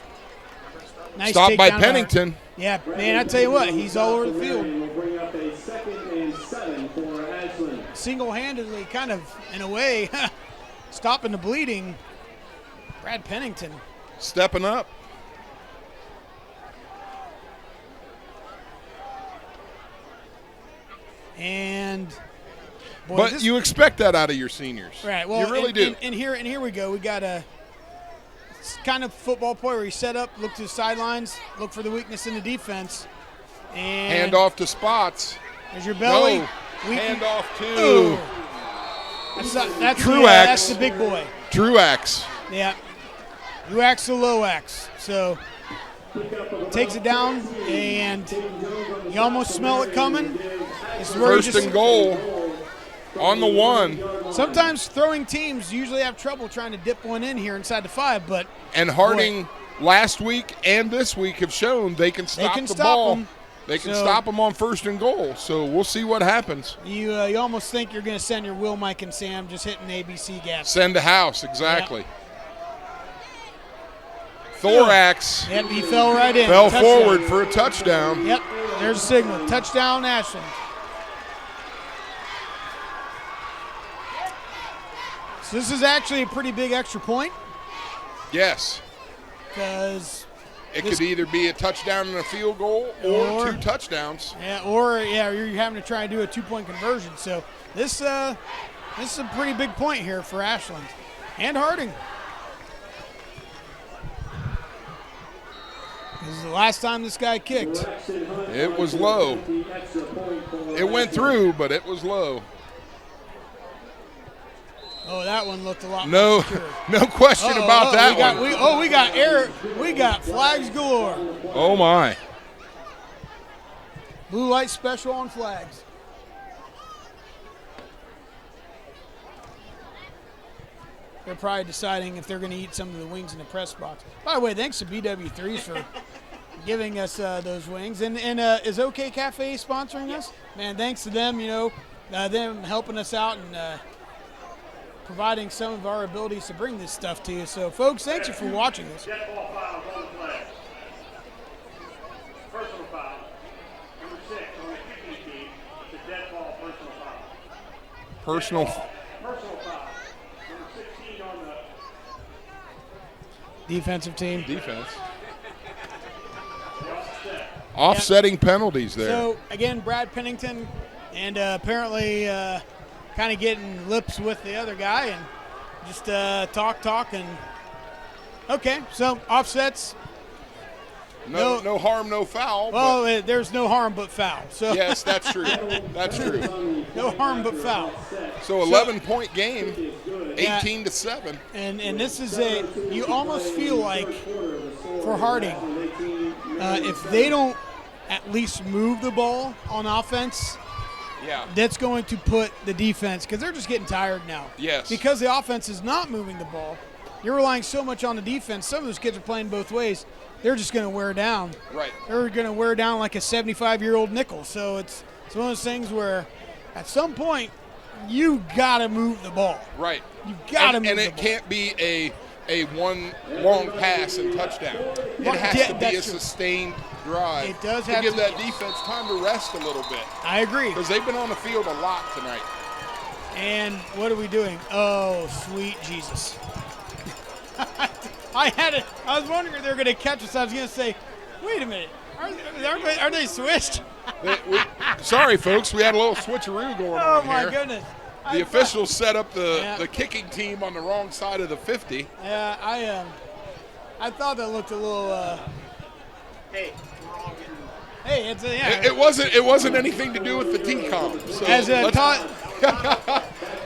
Nice Stop by takedown Pennington. Yeah, man, I tell you what, he's all over the field. Will bring up a 2nd and 7 for Ashland. Single-handedly, kind of, in a way, stopping the bleeding. Brad Pennington. Stepping up. And boy, But you expect that out of your seniors. right? Well, you really do. And here we go. We got a kind of football play where you set up, look to the sidelines, look for the weakness in the defense, and Hand off to Spots. There's your belly. No. Hand off to Ooh. That's the big boy. Truax. Yeah. Truax to Loax. So takes it down, and you almost smell it coming. This is where First and goal on the 1. Sometimes throwing teams usually have trouble trying to dip one in here inside the 5, but And Harding last week and this week have shown they can stop the ball. Them. They can So- stop them on 1st and goal. So we'll see what happens. You almost think you're going to send your Will, Mike, and Sam just hitting ABC gas. Send to house, exactly. Thorax Yep, he fell right in. fell Touchdown. forward for a touchdown. Yep, there's a signal. Touchdown, Ashland. So this is actually a pretty big extra point Yes. because It could either be a touchdown and a field goal or 2 touchdowns. you're having to try and do a 2-point conversion. So this is a pretty big point here for Ashland and Harding. This is the last time this guy kicked. It was low. It went through, but it was low. Oh, that one looked a lot No, more secure. no question about that one. We got air. We got flags galore. Oh my! Blue light special on flags. They're probably deciding if they're going to eat some of the wings in the press box. By the way, thanks to BW3s for giving us those wings. And is OK Cafe sponsoring us? Man, thanks to them. Them helping us out and providing some of our abilities to bring this stuff to you. So, folks, thank you for watching this. Dead ball foul on the play. Personal foul. Number 6 on the kicking team. It's a dead ball personal foul. Personal. Personal foul. Number 16 on the Defensive team. Defense. Offsetting penalties there. So, again, Brad Pennington, and apparently kind of getting lips with the other guy and just talk. And okay, so offsets. No harm, no foul. Well, there's no harm but foul. So Yes, that's true. That's true. no harm but foul. So 11-point game, 18-7. And this is you almost feel like for Harding, if they don't at least move the ball on offense, Yeah. that's going to put the defense, because they're just getting tired now. Yes. Because the offense is not moving the ball. You're relying so much on the defense. Some of those kids are playing both ways. They're just going to wear down. Right. They're going to wear down like a 75-year-old nickel. So it's one of those things where at some point you got to move the ball. Right. You got to move And the it ball. can't be a one long pass and touchdown. It has to be a that's true. sustained drive. It does to have give to that be. defense time to rest a little bit, I agree. because they've been on the field a lot tonight. And what are we doing? Oh, sweet Jesus. I was wondering if they were going to catch us. I was going to say, wait a minute. Are they switched? Sorry, folks, we had a little switcheroo going on Oh, my here. goodness. The officials set up Yeah. the kicking team on the wrong side of the 50. Yeah, I thought that looked a little. Hey, we're all getting. Hey, it's yeah. It wasn't anything to do with the Telecom. So As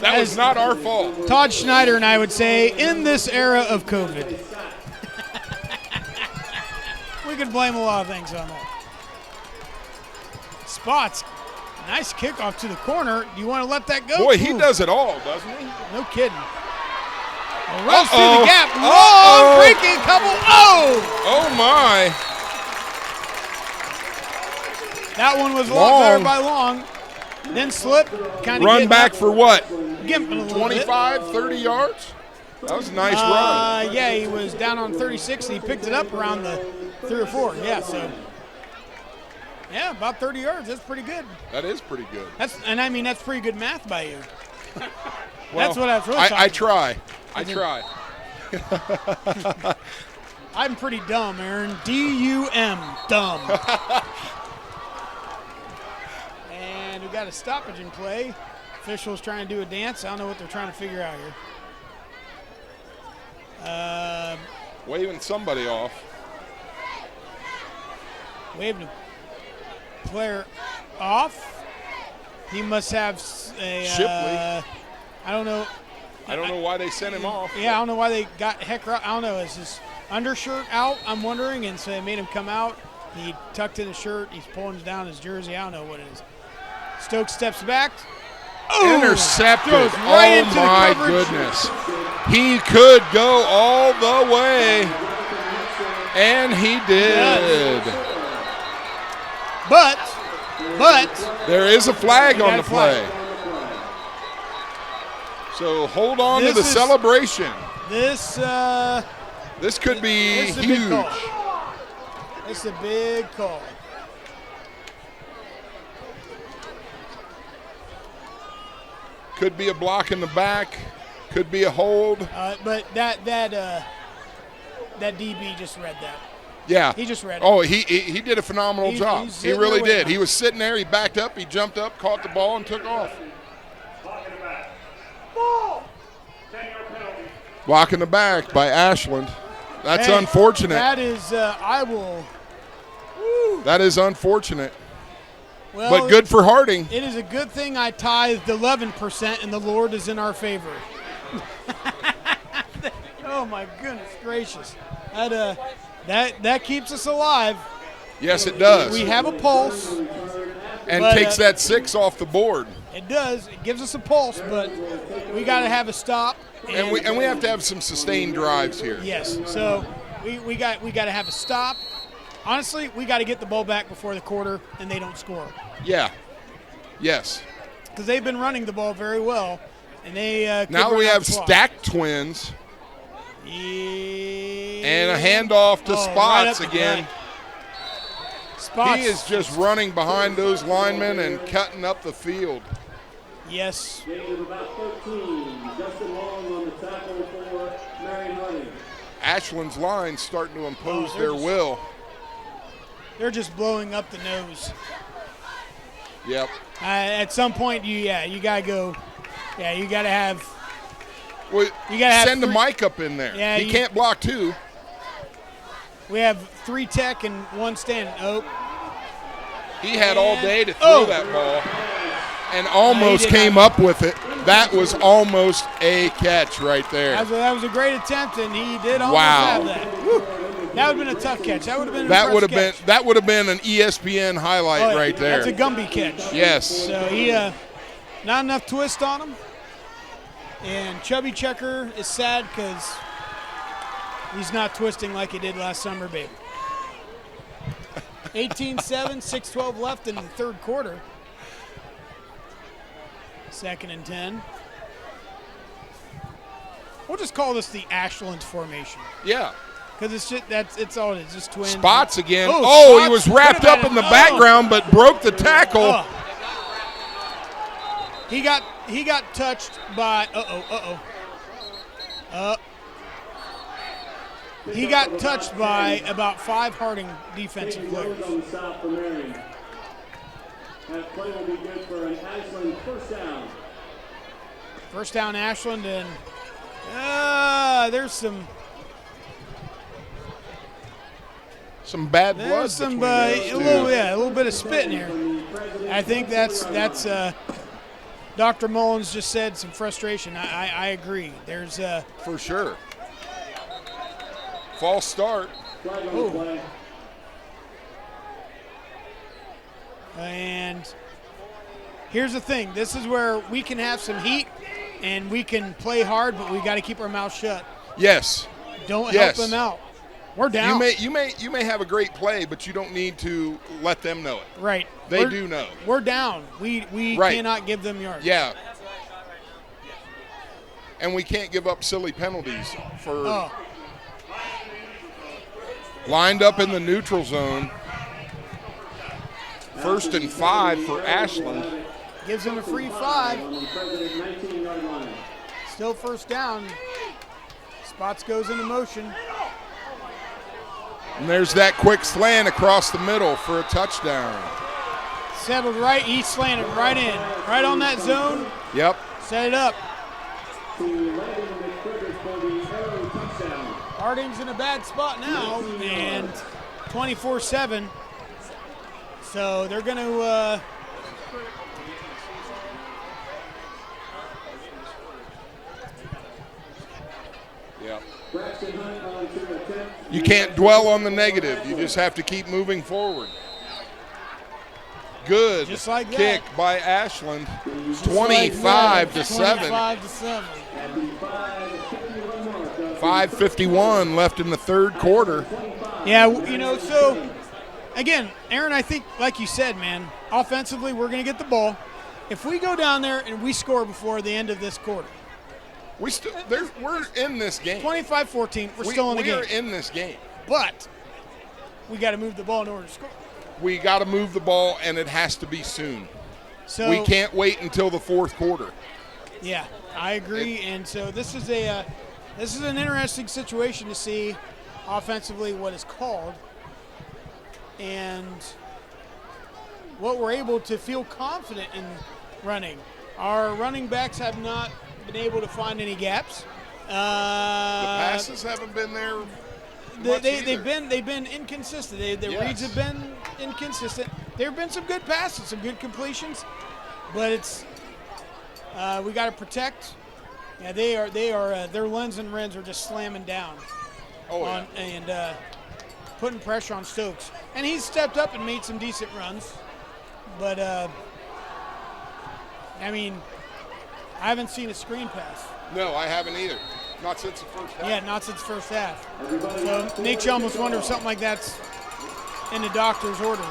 that was not our fault. Todd Schneider and I would say, in this era of COVID, we could blame a lot of things on that. Spots, nice kickoff to the corner. Do you want to let that go? Boy, he Ooh, does it all, doesn't he? No kidding. Runs through the gap. Long breaking couple. Oh! Oh my! That one was a lot better by long. Then slip, kind of Run back for what? Gimping a little 25, 30 yards? That was a nice run. Yeah, he was down on 36, and he picked it up around the 3 or 4. Yeah, so. Yeah, about 30 yards. That's pretty good. That is pretty good. That's pretty good math by you. Well, that's what I was really I try. I try. I'm pretty dumb, Aaron. D-U-M, dumb. And we got a stoppage in play. Officials trying to do a dance. I don't know what they're trying to figure out here. Waving somebody off. Waving a player off. He must have a Shipley. I don't know. I don't know why they sent him off. Yeah, I don't know why they got Hecker out. I don't know. Is his undershirt out? I'm wondering. And so they made him come out. He tucked in his shirt. He's pulling down his jersey. I don't know what it is. Stokes steps back. Oh, intercepted. Right into my the coverage. Goodness. He could go all the way. And he did. But there is a flag on the flag. play. So hold on to the celebration. This could be this is huge. A big call. This is a big call. Could be a block in the back. Could be a hold. But that DB just read that. Yeah. He just read it. Oh, he did a phenomenal job. He really did. He was sitting there. He backed up. He jumped up, caught the ball, and took off. Block in the back by Ashland. That's unfortunate. That is, That is unfortunate. Well, but good for Harding. It is a good thing I tithed 11%, and the Lord is in our favor. Oh my goodness gracious! That keeps us alive. Yes, it does. We have a pulse, and takes that 6 off the board. It does. It gives us a pulse, but we got to have a stop. And we have to have some sustained drives here. Yes. So we got to have a stop. Honestly, we got to get the ball back before the quarter, and they don't score. Yeah. Yes. Because they've been running the ball very well, and they. Now we have stacked twins. And a handoff to Spots right again. Spots. He is just running behind those linemen and cutting up the field. Yes. Gain of about 13. Justin Long on the tackle for Marion. Ashland's line starting to impose their will. They're just blowing up the nose. Yep. At some point, you got to go. Yeah, you got to have. Well, you got to send the mic up in there. Yeah, he can't block 2. We have 3 tech and 1 standing. Oh. He had all day to throw that ball and almost came up with it. That was almost a catch right there. That was a great attempt, and he did almost have that. Woo. That would have been a tough catch. That would have been that would have been an ESPN highlight right there. That's a Gumby catch. Yes. So he not enough twist on him. And Chubby Checker is sad because he's not twisting like he did last summer, baby. 18-7, 6:12 left in the third quarter. 2nd and 10. We'll just call this the Ashland formation. Yeah. Because it's all it is, just twins. Spots again. Spots. He was wrapped up in the background but broke the tackle. He got touched by he got touched by about 5 Harding defensive players. That play will be good for an Ashland first down. First down, Ashland, and there's some bad blood. There's some a little bit of spit in here. I think that's Dr. Mullins just said some frustration. I agree. There's for sure. False start. And here's the thing. This is where we can have some heat and we can play hard, but we got to keep our mouth shut. Yes. Don't help them out. We're down. You may have a great play, but you don't need to let them know it. Right. They do know. We're down. We Right. cannot give them yards. Yeah. And we can't give up silly penalties for lined up in the neutral zone. 1st and 5 for Ashland. Gives them a free 5. On the President 19-yard line. Still first down. Spots goes into motion. And there's that quick slant across the middle for a touchdown. Settled right. He slanted right in. Right on that zone. Yep. Set it up. To Landon McGregor for the Arrow touchdown. Harding's in a bad spot now. And 24-7. So they're going to Yep. Braxton Hunt on to attempt. You can't dwell on the negative. You just have to keep moving forward. Good Just like that. kick by Ashland. 25-7. 25-7. At the 5:51 mark of 5:51 left in the third quarter. Yeah, so again, Aaron, I think, like you said, man, offensively, we're going to get the ball. If we go down there and we score before the end of this quarter, We're in this game. 25-14, we're still in the game. We are in this game. But we got to move the ball in order to score. We got to move the ball, and it has to be soon. So We can't wait until the fourth quarter. Yeah, I agree. And so this is an interesting situation to see offensively what is called and what we're able to feel confident in running. Our running backs have not been able to find any gaps. The passes haven't been there. They've been inconsistent. The Yes. reads have been inconsistent. There have been some good passes, some good completions, but it's we got to protect. Yeah, they are. Their Lens and Renz are just slamming down and putting pressure on Stokes. And he's stepped up and made some decent runs, but I mean, I haven't seen a screen pass. No, I haven't either. Not since the first half. Yeah, not since first half. So makes you almost wonder if something like that's in the doctor's orders.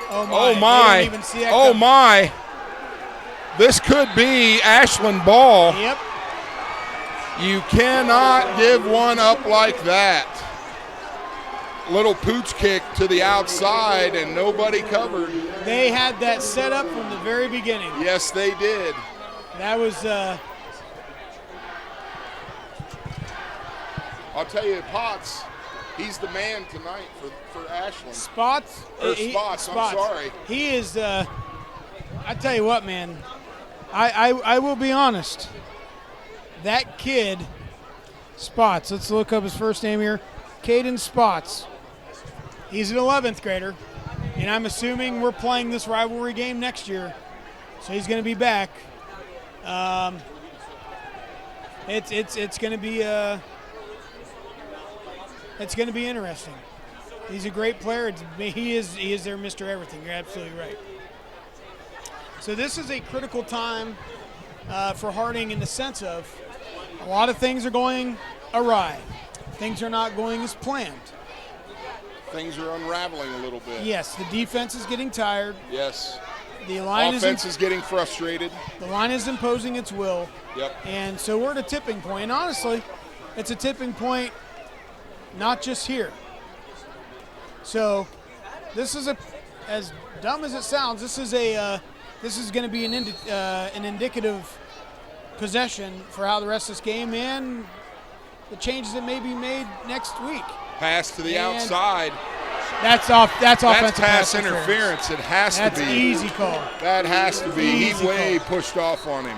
Oh my! Oh my! They don't even see that Oh coming. my! This could be Ashland ball. Yep. You cannot give one up like that. Little pooch kick to the outside, and nobody covered. They had that set up from the very beginning. Yes, they did. That was I'll tell you, Potts, he's the man tonight for Ashland. Spots. Spots, I'm sorry. He is. I tell you what, man. I will be honest. That kid, Spots. Let's look up his first name here. Caden Spots. He's an 11th grader, and I'm assuming we're playing this rivalry game next year, so he's going to be back. It's going to be it's going to be interesting. He's a great player. He is their Mr. Everything. You're absolutely right. So this is a critical time for Harding in the sense of a lot of things are going awry. Things are not going as planned. Things are unraveling a little bit. Yes, the defense is getting tired. Yes. The line Offense is getting frustrated. The line is imposing its will. Yep. And so we're at a tipping point. And honestly, it's a tipping point not just here. So this is as dumb as it sounds, this is going to be an indicative possession for how the rest of this game and the changes that may be made next week. Pass to the And outside. That's offensive pass interference. It has That's to be. easy call. That has to be. Easy He way call. pushed off on him.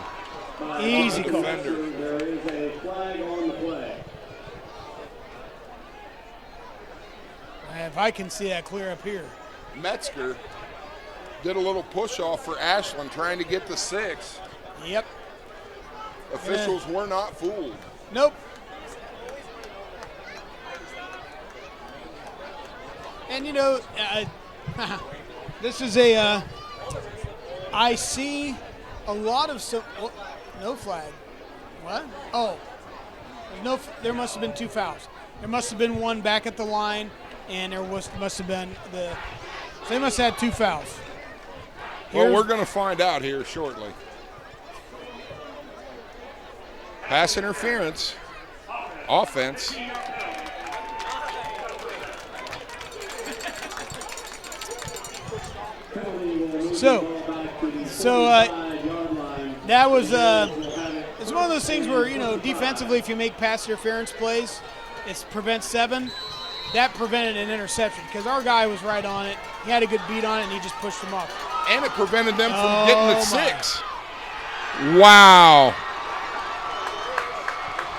Easy call. Defender. There is a flag on the play. If I can see that clear up here. Metzger did a little push off for Ashland trying to get the 6. Yep. Officials were not fooled. Nope. And you know, this is I see a lot of no flag. What? Oh, there must have been 2 fouls. There must have been one back at the line, and must have been so they must have had 2 fouls. Well, we're going to find out here shortly. Pass interference, offense. So that was it's one of those things where, you know, defensively, if you make pass interference plays, it prevents 7. That prevented an interception because our guy was right on it. He had a good beat on it, and he just pushed him off. And it prevented them from getting to 6. Wow.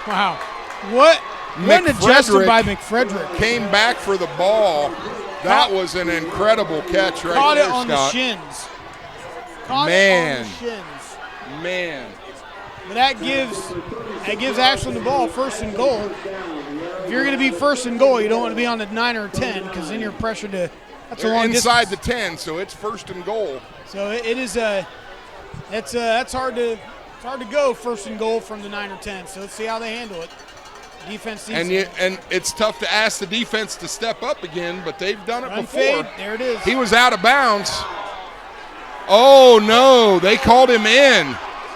Wow. What an adjustment by McFrederick. Came back for the ball. That was an incredible catch right Caught there, it on Scott. the shins. Caught it on the shins. Man. But that gives Ashland the ball, 1st and goal. If you're going to be 1st and goal, you don't want to be on the 9 or 10 because then you're pressured to. That's a long inside distance. the 10, so it's 1st and goal. So it is that's hard to go 1st and goal from the 9 or 10. So let's see how they handle it. Defense needs and it's tough to ask the defense to step up again, but they've done it run before. fade. There it is. He was out of bounds. Oh no, they called him in.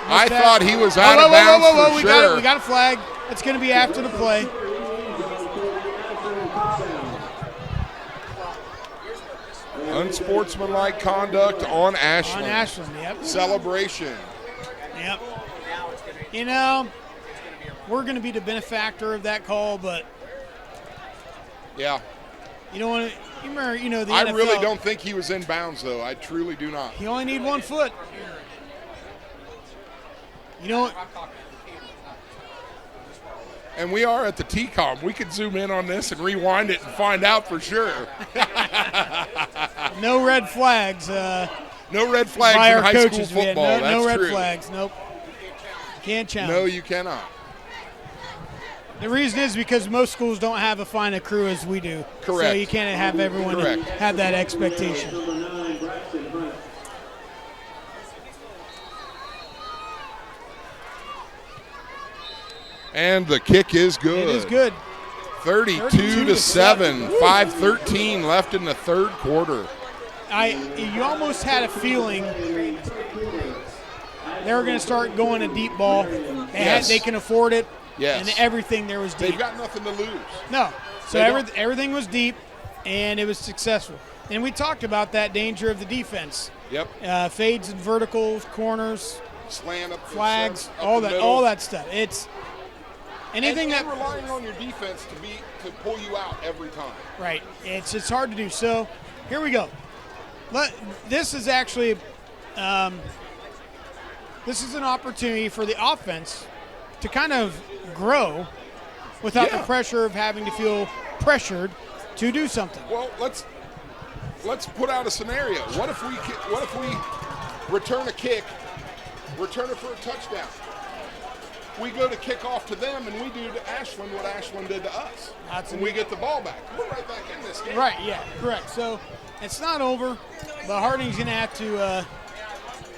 I thought he was out of bounds for sure. We got a flag. It's going to be after the play. Unsportsmanlike conduct on Ashland. On Ashland, yep. Celebration. Yep. You know, we're going to be the benefactor of that call, but yeah, you don't want to. You remember, you know, the I NFL, really don't think he was in bounds, though. I truly do not. You only need 1 foot. You know what? And we are at the Telecom. We could zoom in on this and rewind it and find out for sure. No red flags. No red flags by in our high coaches. school football. No That's red true. flags. Nope. Can't challenge. No, you cannot. The reason is because most schools don't have a fine crew as we do. Correct. So you can't have everyone have that expectation. And the kick is good. It is good. 32-7. 5:13 left in the 3rd quarter. You almost had a feeling they were going to start going a deep ball. They can afford it. Yes. And everything there was deep. They've got nothing to lose. No. So everything was deep, and it was successful. And we talked about that danger of the defense. Yep. Fades and verticals, corners, slant up, flags, up all the that, middle. all that stuff. It's anything and that relying on your defense to pull you out every time. Right. It's hard to do. So here we go. This is actually this is an opportunity for the offense to kind of grow without the pressure of having to feel pressured to do something. Well, let's put out a scenario. What if we return a kick, return it for a touchdown? We go to kick off to them, and we do to Ashland what Ashland did to us. And we get the ball back. We're right back in this game. Right, yeah, correct. So it's not over, but Harding's going to have to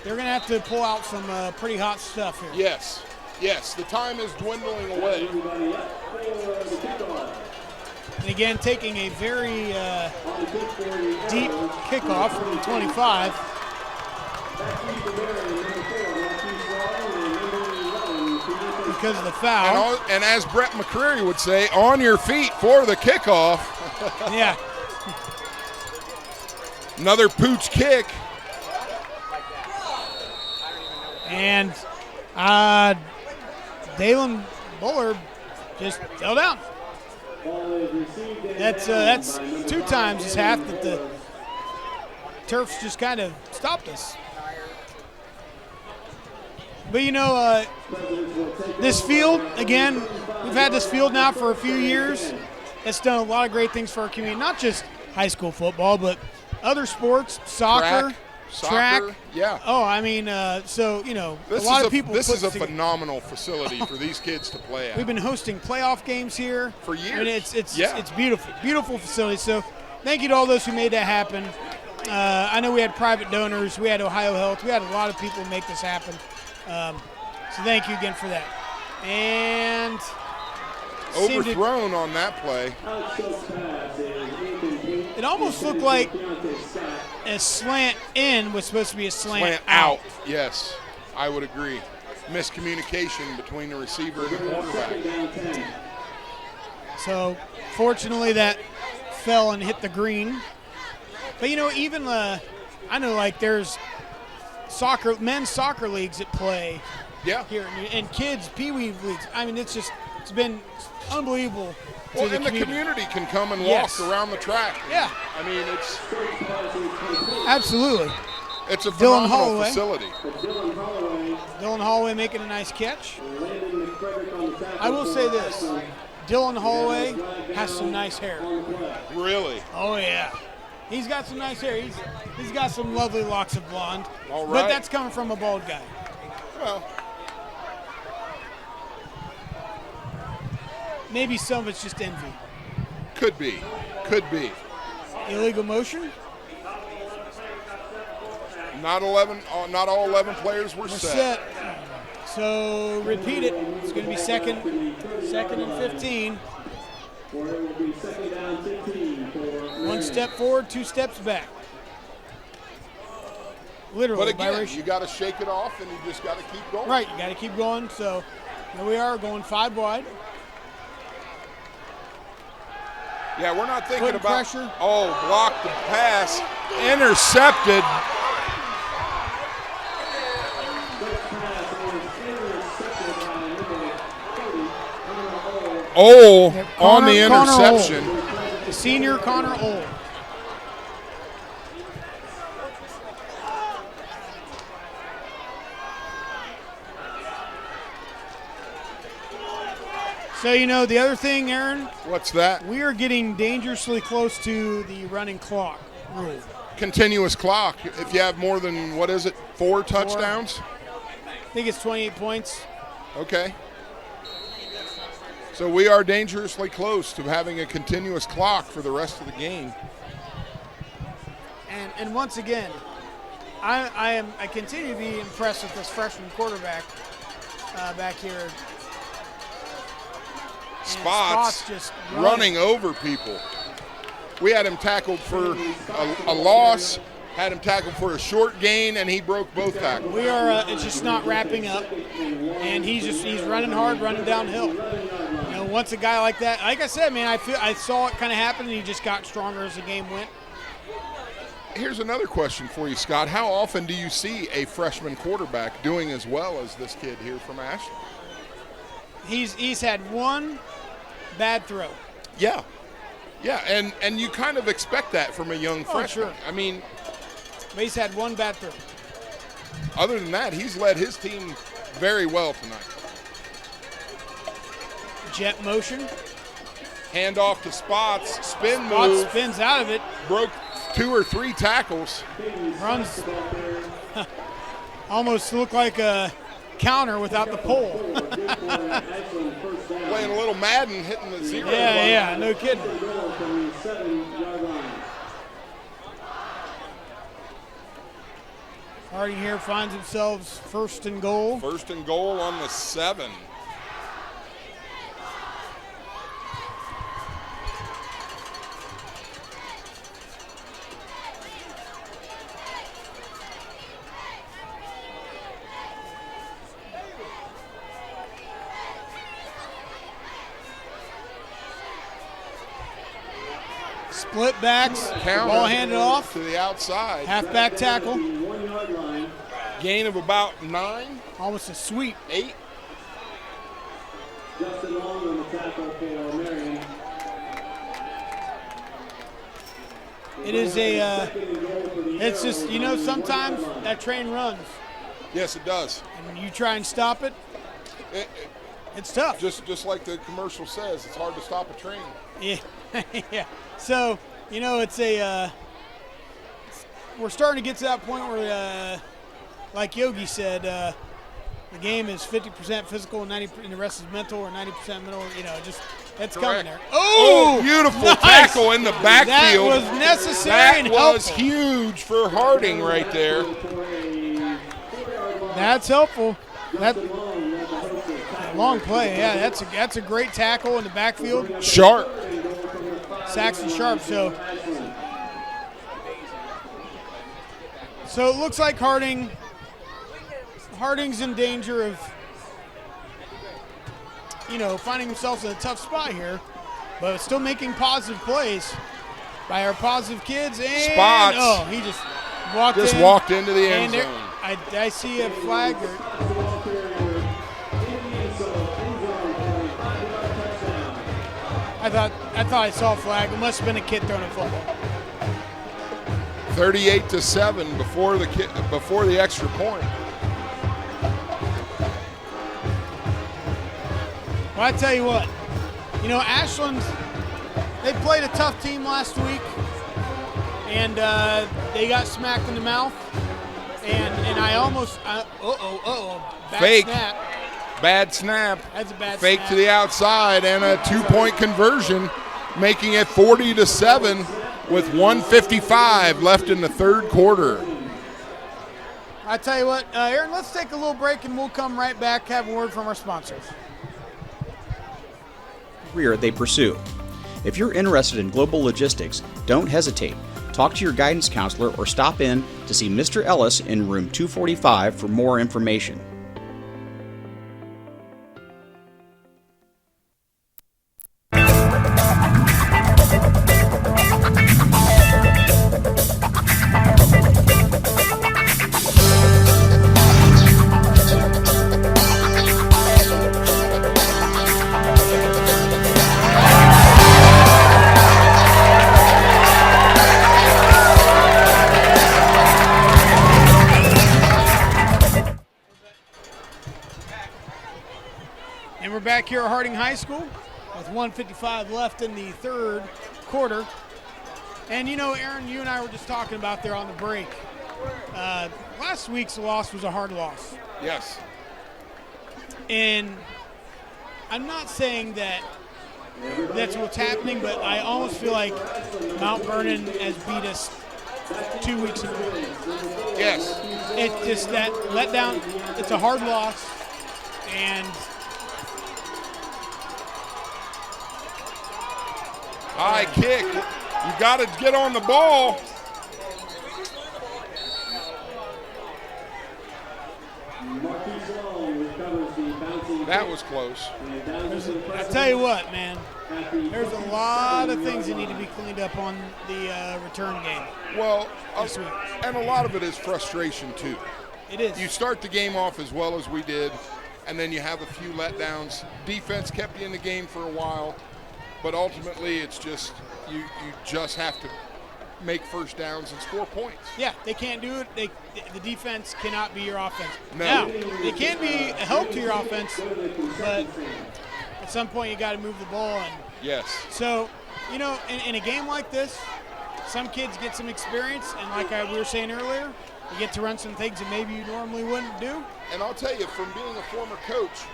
they're going to have to pull out some pretty hot stuff here. Yes, the time is dwindling away. And again, taking a very deep kickoff from the 25. Because of the foul. And as Brett McCreary would say, on your feet for the kickoff. Yeah. Another pooch kick. And Dalen Bullard just fell down. That's 2 times this half that the Terps just kind of stopped us. But you know, this field, again, we've had this field now for a few years. It's done a lot of great things for our community, not just high school football, but other sports, soccer, track. Yeah. Oh, I mean, so, you know, this a lot of people. This is a phenomenal facility for these kids to play at. We've been hosting playoff games here for years. And it's beautiful facility. So thank you to all those who made that happen. I know we had private donors, we had Ohio Health, we had a lot of people make this happen. So thank you again for that. And seemed to, overthrown on that play. it almost looked like a slant in was supposed to be a slant Out. Yes, I would agree. Miscommunication between the receiver and the quarterback. So fortunately that fell and hit the green. But you know, even I know like there's men's soccer leagues that play here, and kids pee-wee leagues. I mean, it's been unbelievable. Well, and the community can come and walk around the track. Yeah. I mean, it's absolutely. It's a phenomenal facility. Dylan Holloway making a nice catch. I will say this. Dylan Holloway has some nice hair. Really? Oh, yeah. He's got some nice hair. He's got some lovely locks of blonde. All right. But that's coming from a bald guy. Well, maybe some of it's just envy. Could be. Illegal motion? Not all 11 players were set. So repeat it. It's going to be second and 15. One step forward, 2 steps back. Literally. But again, you got to shake it off and you just got to keep going. Right, you got to keep going. So here we are going 5 wide. Yeah, we're not thinking Putting about pressure. Oh, blocked the pass, intercepted. On the interception. The senior Connor Old. So, you know, the other thing, Aaron. What's that? We are getting dangerously close to the running clock rule. Continuous clock. If you have more than, 4 touchdowns? I think it's 28 points. Okay. So we are dangerously close to having a continuous clock for the rest of the game. And once again, I continue to be impressed with this freshman quarterback back here. Spots just running over people. We had him tackled for a loss, had him tackled for a short gain, and he broke both tackles. We are it's just not wrapping up, and he's running hard, running downhill. You know, once a guy like that, like I said, man, I saw it kind of happen, and he just got stronger as the game went. Here's another question for you, Scott. How often do you see a freshman quarterback doing as well as this kid here from Ashland? He's had one bad throw. Yeah, and you kind of expect that from a young freshman. Sure. I mean, but he's had one bad throw. Other than that, he's led his team very well tonight. Jet motion. Hand off to Spots, spin Spots move. Spins out of it. Broke 2 or 3 tackles. Runs. Almost looked like a counter without the pole. Playing a little Madden, hitting the 0. Yeah, no kidding. Harding here finds themselves first and goal. First and goal on the 7. Split backs, Counter. ball handed off. To the outside. Halfback tackle. Gain of about 9. Almost a sweep. 8. Justin Long on the tackle for Marion. It is it's just, you know, sometimes that train runs. Yes, it does. And when you try and stop it, it's tough. Just like the commercial says, it's hard to stop a train. Yeah, yeah. So, you know, it's we're starting to get to that point where, like Yogi said, the game is 50% physical and 90%, and the rest is mental, or 90% mental. You know, just that's coming there. Oh, beautiful nice. tackle in the backfield. That was necessary That and was helpful. huge for Harding right there. That's helpful. Long play, yeah. That's a great tackle in the backfield. Sharp. Saxon Sharp. So it looks like Harding's in danger of, finding themselves in a tough spot here, but still making positive plays by our positive kids. And Spots. Oh, he just walked into the end zone. I see a flag. I thought I saw a flag. It must have been a kid throwing a football. 38-7 before the extra point. Well, I tell you what, Ashland, they played a tough team last week, and they got smacked in the mouth, and I almost, bad Fake. snap. Bad snap. That's a bad Fake snap. to the outside and a 2-point conversion, making it 40-7 with 1:55 left in the third quarter. I tell you what, Aaron, let's take a little break, and we'll come right back, have a word from our sponsors. Career they pursue. If you're interested in global logistics, don't hesitate. Talk to your guidance counselor or stop in to see Mr. Ellis in room 245 for more information. And we're back here at Harding High School with 1:55 left in the third quarter. And Aaron, you and I were just talking about there on the break. Last week's loss was a hard loss. Yes. And I'm not saying that's what's happening, but I almost feel like Mount Vernon has beat us 2 weeks ago. Yes. It's just that letdown. It's a hard loss, and High kick. You got to get on the ball. That was close. I tell you what, man, there's a lot of things that need to be cleaned up on the return game. Well, this week. and a lot of it is frustration too. It is. You start the game off as well as we did, and then you have a few letdowns. Defense kept you in the game for a while, but ultimately it's just you just have to make first downs and score points. Yeah, they can't do it. The defense cannot be your offense. No. Now, they can be a help to your offense, but at some point you got to move the ball. And Yes. so, in a game like this, some kids get some experience, and like we were saying earlier, you get to run some things that maybe you normally wouldn't do. And I'll tell you, from being a former coach,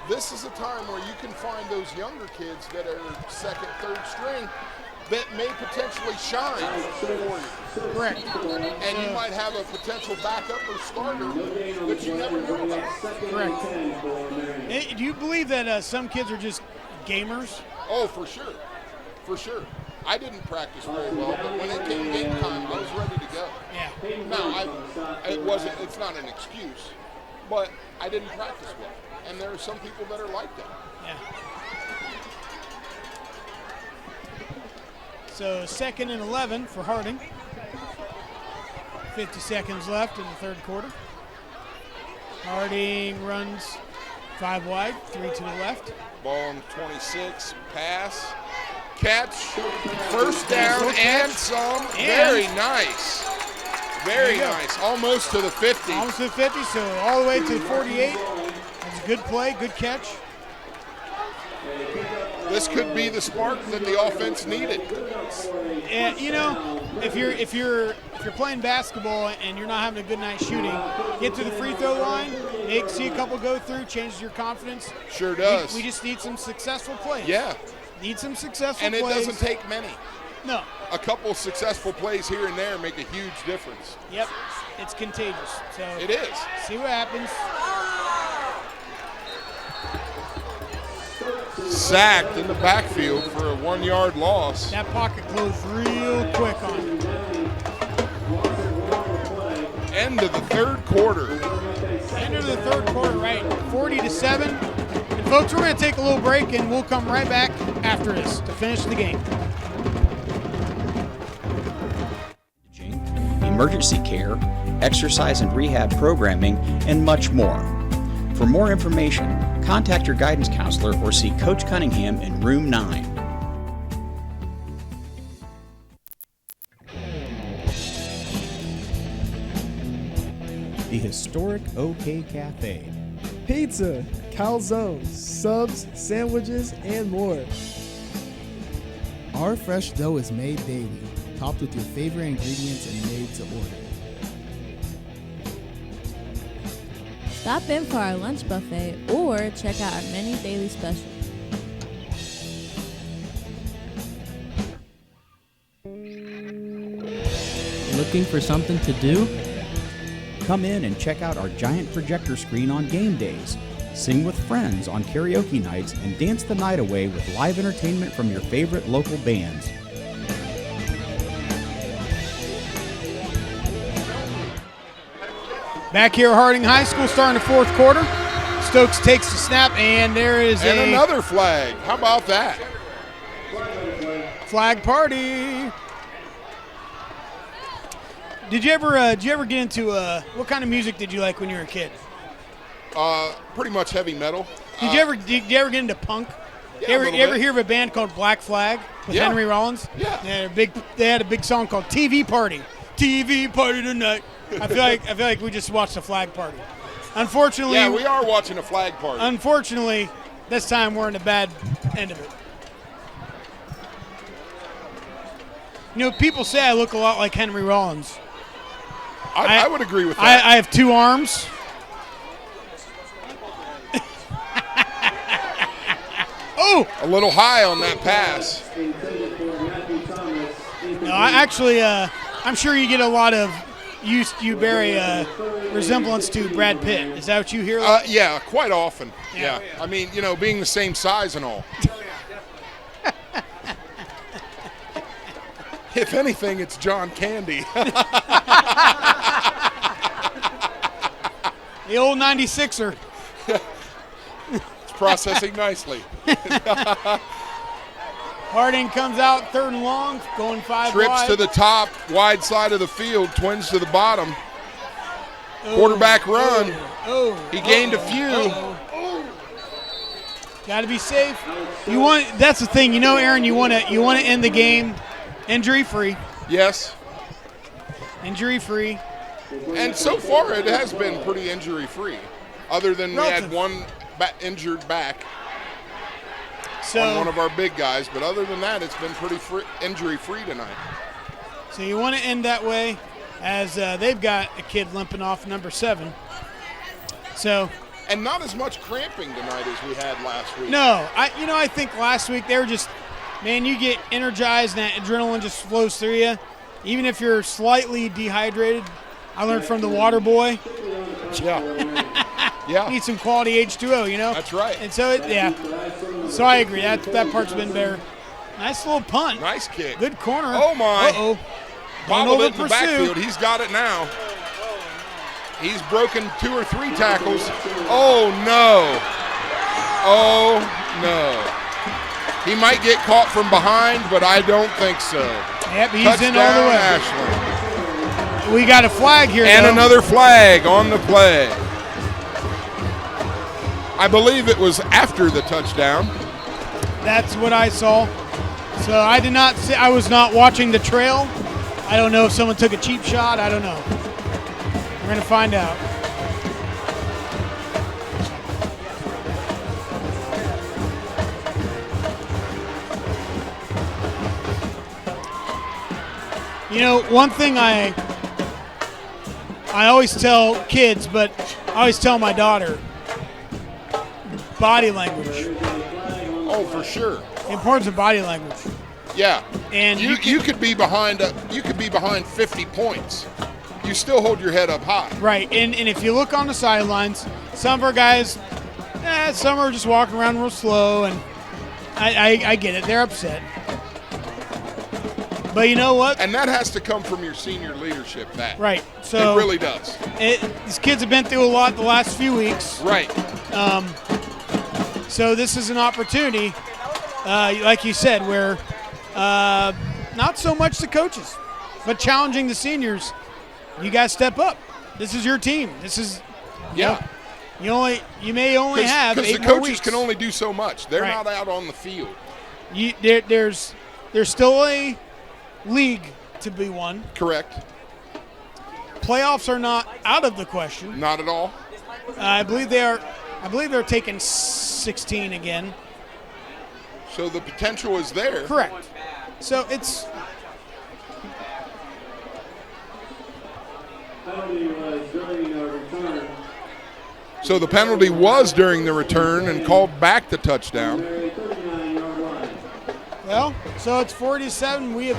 this is a time where you can find those younger kids that are second, third string that may potentially shine for you. Correct. And you might have a potential backup or starter that you never knew about. Correct. Hey, do you believe that some kids are just gamers? Oh, for sure. For sure. I didn't practice very well, but when it came game time, I was ready to go. Yeah. Now, it's not an excuse, but I didn't practice well. And there are some people that are like that. Yeah. So 2nd and 11 for Harding. 50 seconds left in the third quarter. Harding runs 5 wide, 3 to the left. Ball on 26, pass, catch, first down and some. Very nice. Very nice. Almost to the 50. Almost to the 50, so all the way to the 48. That's a good play, good catch. This could be the spark that the offense needed. And if you're playing basketball and you're not having a good night shooting, get to the free throw line, see a couple go through, changes your confidence. Sure does. We just need some successful plays. Yeah. Need some successful And it plays. doesn't take many. No. A couple successful plays here and there make a huge difference. Yep. It's contagious. So It is. see what happens. sacked in the backfield for a 1-yard loss. That pocket closed real quick on him. End of the third quarter. End of the third quarter, right? 40-7. And folks, we're going to take a little break, and we'll come right back after this to finish the game. Emergency care, exercise and rehab programming, and much more. For more information, contact your guidance counselor or see Coach Cunningham in Room 9. The historic OK Cafe. Pizza, calzones, subs, sandwiches, and more. Our fresh dough is made daily, topped with your favorite ingredients and made to order. Stop in for our lunch buffet or check out our many daily specials. Looking for something to do? Come in and check out our giant projector screen on game days. Sing with friends on karaoke nights and dance the night away with live entertainment from your favorite local bands. Back here at Harding High School, starting the fourth quarter. Stokes takes the snap, and there is another flag. How about that? Flag party. Did you ever get into what kind of music did you like when you were a kid? Pretty much heavy metal. Did you ever get into punk? Yeah, you ever hear of a band called Black Flag with Henry Rollins? Yeah. They had a big song called TV Party. TV Party tonight. I feel like we just watched a flag party. Unfortunately, yeah, we are watching a flag party. Unfortunately, this time we're in the bad end of it. You know, people say I look a lot like Henry Rollins. I would agree with that. I have two arms. Oh! A little high on that pass. No, I'm sure you get a lot of you bear a resemblance to Brad Pitt. Is that what you hear? Yeah, quite often. Yeah. I mean, being the same size and all. If anything, it's John Candy. The old 96er. It's processing nicely. Harding comes out, third and long, going 5 Trips wide. to the top, wide side of the field, twins to the bottom. Quarterback run. He gained a few. Got to be safe. That's the thing, Aaron. You want to end the game injury free. Yes. Injury free. And so far, it has been pretty injury free, other than we had one injured back. On one of our big guys, but other than that, it's been pretty injury-free tonight. So you want to end that way, as they've got a kid limping off number 7. And not as much cramping tonight as we had last week. No, I think last week they were just, man, you get energized and that adrenaline just flows through you, even if you're slightly dehydrated. I learned from the water boy. Yeah. Yeah. Need some quality H2O, That's right. And so, So I agree. That part's been better. Nice little punt. Nice kick. Good corner. Oh, my. Uh-oh. Bobbled it in the backfield. He's got it now. He's broken 2 or 3 tackles. Oh, no. Oh, no. He might get caught from behind, but I don't think so. Yep, he's Touchdown, in all the way. Ashland. We got a flag here, And though. another flag on the play. I believe it was after the touchdown. That's what I saw. So I did not see. I was not watching the trail. I don't know if someone took a cheap shot. I don't know. We're going to find out. One thing I always tell kids, but I always tell my daughter, body language. Oh, for sure. The importance of body language. Yeah. And you could be behind 50 points. You still hold your head up high. Right. And if you look on the sidelines, some of our guys, some are just walking around real slow, and I get it. They're upset. But you know what? And that has to come from your senior leadership, Matt. Right. So it really does. These kids have been through a lot the last few weeks. Right. So this is an opportunity, like you said, where not so much the coaches, but challenging the seniors. You guys step up. This is your team. This is You may only have 8 more weeks. Because the coaches can only do so much. They're Right. not out on the field. There's still a league to be won. Correct. Playoffs are not out of the question. Not at all. I believe they're taking 16 again. So the potential is there. Correct. So it's Penalty was during a return. So the penalty was during the return and called back the touchdown. 39-yard line. well. So it's 47. We've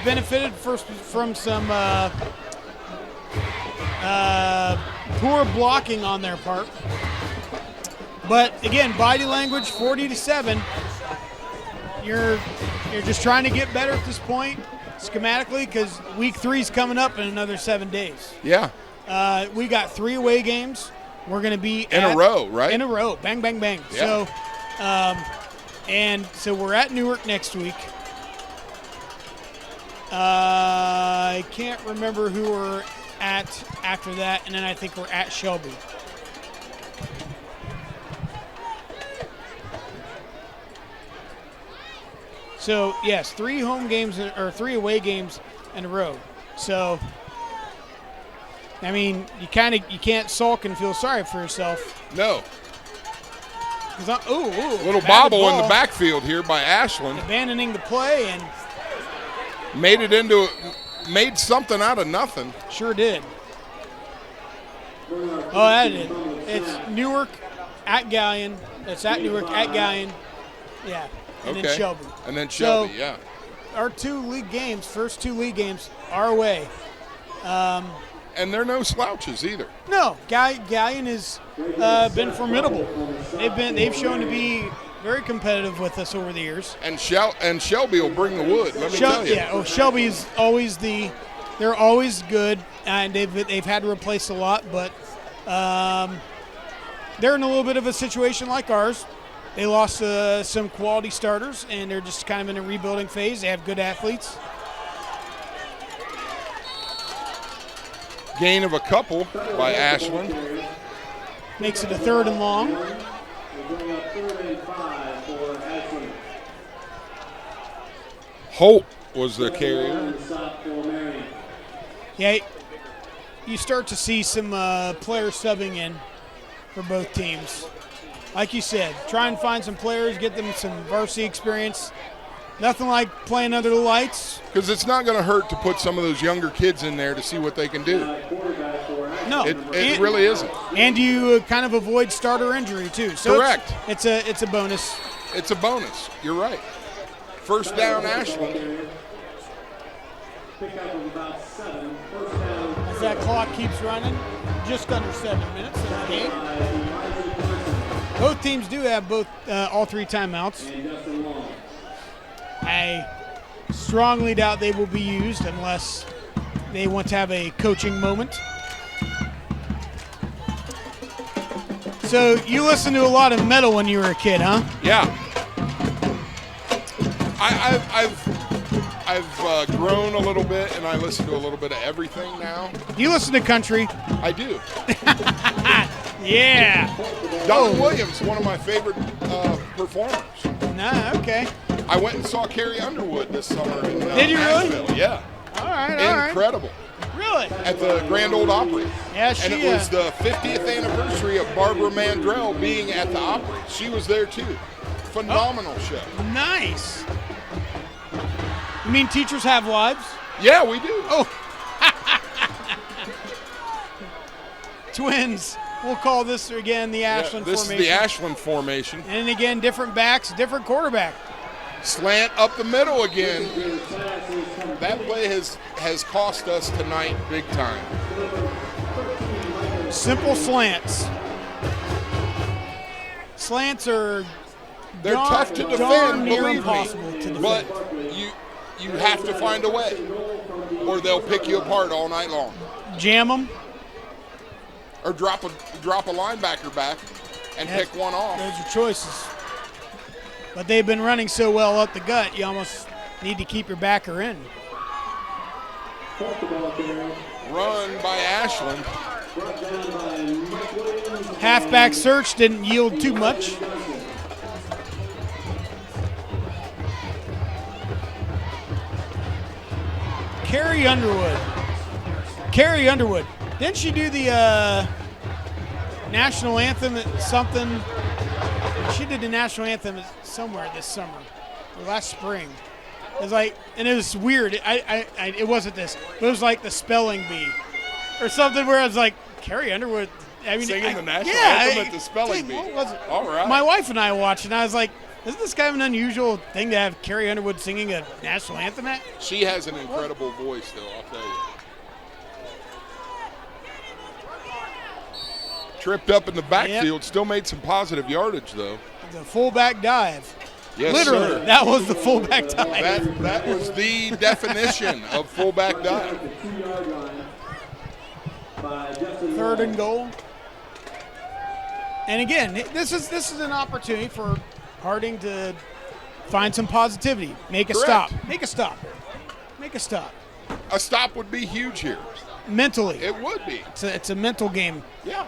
benefited from some poor blocking on their part. But again, body language, 40-7. You're just trying to get better at this point, schematically, because week 3 is coming up in another 7 days. Yeah. We got 3 away games. We're going to be in a row, right? In a row, bang, bang, bang. Yeah. So we're at Newark next week. I can't remember who we're at after that, and then I think we're at Shelby. So yes, 3 home games or 3 away games in a row. So I mean, you can't sulk and feel sorry for yourself. No. Little bobble in the backfield here by Ashland. Abandoning the play and made something out of nothing. Sure did. Oh, that did. It's Newark at Gallion. It's at Newark at Gallion. Yeah. And then Shelby. And then Shelby, so, yeah. Our first two league games are away. And they're no slouches either. No, Gallion has been formidable. They've shown to be very competitive with us over the years. And Shelby will bring the wood. Let me tell you. Yeah. Shelby's always they're always good, and they've had to replace a lot, but they're in a little bit of a situation like ours. They lost some quality starters, and they're just kind of in a rebuilding phase. They have good athletes. Gain of a couple by Ashland. Makes it a 3rd and long. We're going up 3rd and 5 for Ashland. Holt was the carrier. Yeah, you start to see some players subbing in for both teams. Like you said, try and find some players, get them some varsity experience. Nothing like playing under the lights. Because it's not going to hurt to put some of those younger kids in there to see what they can do. No. It really isn't. And you kind of avoid starter injury, too. So correct. It's a bonus. It's a bonus. You're right. First down, Ashland. Pickup of about 7. First down. As that clock keeps running, just under 7 minutes in the game. Both teams do have all 3 timeouts. I strongly doubt they will be used unless they want to have a coaching moment. So you listened to a lot of metal when you were a kid, huh? Yeah. I've grown a little bit, and I listen to a little bit of everything now. You listen to country. I do. Yeah. Don Williams, one of my favorite performers. Nah, okay. I went and saw Carrie Underwood this summer in Did you Nashville. really? Yeah. All right. Incredible. Really? At the Grand Ole Opry. Yeah, and it was the 50th anniversary of Barbara Mandrell being at the Opry. She was there too. Phenomenal show. Nice. You mean teachers have lives? Yeah, we do. Oh. Twins. We'll call this again the Ashland this formation. This is the Ashland formation. And again, different backs, different quarterback. Slant up the middle again. That play has cost us tonight big time. Simple slants. Slants are They're tough to darn defend, near believe impossible me. to defend. But you have to find a way, or they'll pick you apart all night long. Jam them. Or drop a linebacker back and pick one off. Those are choices. But they've been running so well up the gut, you almost need to keep your backer in. Run by Ashland. Halfback search didn't yield too much. Carrie Underwood. Didn't she do the national anthem at something? She did the national anthem somewhere this summer or last spring. It was like, and it was weird. It wasn't this. It was like the spelling bee or something where I was like, Carrie Underwood. I mean, Singing the national anthem at the spelling bee. What was it? All right. My wife and I watched, and I was like, isn't this kind of an unusual thing to have Carrie Underwood singing a national anthem at? She has an incredible voice, though, I'll tell you. Tripped up in the backfield, still made some positive yardage, though. The fullback dive. Yes, literally, sir. that was the fullback dive. That was the definition of fullback dive. 3rd and goal. And again, this is an opportunity for Harding to find some positivity. Make a stop. Make a stop. Make a stop. A stop would be huge here. Mentally. It would be. It's a mental game. Yeah.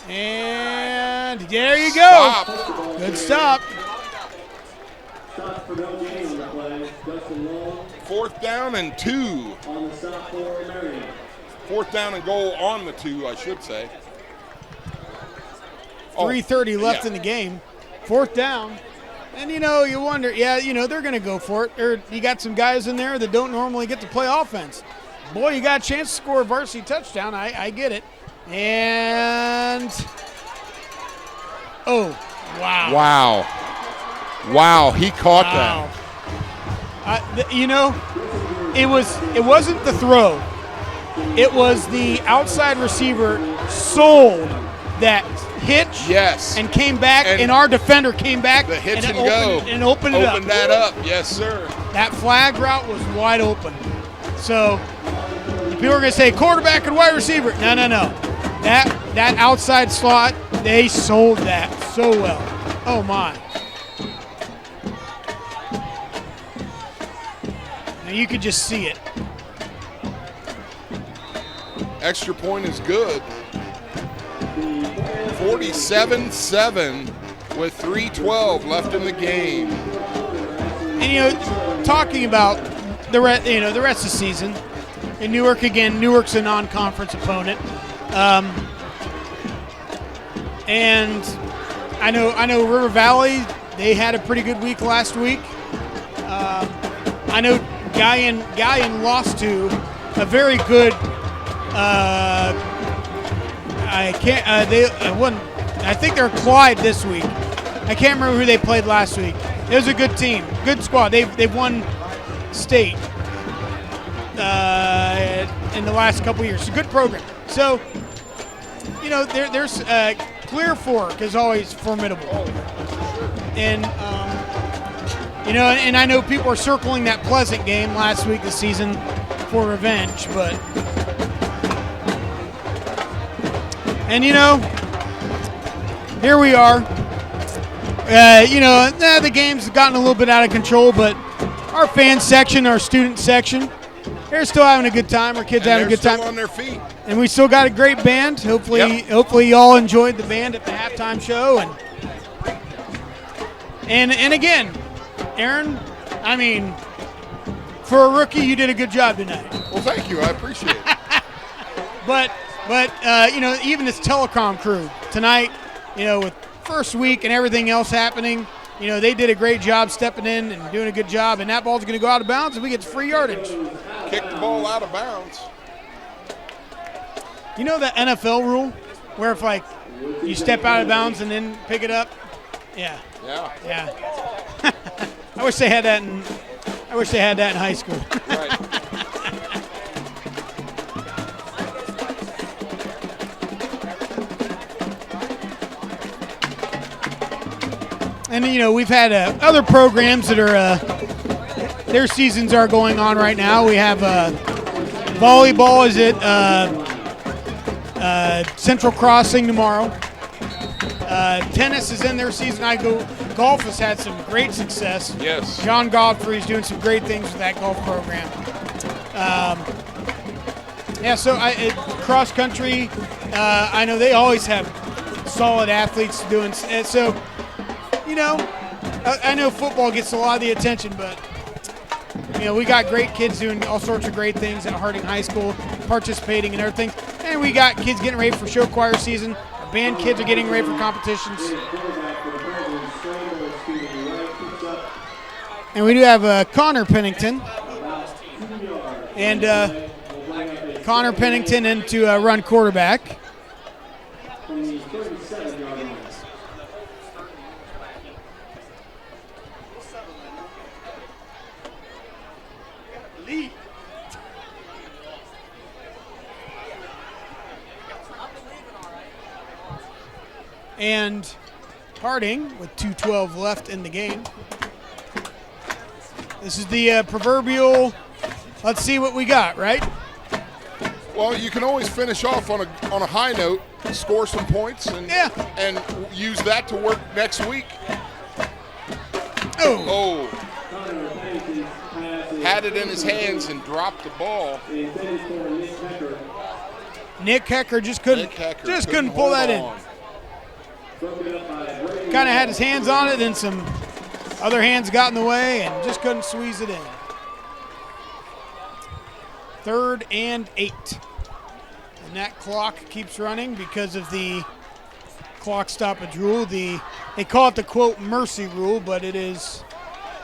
And there you go. Stop. Good stop. Stop for no gain on the play. Justin Long. 4th down and 2. On the stop for Marion. 4th down and goal on the 2, I should say. 3:30 left in the game. 4th down. And, you wonder, they're going to go for it. You got some guys in there that don't normally get to play offense. Boy, you got a chance to score a varsity touchdown. I get it. And, wow. Wow, he caught that. It wasn't the throw. It was the outside receiver sold that hitch. Yes. And came back, and our defender came back. The hitch and opened it up. Opened that up, yes, sir. That flag route was wide open. So people are going to say quarterback and wide receiver. No. That outside slot, they sold that so well. Oh, my. Now you could just see it. Extra point is good. 47-7 with 3:12 left in the game. And talking about the rest of the season in Newark again. Newark's a non-conference opponent, and I know River Valley. They had a pretty good week last week. I know Gallion lost to a very good. I think they're Clyde this week. I can't remember who they played last week. It was a good team, good squad. They've won state in the last couple years. It's a good program. So, there's Clear Fork is always formidable, and and I know people are circling that Pleasant game last week this season for revenge, but. And, here we are. The game's gotten a little bit out of control, but our fan section, our student section, they're still having a good time. Our kids having a good time. They're still on their feet. And we still got a great band. Hopefully y'all enjoyed the band at the halftime show. And again, Aaron, for a rookie, you did a good job tonight. Well, thank you. I appreciate it. But even this Telecom crew tonight, with first week and everything else happening, they did a great job stepping in and doing a good job, and that ball's going to go out of bounds and we get free yardage. Kick the ball out of bounds. You know that NFL rule where if you step out of bounds and then pick it up? Yeah. I wish they had that in high school. Right. And, we've had other programs that are, their seasons are going on right now. We have volleyball is at Central Crossing tomorrow. Tennis is in their season. Golf has had some great success. Yes. John Godfrey is doing some great things with that golf program. So cross country, I know they always have solid athletes doing. So, I know football gets a lot of the attention, but we got great kids doing all sorts of great things at Harding High School, participating in everything, and we got kids getting ready for show choir season. Our band kids are getting ready for competitions. And we do have Connor Pennington. And Connor Pennington in to run quarterback. And Harding with 2:12 left in the game. This is the proverbial, let's see what we got, right? Well, you can always finish off on a high note, score some points, and use that to work next week. Oh. Had it in his hands and dropped the ball. Nick Hecker just couldn't pull that in. Kind of had his hands on it, and some other hands got in the way and just couldn't squeeze it in. 3rd and 8. And that clock keeps running because of the clock stoppage rule. They call it the, quote, mercy rule, but it is,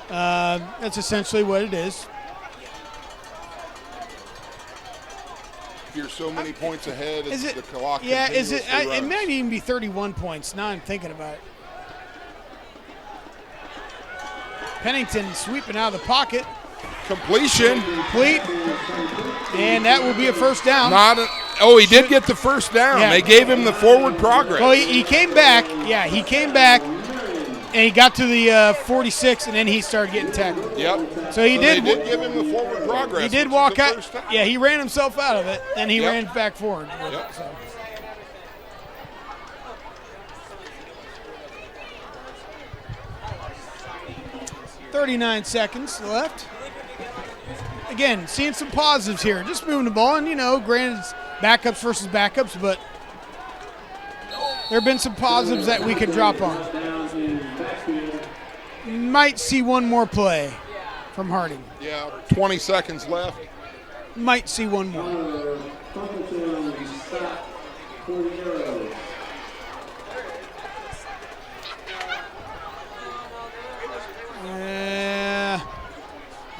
that's essentially what it is. You're so many points ahead. The clock it might even be 31 points. Now I'm thinking about it. Pennington sweeping out of the pocket. Completion. Complete. And that will be a first down. He did get the first down. Yeah. They gave him the forward progress. Well, he came back. Yeah, he came back, and he got to the 46, and then he started getting tackled. Yep. So they did give him the forward progress. He did walk out. Yeah, he ran himself out of it, and he ran back forward. Yep. So. .39 seconds left. Again, seeing some positives here. Just moving the ball, and granted it's backups versus backups, but there have been some positives that we could drop on. Might see one more play from Harding. Yeah, 20 seconds left. Might see one more.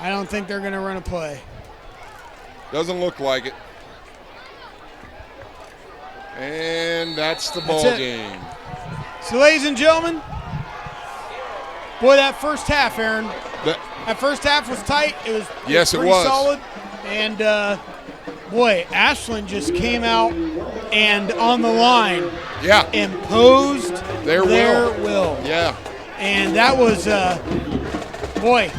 I don't think they're going to run a play. Doesn't look like it. And that's the ball game. So, ladies and gentlemen, boy, that first half, Aaron. That first half was tight. It was pretty solid. And, boy, Ashland just came out and on the line imposed their will. Yeah. And that was, boy,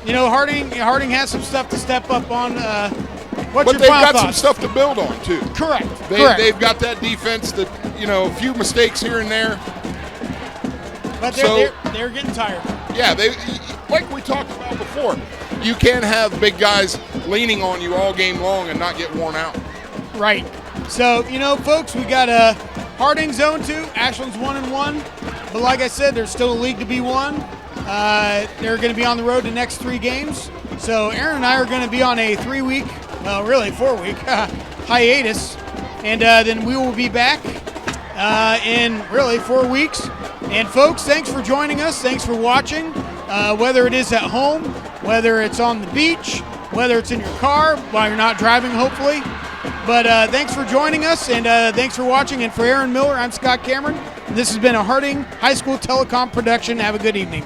Harding has some stuff to step up on. But they've got some stuff to build on, too. Correct. They've got that defense that, a few mistakes here and there. But they're getting tired. Yeah, like we talked about before, you can't have big guys leaning on you all game long and not get worn out. Right. So, folks, we got Harding Zone 2, Ashland's 1-1. But like I said, there's still a league to be won. They're going to be on the road the next 3 games. So Aaron and I are going to be on a 3-week, well, really 4-week hiatus. And then we will be back in really 4 weeks. And folks, thanks for joining us. Thanks for watching. Whether it is at home, whether it's on the beach, whether it's in your car while you're not driving, hopefully. But thanks for joining us, and thanks for watching. And for Aaron Miller, I'm Scott Cameron. This has been a Harding High School Telecom production. Have a good evening.